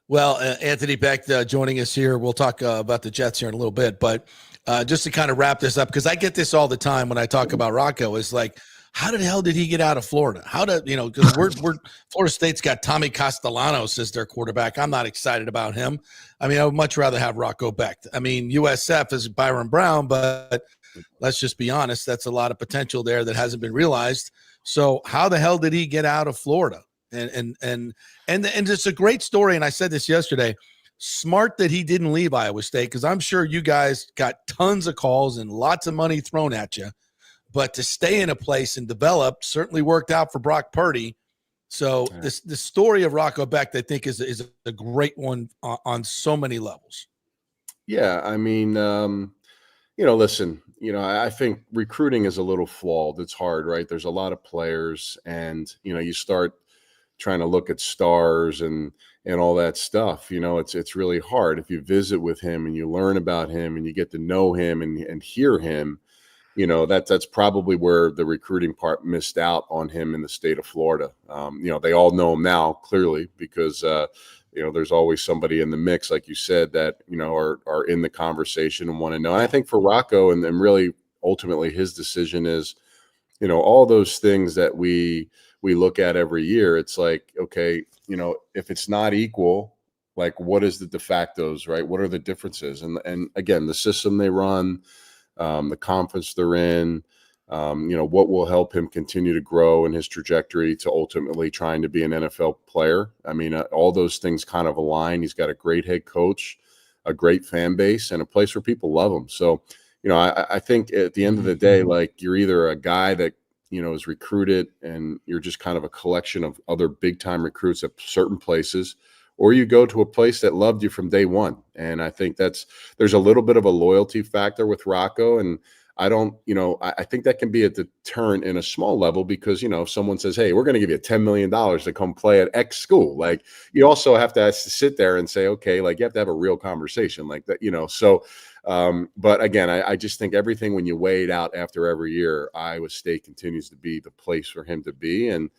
Well, Anthony Becht joining us here. We'll talk about the Jets here in a little bit, but just to kind of wrap this up, because I get this all the time when I talk about Rocco, is like, how the hell did he get out of Florida? Because Florida State's got Tommy Castellanos as their quarterback. I'm not excited about him. I mean, I would much rather have Rocco Becht. I mean, USF is Byron Brown, but let's just be honest, that's a lot of potential there that hasn't been realized. So how the hell did he get out of Florida? And it's a great story. And I said this yesterday, smart that he didn't leave Iowa State, because I'm sure you guys got tons of calls and lots of money thrown at you, but to stay in a place and develop certainly worked out for Brock Purdy. So the story of Rocco Becht, I think, is a great one on so many levels. Yeah. I mean, listen, I think recruiting is a little flawed. It's hard, right? There's a lot of players, and, you start trying to look at stars and all that stuff. It's really hard. If you visit with him and you learn about him and you get to know him and hear him, that's probably where the recruiting part missed out on him in the state of Florida. They all know him now, clearly, because there's always somebody in the mix, like you said, that are in the conversation and want to know. And I think for Rocco, and really ultimately his decision is, all those things that we look at every year. It's like, okay, if it's not equal, like, what is the de factos, right? What are the differences? And again, the system they run, the conference they're in, what will help him continue to grow in his trajectory to ultimately trying to be an NFL player. I mean, all those things kind of align. He's got a great head coach, a great fan base, and a place where people love him. So, I think at the end of the day, like, you're either a guy that, is recruited and you're just kind of a collection of other big time recruits at certain places, or you go to a place that loved you from day one. And I think there's a little bit of a loyalty factor with Rocco. And I think that can be a deterrent in a small level, because, if someone says, hey, we're going to give you $10 million to come play at X school, like, you also have to sit there and say, okay, like, you have to have a real conversation like that, so, but again, I just think everything, when you weigh it out after every year, Iowa State continues to be the place for him to be. And,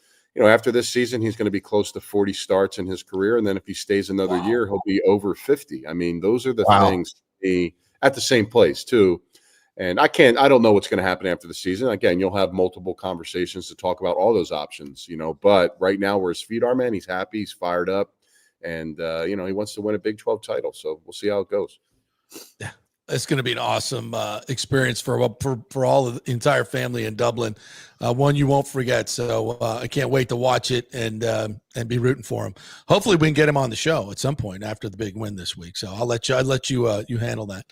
after this season, he's going to be close to 40 starts in his career. And then if he stays another year, he'll be over 50. I mean, those are the things to be at the same place too. And I don't know what's going to happen after the season. Again, you'll have multiple conversations to talk about all those options, but right now where his feet are, man, he's happy, he's fired up, and, he wants to win a Big 12 title. So we'll see how it goes. Yeah. It's going to be an awesome experience for all of the entire family in Dublin, one you won't forget. So I can't wait to watch it and be rooting for him. Hopefully we can get him on the show at some point after the big win this week. So I'll let you you handle that.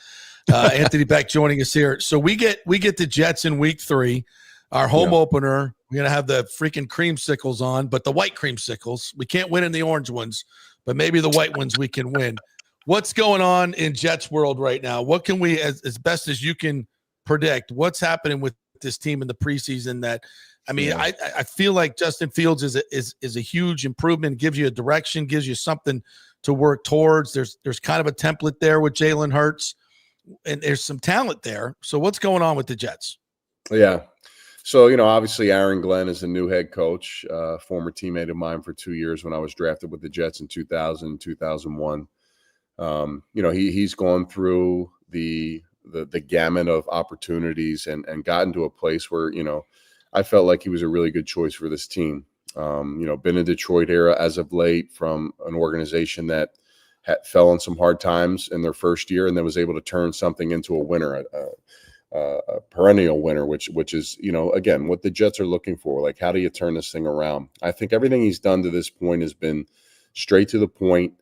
Anthony Becht joining us here. So we get the Jets in week 3, our home opener We're going to have the freaking creamsicles on, but the white creamsicles. We can't win in the orange ones, but maybe the white ones we can win. What's going on in Jets world right now? What can we, as best as you can predict, what's happening with this team in the preseason that, I mean, I feel like Justin Fields is a huge improvement, gives you a direction, gives you something to work towards. There's kind of a template there with Jalen Hurts, and there's some talent there. So what's going on with the Jets? Yeah. So, obviously Aaron Glenn is the new head coach, former teammate of mine for 2 years when I was drafted with the Jets in 2000, 2001. He's gone through the gamut of opportunities and gotten to a place where, I felt like he was a really good choice for this team. Been in Detroit era as of late from an organization that fell on some hard times in their first year and then was able to turn something into a winner, a perennial winner, which is, again, what the Jets are looking for. Like, how do you turn this thing around? I think everything he's done to this point has been straight to the point.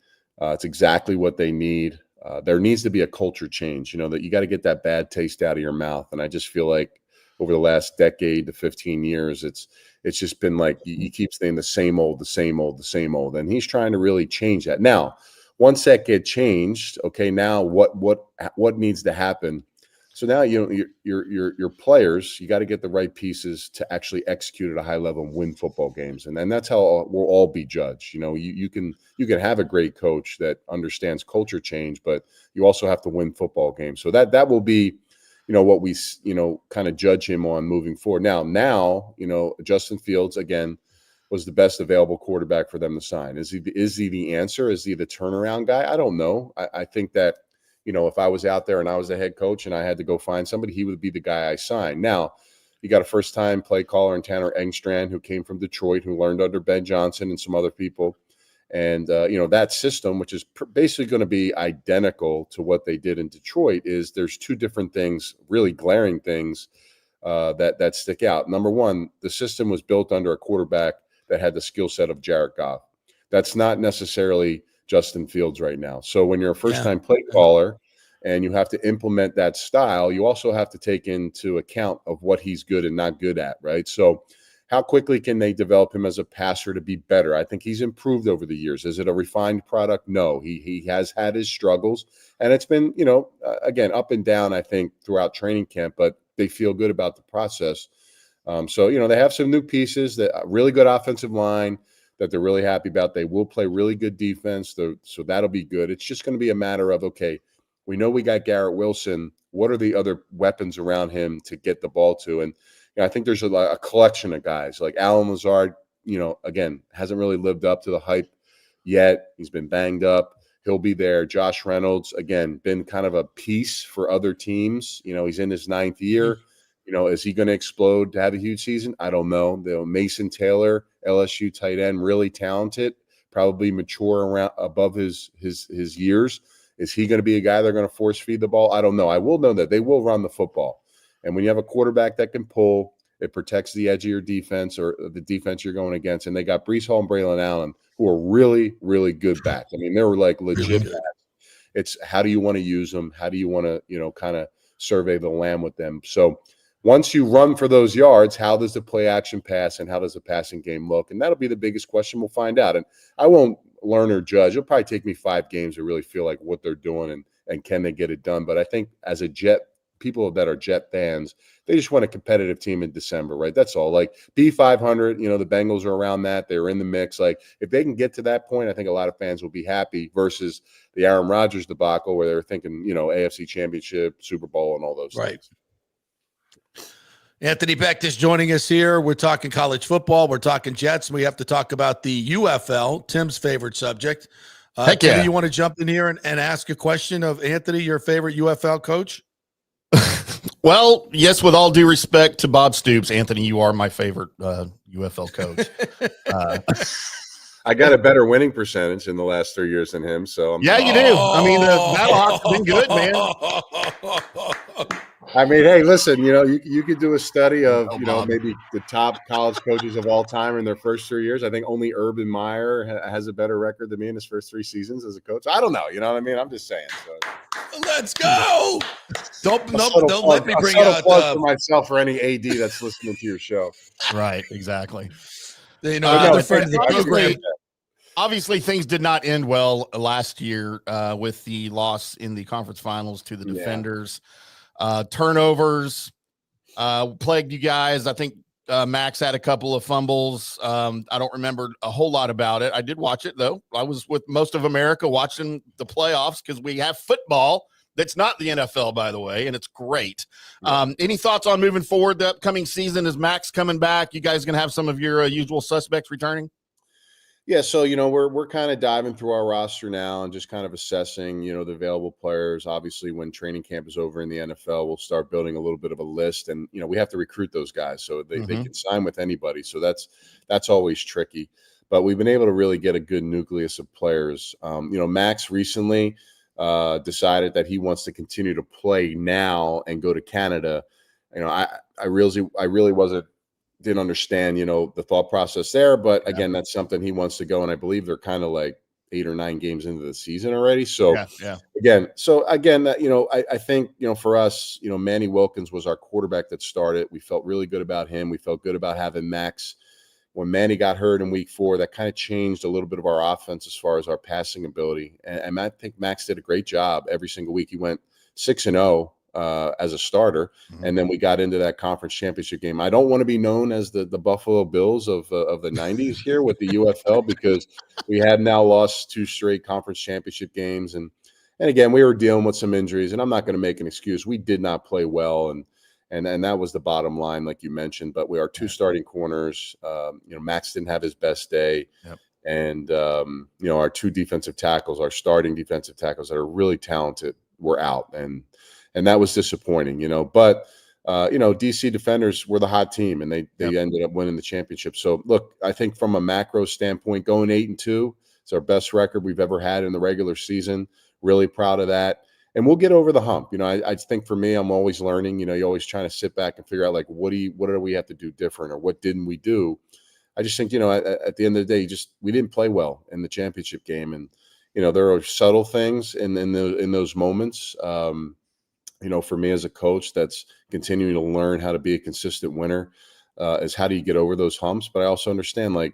It's exactly what they need. There needs to be a culture change, that you got to get that bad taste out of your mouth. And I just feel like over the last decade to 15 years, it's just been like you keep saying the same old. And he's trying to really change that. Now, once that gets changed, okay, now what needs to happen? So now, your players, you got to get the right pieces to actually execute at a high level and win football games. And then that's how we'll all be judged. You can have a great coach that understands culture change, but you also have to win football games. So that will be, what we, kind of judge him on moving forward. Now, Justin Fields, again, was the best available quarterback for them to sign. Is he the answer? Is he the turnaround guy? I don't know. I think that, if I was out there and I was the head coach and I had to go find somebody, he would be the guy I signed. Now, you got a first-time play caller in Tanner Engstrand, who came from Detroit, who learned under Ben Johnson and some other people. And, that system, which is basically going to be identical to what they did in Detroit, is there's two different things, really glaring things that stick out. Number one, the system was built under a quarterback that had the skill set of Jared Goff. That's not necessarily Justin Fields right now. So when you're a first-time play caller and you have to implement that style, you also have to take into account of what he's good and not good at, right? So how quickly can they develop him as a passer to be better? I think he's improved over the years. Is it a refined product? No. He has had his struggles, and it's been, again, up and down, I think, throughout training camp, but they feel good about the process. So, they have some new pieces, that really good offensive line that they're really happy about. They will play really good defense, so that'll be good. It's just going to be a matter of, okay, we know we got Garrett Wilson. What are the other weapons around him to get the ball to? And I think there's a collection of guys like Alan Lazard, again, hasn't really lived up to the hype yet. He's been banged up. He'll be there. Josh Reynolds, again, been kind of a piece for other teams. He's in his 9th year. Is he going to explode to have a huge season? I don't know. Mason Taylor, LSU tight end, really talented, probably mature around above his years. Is he going to be a guy they're going to force feed the ball? I don't know. I will know that they will run the football. And when you have a quarterback that can pull, it protects the edge of your defense or the defense you're going against. And they got Breece Hall and Braylon Allen, who are really, really good backs. I mean, they were like legit backs. It's how do you want to use them? How do you want to, kind of survey the land with them? So once you run for those yards, how does the play action pass and how does the passing game look? And that'll be the biggest question. We'll find out. And I won't learn or judge. It'll probably take me 5 games to really feel like what they're doing and can they get it done. But I think as a people that are Jet fans, they just want a competitive team in December, right? That's all. Like B500, the Bengals are around that. They're in the mix. Like if they can get to that point, I think a lot of fans will be happy versus the Aaron Rodgers debacle where they're thinking, AFC Championship, Super Bowl, and all those things. Anthony Becht is joining us here. We're talking college football. We're talking Jets. We have to talk about the UFL, Tim's favorite subject. Heck yeah. Tim, you want to jump in here and ask a question of Anthony, your favorite UFL coach? Well, yes, with all due respect to Bob Stoops, Anthony, you are my favorite UFL coach. I got a better winning percentage in the last 3 years than him. So you do. I mean, the Battlehawks have been good, man. I mean, hey, listen, you could do a study of, maybe the top college coaches of all time in their first 3 years. I think only Urban Meyer has a better record than me in his first 3 seasons as a coach. I don't know. You know what I mean? I'm just saying. So. Let's go. Don't let me bring out out for myself or any AD that's listening to your show. Right, exactly. Another friend of the program. Obviously, things did not end well last year with the loss in the conference finals to the Defenders. Turnovers plagued you guys. I think Max had a couple of fumbles. I don't remember a whole lot about it. I did watch it, though. I was with most of America watching the playoffs because we have football. That's not the NFL, by the way, and it's great. Any thoughts on moving forward the upcoming season? Is Max coming back? You guys going to have some of your usual suspects returning? Yeah, so we're kind of diving through our roster now and just kind of assessing, the available players. Obviously, when training camp is over in the NFL, we'll start building a little bit of a list, and we have to recruit those guys so they can sign with anybody. So that's always tricky. But we've been able to really get a good nucleus of players. Max recently decided that he wants to continue to play now and go to Canada. I really didn't understand, the thought process there. But again, that's something he wants to go. And I believe they're kind of like 8 or 9 games into the season already. So again, I think, for us, Manny Wilkins was our quarterback that started. We felt really good about him. We felt good about having Max. When Manny got hurt in week 4, that kind of changed a little bit of our offense as far as our passing ability. And I think Max did a great job every single week. He went 6-0. As a starter, and then we got into that conference championship game. I don't want to be known as the Buffalo Bills of the 90s here with the UFL because we have now lost 2 straight conference championship games, and again we were dealing with some injuries. And I'm not going to make an excuse. We did not play well, and that was the bottom line, like you mentioned. But we are 2 starting corners. Max didn't have his best day, and our 2 defensive tackles, our starting defensive tackles that are really talented, were out, and that was disappointing, But, DC Defenders were the hot team, and they ended up winning the championship. So, look, I think from a macro standpoint, going 8-2, it's our best record we've ever had in the regular season. Really proud of that. And we'll get over the hump. I think for me, I'm always learning. You're always trying to sit back and figure out, like, what do we have to do different, or what didn't we do? I just think, at the end of the day, we didn't play well in the championship game. And, there are subtle things in those moments. For me as a coach that's continuing to learn how to be a consistent winner, is how do you get over those humps? But I also understand, we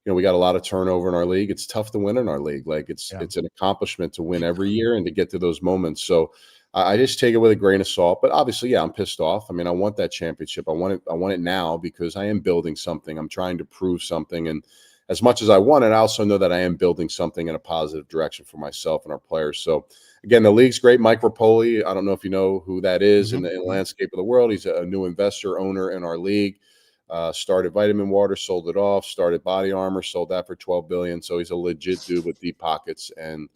got a lot of turnover in our league. It's tough to win in our league. It's an accomplishment to win every year and to get to those moments. So I just take it with a grain of salt. But obviously, I'm pissed off. I mean, I want that championship. I want it now because I am building something. I'm trying to prove something. And as much as I want it, I also know that I am building something in a positive direction for myself and our players. So again, the league's great. Mike Rapoli, I don't know if you know who that is in the landscape of the world. He's a new investor owner in our league. Started Vitamin Water, sold it off. Started Body Armor, sold that for $12 billion. So he's a legit dude with deep pockets, and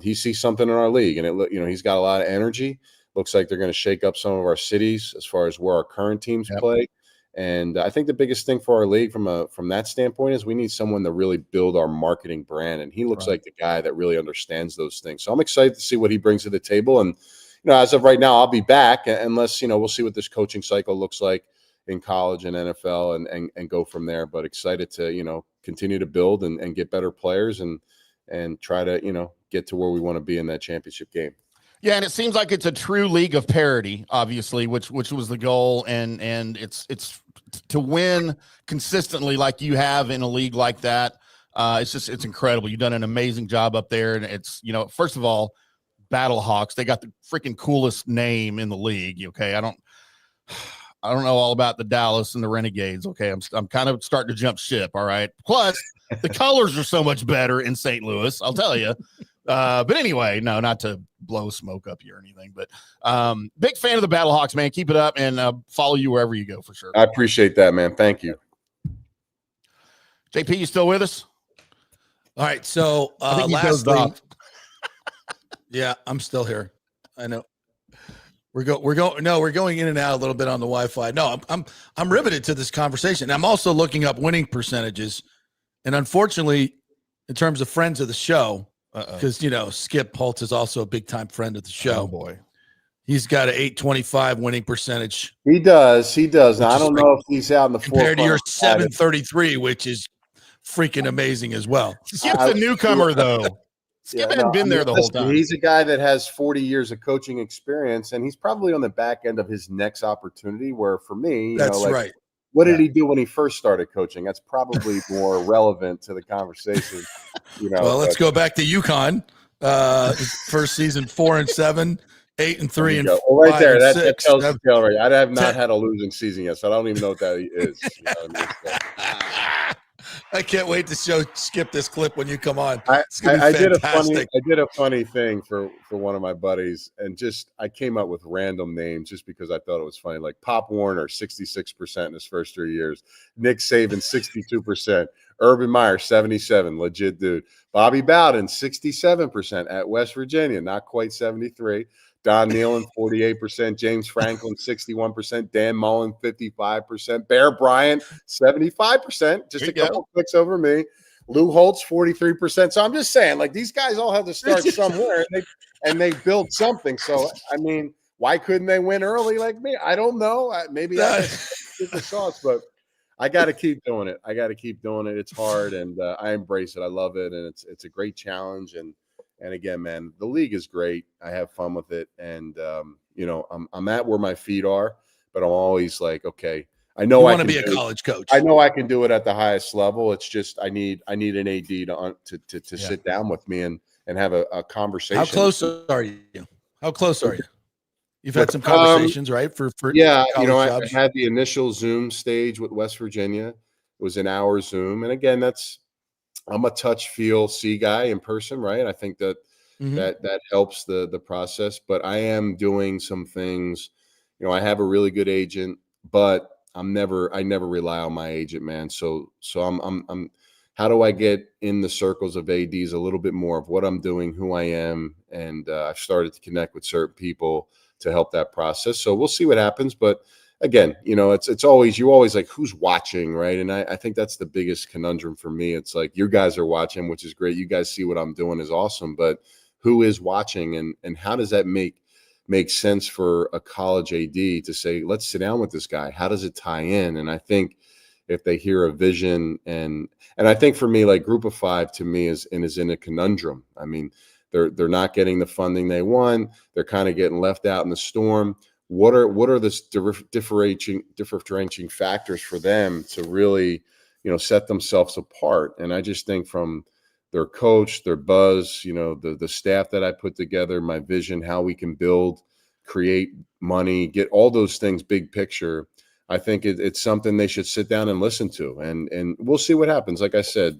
he sees something in our league. And he's got a lot of energy. Looks like they're going to shake up some of our cities as far as where our current teams play. And I think the biggest thing for our league from that standpoint is we need someone to really build our marketing brand. And he looks like the guy that really understands those things. So I'm excited to see what he brings to the table. And, as of right now, I'll be back unless, we'll see what this coaching cycle looks like in college and NFL and go from there. But excited to, continue to build and get better players and try to, get to where we want to be in that championship game. Yeah, and it seems like it's a true league of parity, obviously, which was the goal, and it's to win consistently like you have in a league like that. It's incredible. You've done an amazing job up there, and it's first of all, Battlehawks. They got the freaking coolest name in the league. Okay, I don't know all about the Dallas and the Renegades. Okay, I'm kind of starting to jump ship. All right, plus the colors are so much better in St. Louis. I'll tell you. But anyway, no, not to blow smoke up here or anything, but big fan of the Battlehawks, man. Keep it up, and follow you wherever you go for sure. I appreciate that, man. Thank you. JP, you still with us? All right. So lastly, yeah, I'm still here. I know. We're going in and out a little bit on the Wi-Fi. No, I'm riveted to this conversation. I'm also looking up winning percentages, and unfortunately, in terms of friends of the show. Because Skip Holtz is also a big time friend of the show. Oh boy, he's got an 825 winning percentage. He does. Now, I don't know if he's out in the compared to your 733, which is freaking amazing as well. Skip's a newcomer though. Skip hadn't been there the whole time. He's a guy that has 40 years of coaching experience, and he's probably on the back end of his next opportunity. Where for me, right. What did he do when he first started coaching? That's probably more relevant to the conversation. Well, let's go back to UConn. First season, 4-7, 8-3, and well, right there. That 6. tells the tale, right? I have not had a losing season yet, so I don't even know what that is. I can't wait to skip this clip when you come on. I did a funny thing for one of my buddies, and I came up with random names just because I thought it was funny. Like Pop Warner, 66% in his first 3 years. Nick Saban, 62%. Urban Meyer, 77, legit dude. Bobby Bowden, 67% at West Virginia, not quite 73. Don Nealon, 48%. James Franklin, 61%. Dan Mullen, 55%. Bear Bryant, 75%. Just a couple clicks over me. Lou Holtz, 43%. So I'm just saying, like, these guys all have to start somewhere, and they build something. So, I mean, why couldn't they win early like me? I don't know. Maybe I get the sauce, but I got to keep doing it. It's hard, and I embrace it. I love it, and it's a great challenge. And again, man, the league is great. I have fun with it, and I'm at where my feet are, but I'm always like, okay, I know I want to be a college coach. I know I can do it at the highest level. It's just I need an AD to sit down with me and have a conversation. How close are you? You've had some conversations, right? For I had the initial Zoom stage with West Virginia. It was an hour Zoom, and again, I'm a touch, feel, see guy in person, right? I think that that helps the process. But I am doing some things. I have a really good agent, but I never rely on my agent, man. So I'm how do I get in the circles of ADs a little bit more of what I'm doing, who I am, and I've started to connect with certain people to help that process. So we'll see what happens, but again, it's always, you always like, who's watching, right? And I think that's the biggest conundrum for me. It's like, you guys are watching, which is great. You guys see what I'm doing is awesome, but who is watching, and how does that make sense for a college AD to say, let's sit down with this guy? How does it tie in? And I think if they hear a vision, and I think for me, like Group of Five to me is in a conundrum. I mean, they're not getting the funding they want. They're kind of getting left out in the storm. What are the differentiating factors for them to really, set themselves apart? And I just think from their coach, their buzz, the staff that I put together, my vision, how we can build, create money, get all those things, big picture. I think it's something they should sit down and listen to, and we'll see what happens. Like I said,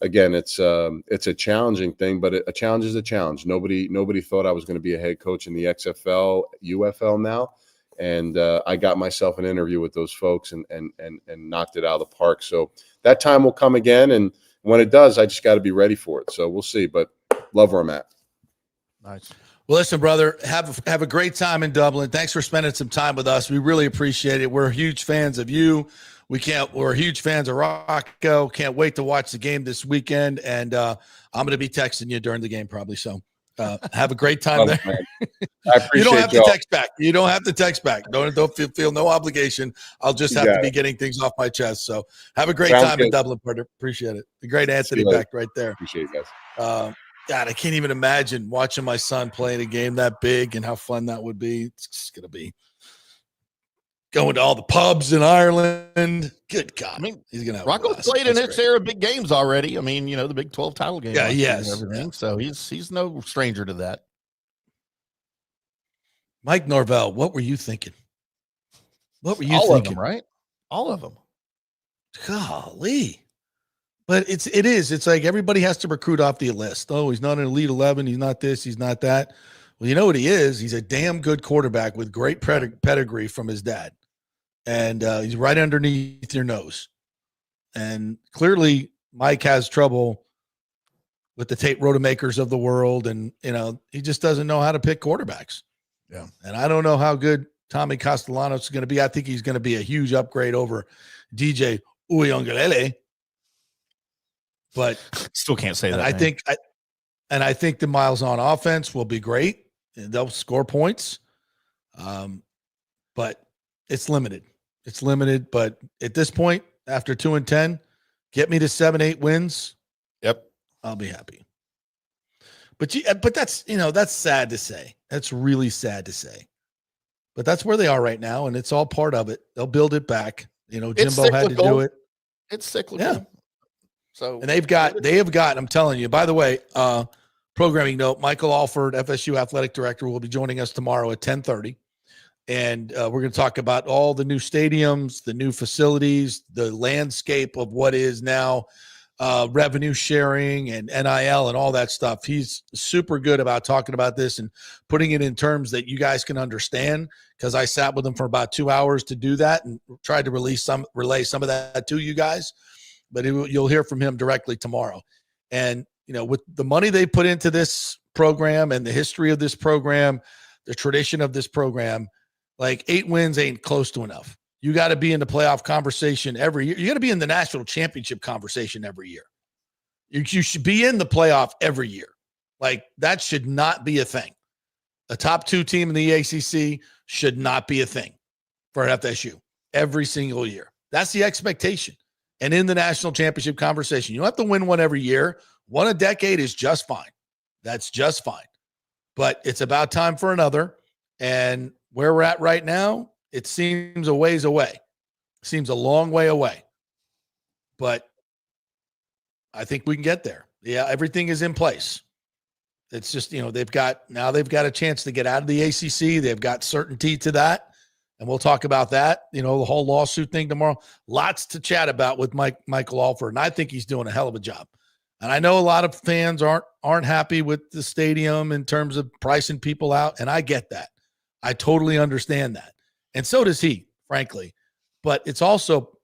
again, it's a challenging thing, but a challenge is a challenge. Nobody thought I was going to be a head coach in the XFL, UFL now, and I got myself an interview with those folks and knocked it out of the park. So that time will come again, and when it does, I just got to be ready for it. So we'll see, but love where I'm at. Nice. Well, listen, brother, have a great time in Dublin. Thanks for spending some time with us. We really appreciate it. We're huge fans of you. We're huge fans of Rocco. Can't wait to watch the game this weekend. And I'm going to be texting you during the game probably. So have a great time there. I appreciate you don't have to text back. You don't have to text back. Don't feel no obligation. I'll just have to be getting things off my chest. So have a great time in Dublin, partner. Appreciate it. The great Anthony Becht right there. Appreciate it, guys. God, I can't even imagine watching my son playing a game that big and how fun that would be. It's just going to be going to all the pubs in Ireland. Good God. I mean, he's going to have Rocco's played in its era of big games already. I mean, the Big 12 title game. Yeah, yes. And everything. Yeah. So he's no stranger to that. Mike Norvell, what were you thinking? All of them, right? All of them. Golly. But it's like everybody has to recruit off the list. Oh, he's not an Elite 11. He's not this. He's not that. Well, you know what he is? He's a damn good quarterback with great pedigree from his dad. And he's right underneath your nose. And clearly Mike has trouble with the Tate Rodemakers of the world. And, he just doesn't know how to pick quarterbacks. Yeah. And I don't know how good Tommy Castellanos is going to be. I think he's going to be a huge upgrade over DJ Uiagalelei. But still can't say that. I think the Miles on offense will be great. They'll score points. But it's limited. It's limited. But at this point, after 2-10, get me to 7-8 wins. Yep. I'll be happy. But that's, that's sad to say. That's really sad to say. But that's where they are right now, and it's all part of it. They'll build it back. Jimbo had to do it. It's cyclical. Yeah. So, and they have got, I'm telling you, by the way, programming note, Michael Alford, FSU athletic director, will be joining us tomorrow at 10:30. And we're going to talk about all the new stadiums, the new facilities, the landscape of what is now revenue sharing and NIL and all that stuff. He's super good about talking about this and putting it in terms that you guys can understand, because I sat with him for about 2 hours to do that and tried to relay some of that to you guys. But you'll hear from him directly tomorrow. And, with the money they put into this program and the history of this program, the tradition of this program, like 8 wins ain't close to enough. You got to be in the playoff conversation every year. You got to be in the national championship conversation every year. You should be in the playoff every year. Like, that should not be a thing. A top 2 team in the ACC should not be a thing for FSU every single year. That's the expectation. And in the national championship conversation, you don't have to win one every year. One a decade is just fine. That's just fine. But it's about time for another. And where we're at right now, it seems a ways away. Seems a long way away. But I think we can get there. Yeah, everything is in place. It's just, they've got a chance to get out of the ACC. They've got certainty to that. And we'll talk about that, the whole lawsuit thing tomorrow. Lots to chat about with Michael Alford. And I think he's doing a hell of a job. And I know a lot of fans aren't happy with the stadium in terms of pricing people out. And I get that. I totally understand that. And so does he, frankly. But it's also,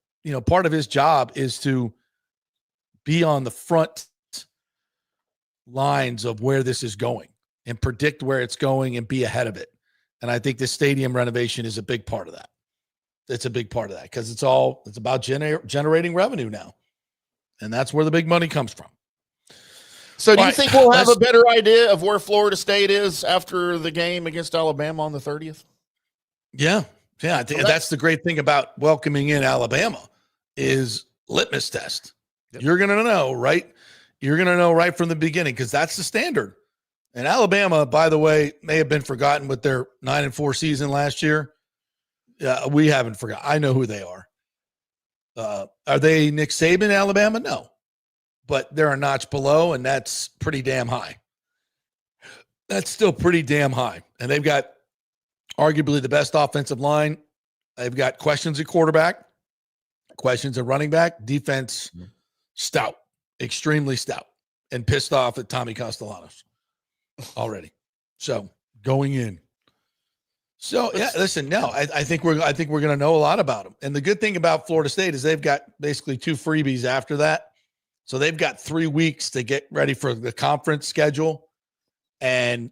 part of his job is to be on the front lines of where this is going and predict where it's going and be ahead of it. And I think this stadium renovation is a big part of that. It's a big part of that because it's about generating revenue now. And that's where the big money comes from. So do you think we'll have a better idea of where Florida State is after the game against Alabama on the 30th? Yeah. Yeah. That's the great thing about welcoming in Alabama is litmus test. Yep. You're going to know, right? You're going to know right from the beginning because that's the standard. And Alabama, by the way, may have been forgotten with their 9-4 season last year. We haven't forgotten. I know who they are. Are they Nick Saban, Alabama? No. But they're a notch below, and that's pretty damn high. That's still pretty damn high. And they've got arguably the best offensive line. They've got questions at quarterback, questions at running back, defense stout, extremely stout, and pissed off at Tommy Castellanos already. So going in. So yeah, listen, no, I think we're going to know a lot about them. And the good thing about Florida State is they've got basically 2 freebies after that. So they've got 3 weeks to get ready for the conference schedule and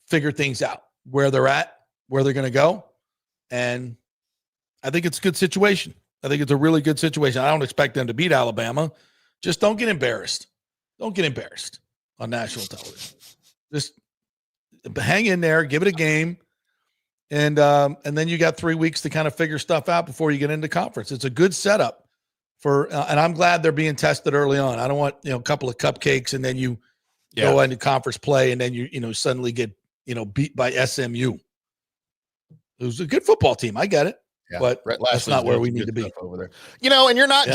figure things out, where they're at, where they're going to go. And I think it's a good situation. I think it's a really good situation. I don't expect them to beat Alabama. Just don't get embarrassed. Don't get embarrassed on national television. Just hang in there, give it a game. And then you got 3 weeks to kind of figure stuff out before you get into conference. It's a good setup. And I'm glad they're being tested early on. I don't want, a couple of cupcakes and then you go into conference play and then you suddenly get, beat by SMU. It was a good football team. I get it, but that's not where we need to be over there. And you're not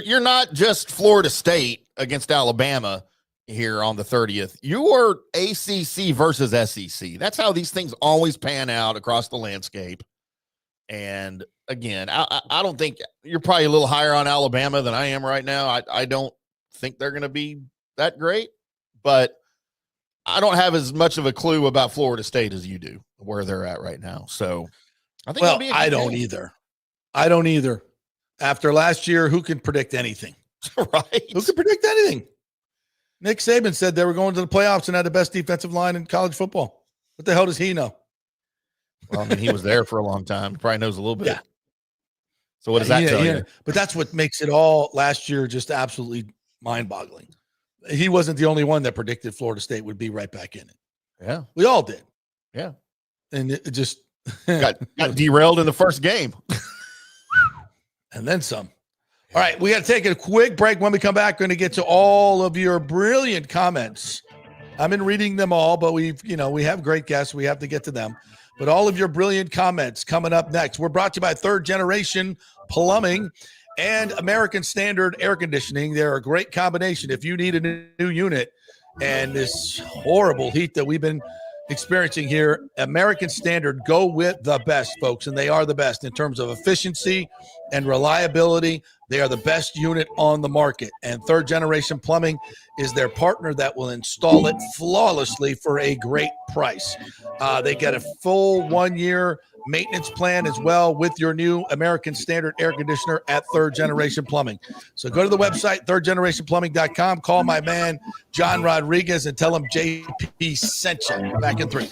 you're not just Florida State against Alabama here on the 30th. You are ACC versus SEC. That's how these things always pan out across the landscape. And again, I don't think you're probably a little higher on Alabama than I am right now. I don't think they're going to be that great, but I don't have as much of a clue about Florida State as you do, where they're at right now. So I think I don't either. I don't either. After last year, who can predict anything? Right? Who can predict anything? Nick Saban said they were going to the playoffs and had the best defensive line in college football. What the hell does he know? Well, I mean, he was there for a long time. He probably knows a little bit. Yeah. So what does that tell you? But that's what makes it all last year just absolutely mind-boggling. He wasn't the only one that predicted Florida State would be right back in it. Yeah. We all did. Yeah. And it just got derailed in the first game. And then some. All right, we got to take a quick break. When we come back, we're going to get to all of your brilliant comments. I've been reading them all, but we have great guests. We have to get to them. But all of your brilliant comments coming up next. We're brought to you by Third Generation Plumbing and American Standard Air Conditioning. They're a great combination. If you need a new unit and this horrible heat that we've been experiencing here, American Standard, go with the best, folks, and they are the best in terms of efficiency and reliability. They are the best unit on the market, and Third Generation Plumbing is their partner that will install it flawlessly for a great price. They get a full 1-year maintenance plan as well with your new American Standard air conditioner at Third Generation Plumbing. So go to the website, thirdgenerationplumbing.com. Call my man, John Rodriguez, and tell him JP sent you. Back in 3.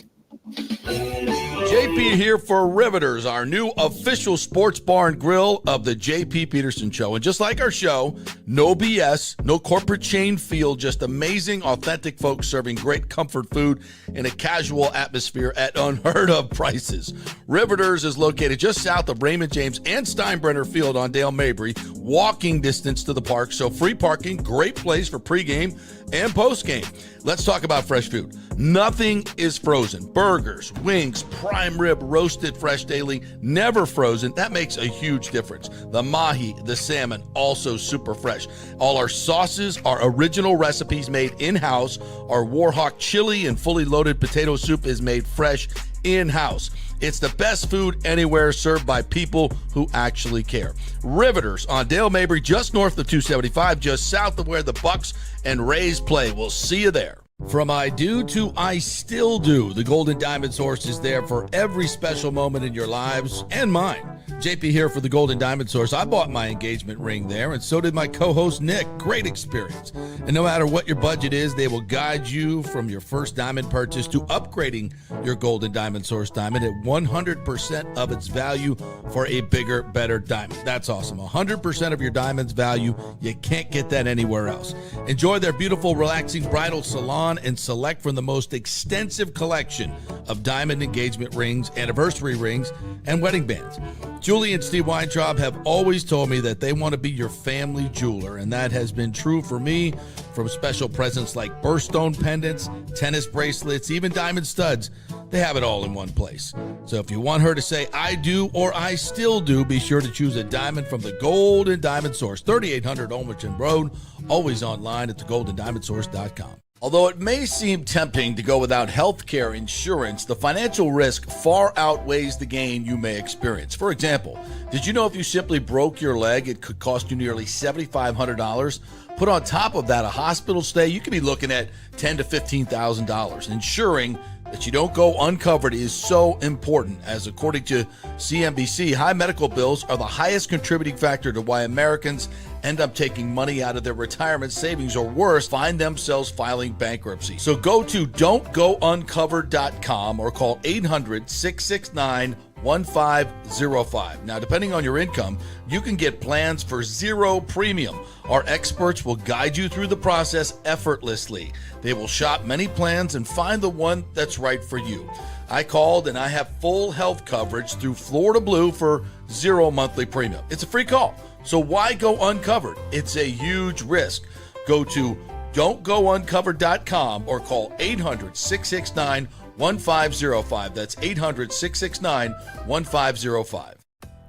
JP here for Riveters, our new official sports bar and grill of the JP Peterson Show. And just like our show, no BS, no corporate chain feel, just amazing, authentic folks serving great comfort food in a casual atmosphere at unheard of prices. Riveters is located just south of Raymond James and Steinbrenner Field on Dale Mabry, walking distance to the park, so free parking, great place for pregame and postgame. Let's talk about fresh food. Nothing is frozen. Burgers, wings, prime rib, roasted fresh daily, never frozen. That makes a huge difference. The mahi, the salmon, also super fresh. All our sauces are original recipes made in-house. Our Warhawk chili and fully loaded potato soup is made fresh in-house. It's the best food anywhere, served by people who actually care. Riveters on Dale Mabry, just north of 275, just south of where the Bucs and Rays play. We'll see you there. From I do to I still do, the Golden Diamond Source is there for every special moment in your lives and mine. JP here for the Golden Diamond Source. I bought my engagement ring there, and so did my co-host Nick. Great experience. And no matter what your budget is, they will guide you from your first diamond purchase to upgrading your Golden Diamond Source diamond at 100% of its value for a bigger, better diamond. That's awesome. 100% of your diamond's value. You can't get that anywhere else. Enjoy their beautiful, relaxing bridal salon and select from the most extensive collection of diamond engagement rings, anniversary rings, and wedding bands. Julie and Steve Weintraub have always told me that they want to be your family jeweler, and that has been true for me, from special presents like birthstone pendants, tennis bracelets, even diamond studs. They have it all in one place. So if you want her to say I do or I still do, be sure to choose a diamond from the Golden Diamond Source, 3800 Olmerton Road, always online at thegoldendiamondsource.com. Although it may seem tempting to go without health care insurance, the financial risk far outweighs the gain you may experience. For example, did you know if you simply broke your leg, it could cost you nearly $7,500? Put on top of that a hospital stay, you could be looking at $10,000 to $15,000. Ensuring that you don't go uncovered is so important, as according to CNBC, high medical bills are the highest contributing factor to why Americans end up taking money out of their retirement savings, or worse, find themselves filing bankruptcy. So go to don'tgouncovered.com or call 800-669-1505. Now, depending on your income, you can get plans for zero premium. Our experts will guide you through the process effortlessly. They will shop many plans and find the one that's right for you. I called and I have full health coverage through Florida Blue for zero monthly premium. It's a free call. So why go uncovered? It's a huge risk. Go to don'tgouncovered.com or call 800-669-1505. That's 800-669-1505.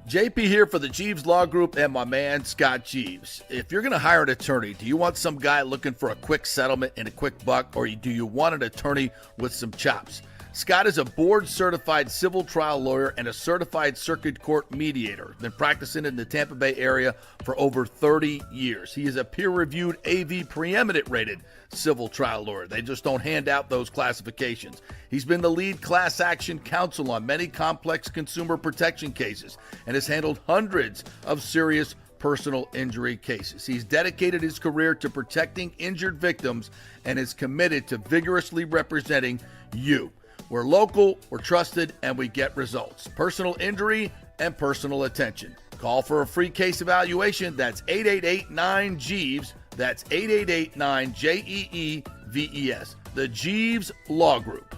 JP here for the Jeeves Law Group and my man Scott Jeeves. If you're going to hire an attorney, do you want some guy looking for a quick settlement and a quick buck, or do you want an attorney with some chops? Scott is a board-certified civil trial lawyer and a certified circuit court mediator. Been practicing in the Tampa Bay area for over 30 years. He is a peer-reviewed AV preeminent-rated civil trial lawyer. They just don't hand out those classifications. He's been the lead class action counsel on many complex consumer protection cases and has handled hundreds of serious personal injury cases. He's dedicated his career to protecting injured victims and is committed to vigorously representing you. We're local, we're trusted, and we get results. Personal injury and personal attention. Call for a free case evaluation. That's 888-9-JEEVES. That's 888-9-JEEVES. The Jeeves Law Group.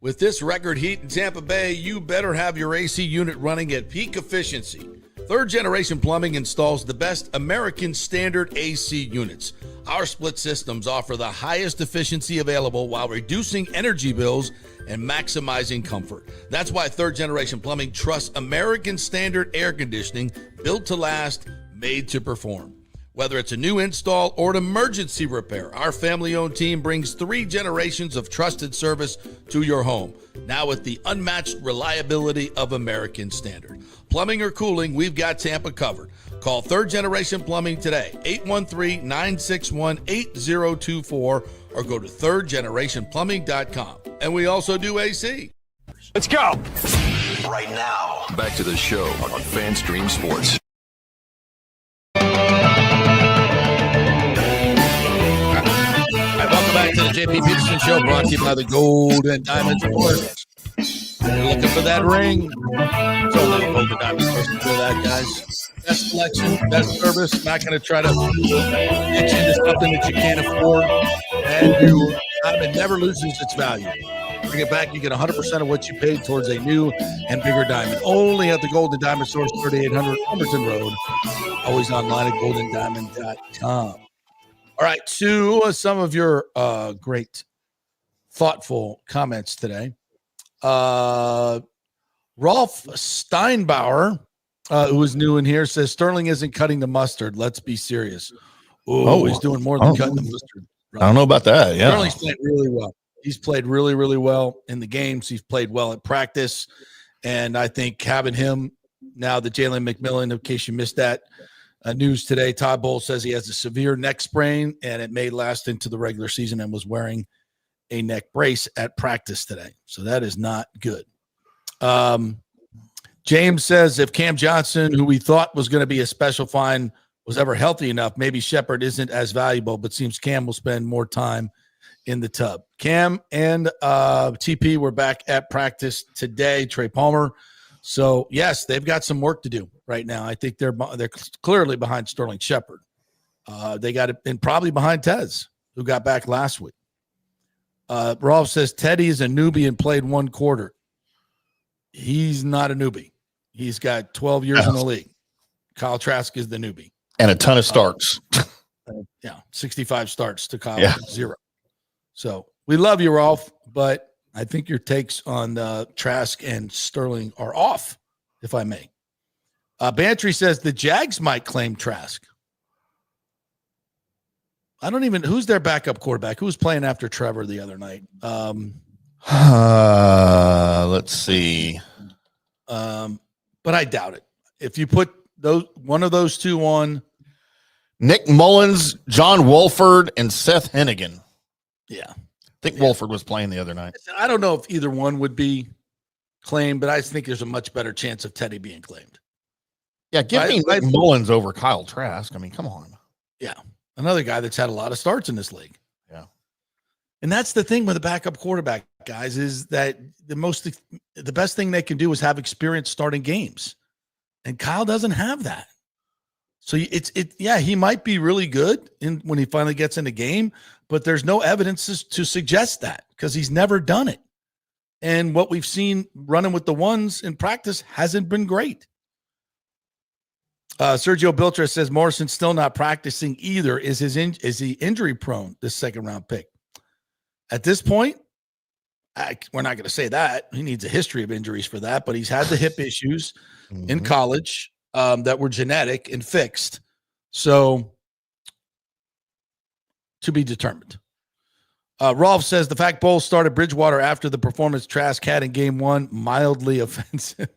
With this record heat in Tampa Bay, you better have your AC unit running at peak efficiency. Third Generation Plumbing installs the best American standard AC units. Our split systems offer the highest efficiency available while reducing energy bills and maximizing comfort. That's why Third Generation Plumbing trusts American standard air conditioning, built to last, made to perform. Whether it's a new install or an emergency repair, our family-owned team brings 3 generations of trusted service to your home, now with the unmatched reliability of American Standard. Plumbing or cooling, we've got Tampa covered. Call Third Generation Plumbing today, 813-961-8024, or go to thirdgenerationplumbing.com. And we also do AC. Let's go. Right now, back to the show on FanStream Sports. Welcome back to the JP Peterson Show, brought to you by the Gold and Diamond Sports. You're looking for that ring? It's only the Gold and Diamond Sports for that, guys. Best selection, best service. Not going to try to get you into something that you can't afford. And your diamond never loses its value. Bring it back, you get 100% of what you paid towards a new and bigger diamond. Only at the Gold and Diamond Source, 3800 Homerton Road. Always online at goldendiamond.com. All right, to some of your great, thoughtful comments today. Rolf Steinbauer, who is new in here, says Sterling isn't cutting the mustard. Let's be serious. Oh, he's doing more than cutting the mustard. I don't know about that. Yeah, Sterling's played really well. He's played really, really well in the games. He's played well at practice. And I think having him now, the Jalen McMillan, in case you missed that, news today, Todd Bowles says he has a severe neck sprain and it may last into the regular season, and was wearing a neck brace at practice today. So that is not good. James says if Cam Johnson, who we thought was going to be a special find, was ever healthy enough, maybe Shepard isn't as valuable, but seems Cam will spend more time in the tub. Cam and TP were back at practice today, Trey Palmer. So, yes, they've got some work to do right now. I think they're clearly behind Sterling Shepard. They got it, and probably behind Tez, who got back last week. Rolf says Teddy is a newbie and played 1 quarter. He's not a newbie. He's got 12 years in the league. Kyle Trask is the newbie. And a ton of starts. 65 starts to Kyle, 0. So, we love you, Rolf, but I think your takes on Trask and Sterling are off, if I may. Bantry says the Jags might claim Trask. I don't even – who's their backup quarterback? Who was playing after Trevor the other night? Let's see. But I doubt it. If you put one of those two on – Nick Mullins, John Wolford, and Seth Hennigan. Yeah. I think Wolford was playing the other night. I don't know if either one would be claimed, but I think there's a much better chance of Teddy being claimed. Yeah, give me Nick Mullins over Kyle Trask. I mean, come on. Yeah. Another guy that's had a lot of starts in this league. Yeah. And that's the thing with a backup quarterback, guys, is that the best thing they can do is have experience starting games. And Kyle doesn't have that. So he might be really good when he finally gets in the game, but there's no evidence to suggest that because he's never done it. And what we've seen running with the ones in practice hasn't been great. Sergio Biltra says Morrison's still not practicing either. Is he injury prone, this second round pick? At this point, we're not going to say that. He needs a history of injuries for that, but he's had the hip issues in college that were genetic and fixed. So to be determined. Rolf says the fact Bowles started Bridgewater after the performance Trask had in game 1, mildly offensive.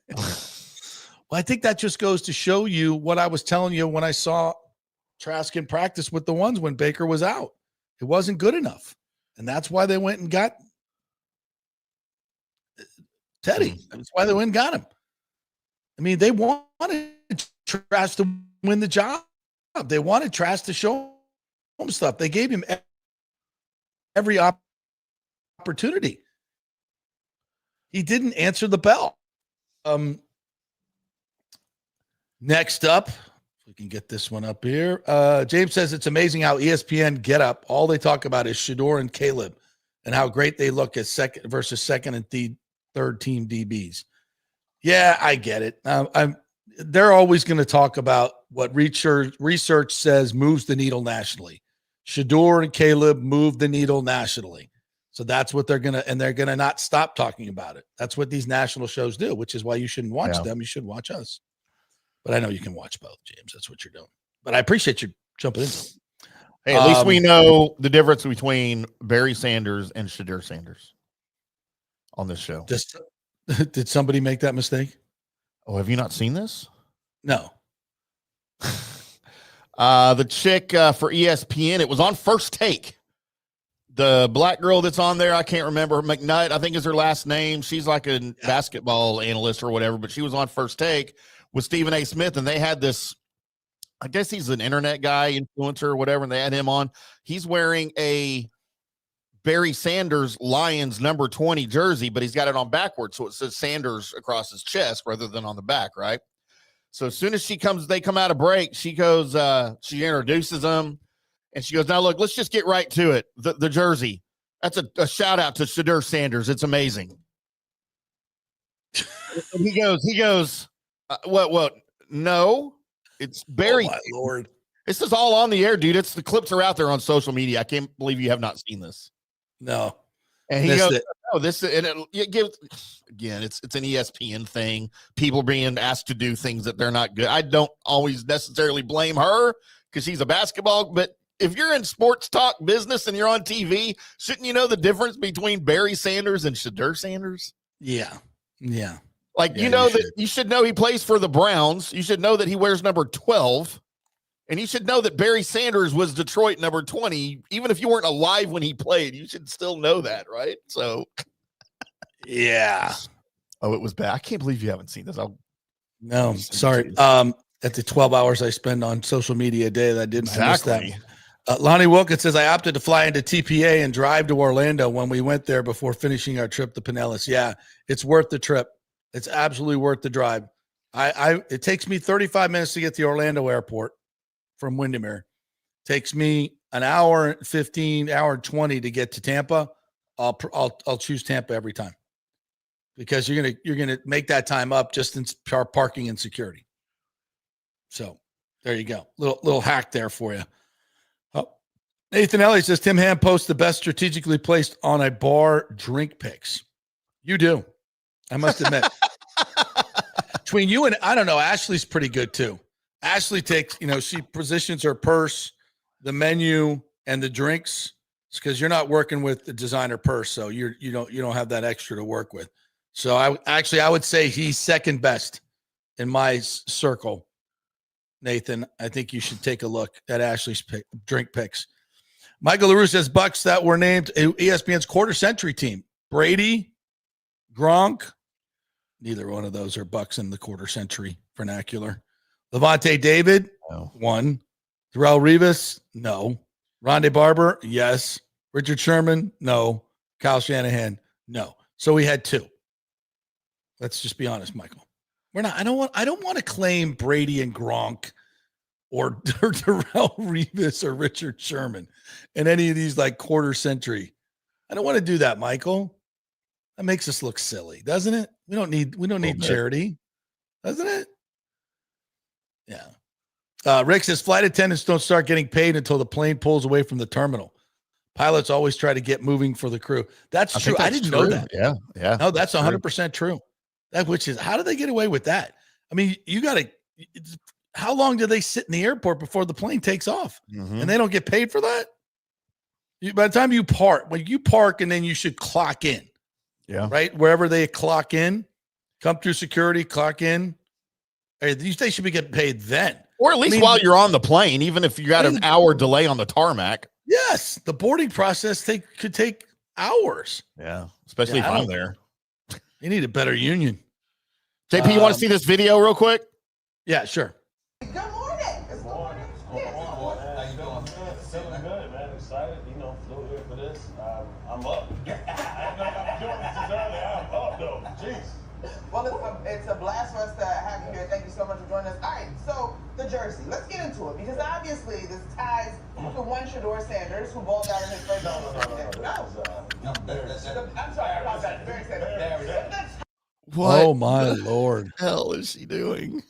Well, I think that just goes to show you what I was telling you when I saw Trask in practice with the ones when Baker was out. It wasn't good enough. And that's why they went and got Teddy. That's why they went and got him. I mean, they wanted Trask to win the job. They wanted Trask to show him stuff. They gave him every opportunity. He didn't answer the bell. Next up, if we can get this one up here. James says it's amazing how ESPN Get Up, all they talk about is Shador and Caleb and how great they look as second versus second and third team DBs. Yeah, I get it. they're always going to talk about what research says moves the needle nationally. Shador and Caleb move the needle nationally. So that's what they're going to, and they're going to not stop talking about it. That's what these national shows do, which is why you shouldn't watch them. You should watch us. But I know you can watch both, James. That's what you're doing. But I appreciate you jumping into it. Hey, at least we know the difference between Barry Sanders and Shador Sanders on this show. Did somebody make that mistake? Oh, have you not seen this? No. The chick for ESPN, it was on First Take. The black girl that's on there, I can't remember, McNutt, I think is her last name. She's like a basketball analyst or whatever, but she was on First Take with Stephen A. Smith, and they had this, I guess he's an internet guy, influencer or whatever, and they had him on. He's wearing a Barry Sanders Lions number 20 jersey, but he's got it on backwards, so it says Sanders across his chest rather than on the back, right? So as soon as they come out of break, she goes, she introduces them, and she goes, now look, let's just get right to it. The jersey, that's a shout out to Shador Sanders. It's amazing. And he goes, what? No, it's Barry. Oh my Lord. This is all on the air, dude. The clips are out there on social media. I can't believe you have not seen this. No. And he goes, no, it gives, again, it's an ESPN thing. People being asked to do things that they're not good. I don't always necessarily blame her because she's a basketball, but if you're in sports talk business and you're on TV, shouldn't you know the difference between Barry Sanders and Shador Sanders? Yeah. Yeah. Like, you should know he plays for the Browns. You should know that he wears number 12. And you should know that Barry Sanders was Detroit number 20. Even if you weren't alive when he played, you should still know that, right? So, yeah. Oh, it was bad. I can't believe you haven't seen this. No, sorry. At the 12 hours I spend on social media a day, that didn't miss that. Lonnie Wilkins says, I opted to fly into TPA and drive to Orlando when we went there before finishing our trip to Pinellas. Yeah, it's worth the trip. It's absolutely worth the drive. It takes me 35 minutes to get to the Orlando airport from Windermere. Takes me an hour and 15, hour and 20 to get to Tampa. I'll choose Tampa every time because you're gonna make that time up just in parking and security. So there you go. Little hack there for you. Nathan Elliott says Tim Ham posts the best strategically placed on a bar drink picks. You do. I must admit. Between you and, I don't know, Ashley's pretty good too. Ashley takes, she positions her purse, the menu, and the drinks because you're not working with the designer purse, so you don't have that extra to work with. So I would say he's second best in my circle. Nathan, I think you should take a look at Ashley's drink picks. Michael LaRue says Bucs that were named ESPN's quarter century team. Brady, Gronk, neither one of those are Bucs in the quarter century vernacular. Levante David, no. 1. Darrelle Revis, no. Rondé Barber, yes. Richard Sherman, no. Kyle Shanahan, no. So we had 2. Let's just be honest, Michael. I don't want to claim Brady and Gronk or Darrelle Revis or Richard Sherman in any of these like quarter century. I don't want to do that, Michael. That makes us look silly, doesn't it? We don't need charity, doesn't it? Yeah. Rick says flight attendants don't start getting paid until the plane pulls away from the terminal. Pilots always try to get moving for the crew. That's true. I didn't know that. Yeah. No, that's 100% true. How do they get away with that? I mean, how long do they sit in the airport before the plane takes off? Mm-hmm. And they don't get paid for that? By the time you park and then you should clock in. Yeah. Right? Wherever they clock in, come through security, clock in. They should be getting paid then. Or at least while you're on the plane, even if you got an hour delay on the tarmac. Yes. The boarding process could take hours. Yeah. Especially if I'm there. You need a better union. JP, you want to see this video real quick? Yeah, sure. Good morning. Good morning. How you doing? Feeling good, man. Excited. Flew here for this. I'm up. I know I'm doing this early. I'm up, though. Jeez. Well, it's a blast for us to have you here. Thank you so much for joining us. All right, so the jersey. Let's get into it because obviously this ties to one Shador Sanders who balled out in his first. No. I'm sorry. I apologize. Barry Sanders. What oh my Lord! Hell is she doing?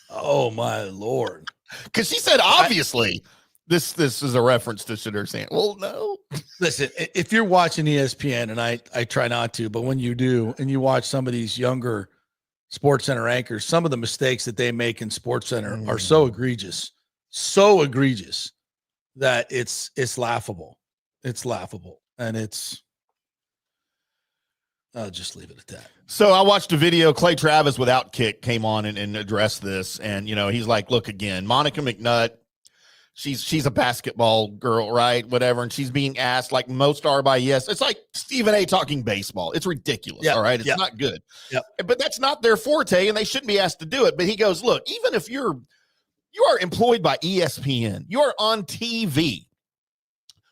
Oh my Lord. Because she said, obviously, this is a reference to Shedeur Sanders. Well, no. Listen, if you're watching ESPN, and I try not to, but when you do, and you watch some of these younger SportsCenter anchors, some of the mistakes that they make in SportsCenter are so egregious that it's laughable. It's laughable. And I'll just leave it at that. So I watched a video. Clay Travis with Outkick came on and addressed this. And, he's like, look, again, Monica McNutt, she's a basketball girl, right? Whatever. And she's being asked, like most are, by yes. It's like Stephen A. talking baseball. It's ridiculous. All right. It's not good. Yep. But that's not their forte, and they shouldn't be asked to do it. But he goes, look, even if you are employed by ESPN, you are on TV,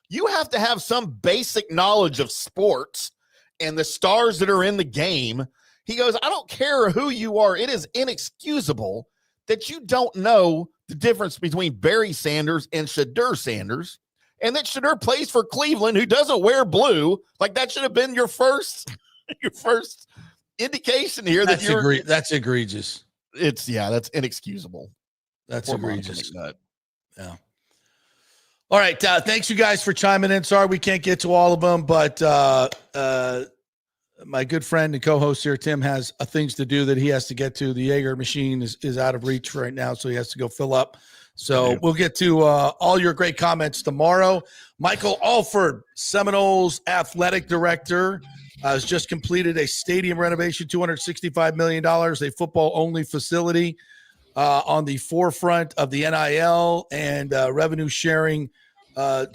you have to have some basic knowledge of sports and the stars that are in the game. He goes, I don't care who you are. It is inexcusable that you don't know the difference between Barry Sanders and Shedeur Sanders, and that Shedeur plays for Cleveland, who doesn't wear blue. Like, that should have been your first indication here. That's egregious. That's inexcusable. That's egregious. Yeah. All right. Thanks, you guys, for chiming in. Sorry we can't get to all of them, but my good friend and co-host here, Tim, has things to do that he has to get to. The Jaeger machine is out of reach right now, so he has to go fill up. So we'll get to all your great comments tomorrow. Michael Alford, Seminoles athletic director, has just completed a stadium renovation, $265 million, a football-only facility on the forefront of the NIL and revenue sharing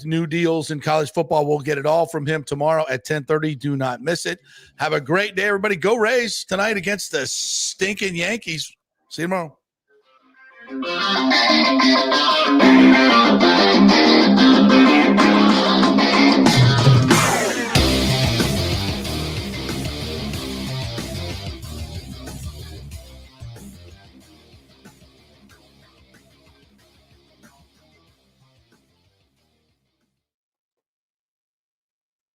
new deals in college football. We'll get it all from him tomorrow at 10:30. Do not miss it. Have a great day, everybody. Go Rays tonight against the stinking Yankees. See you tomorrow.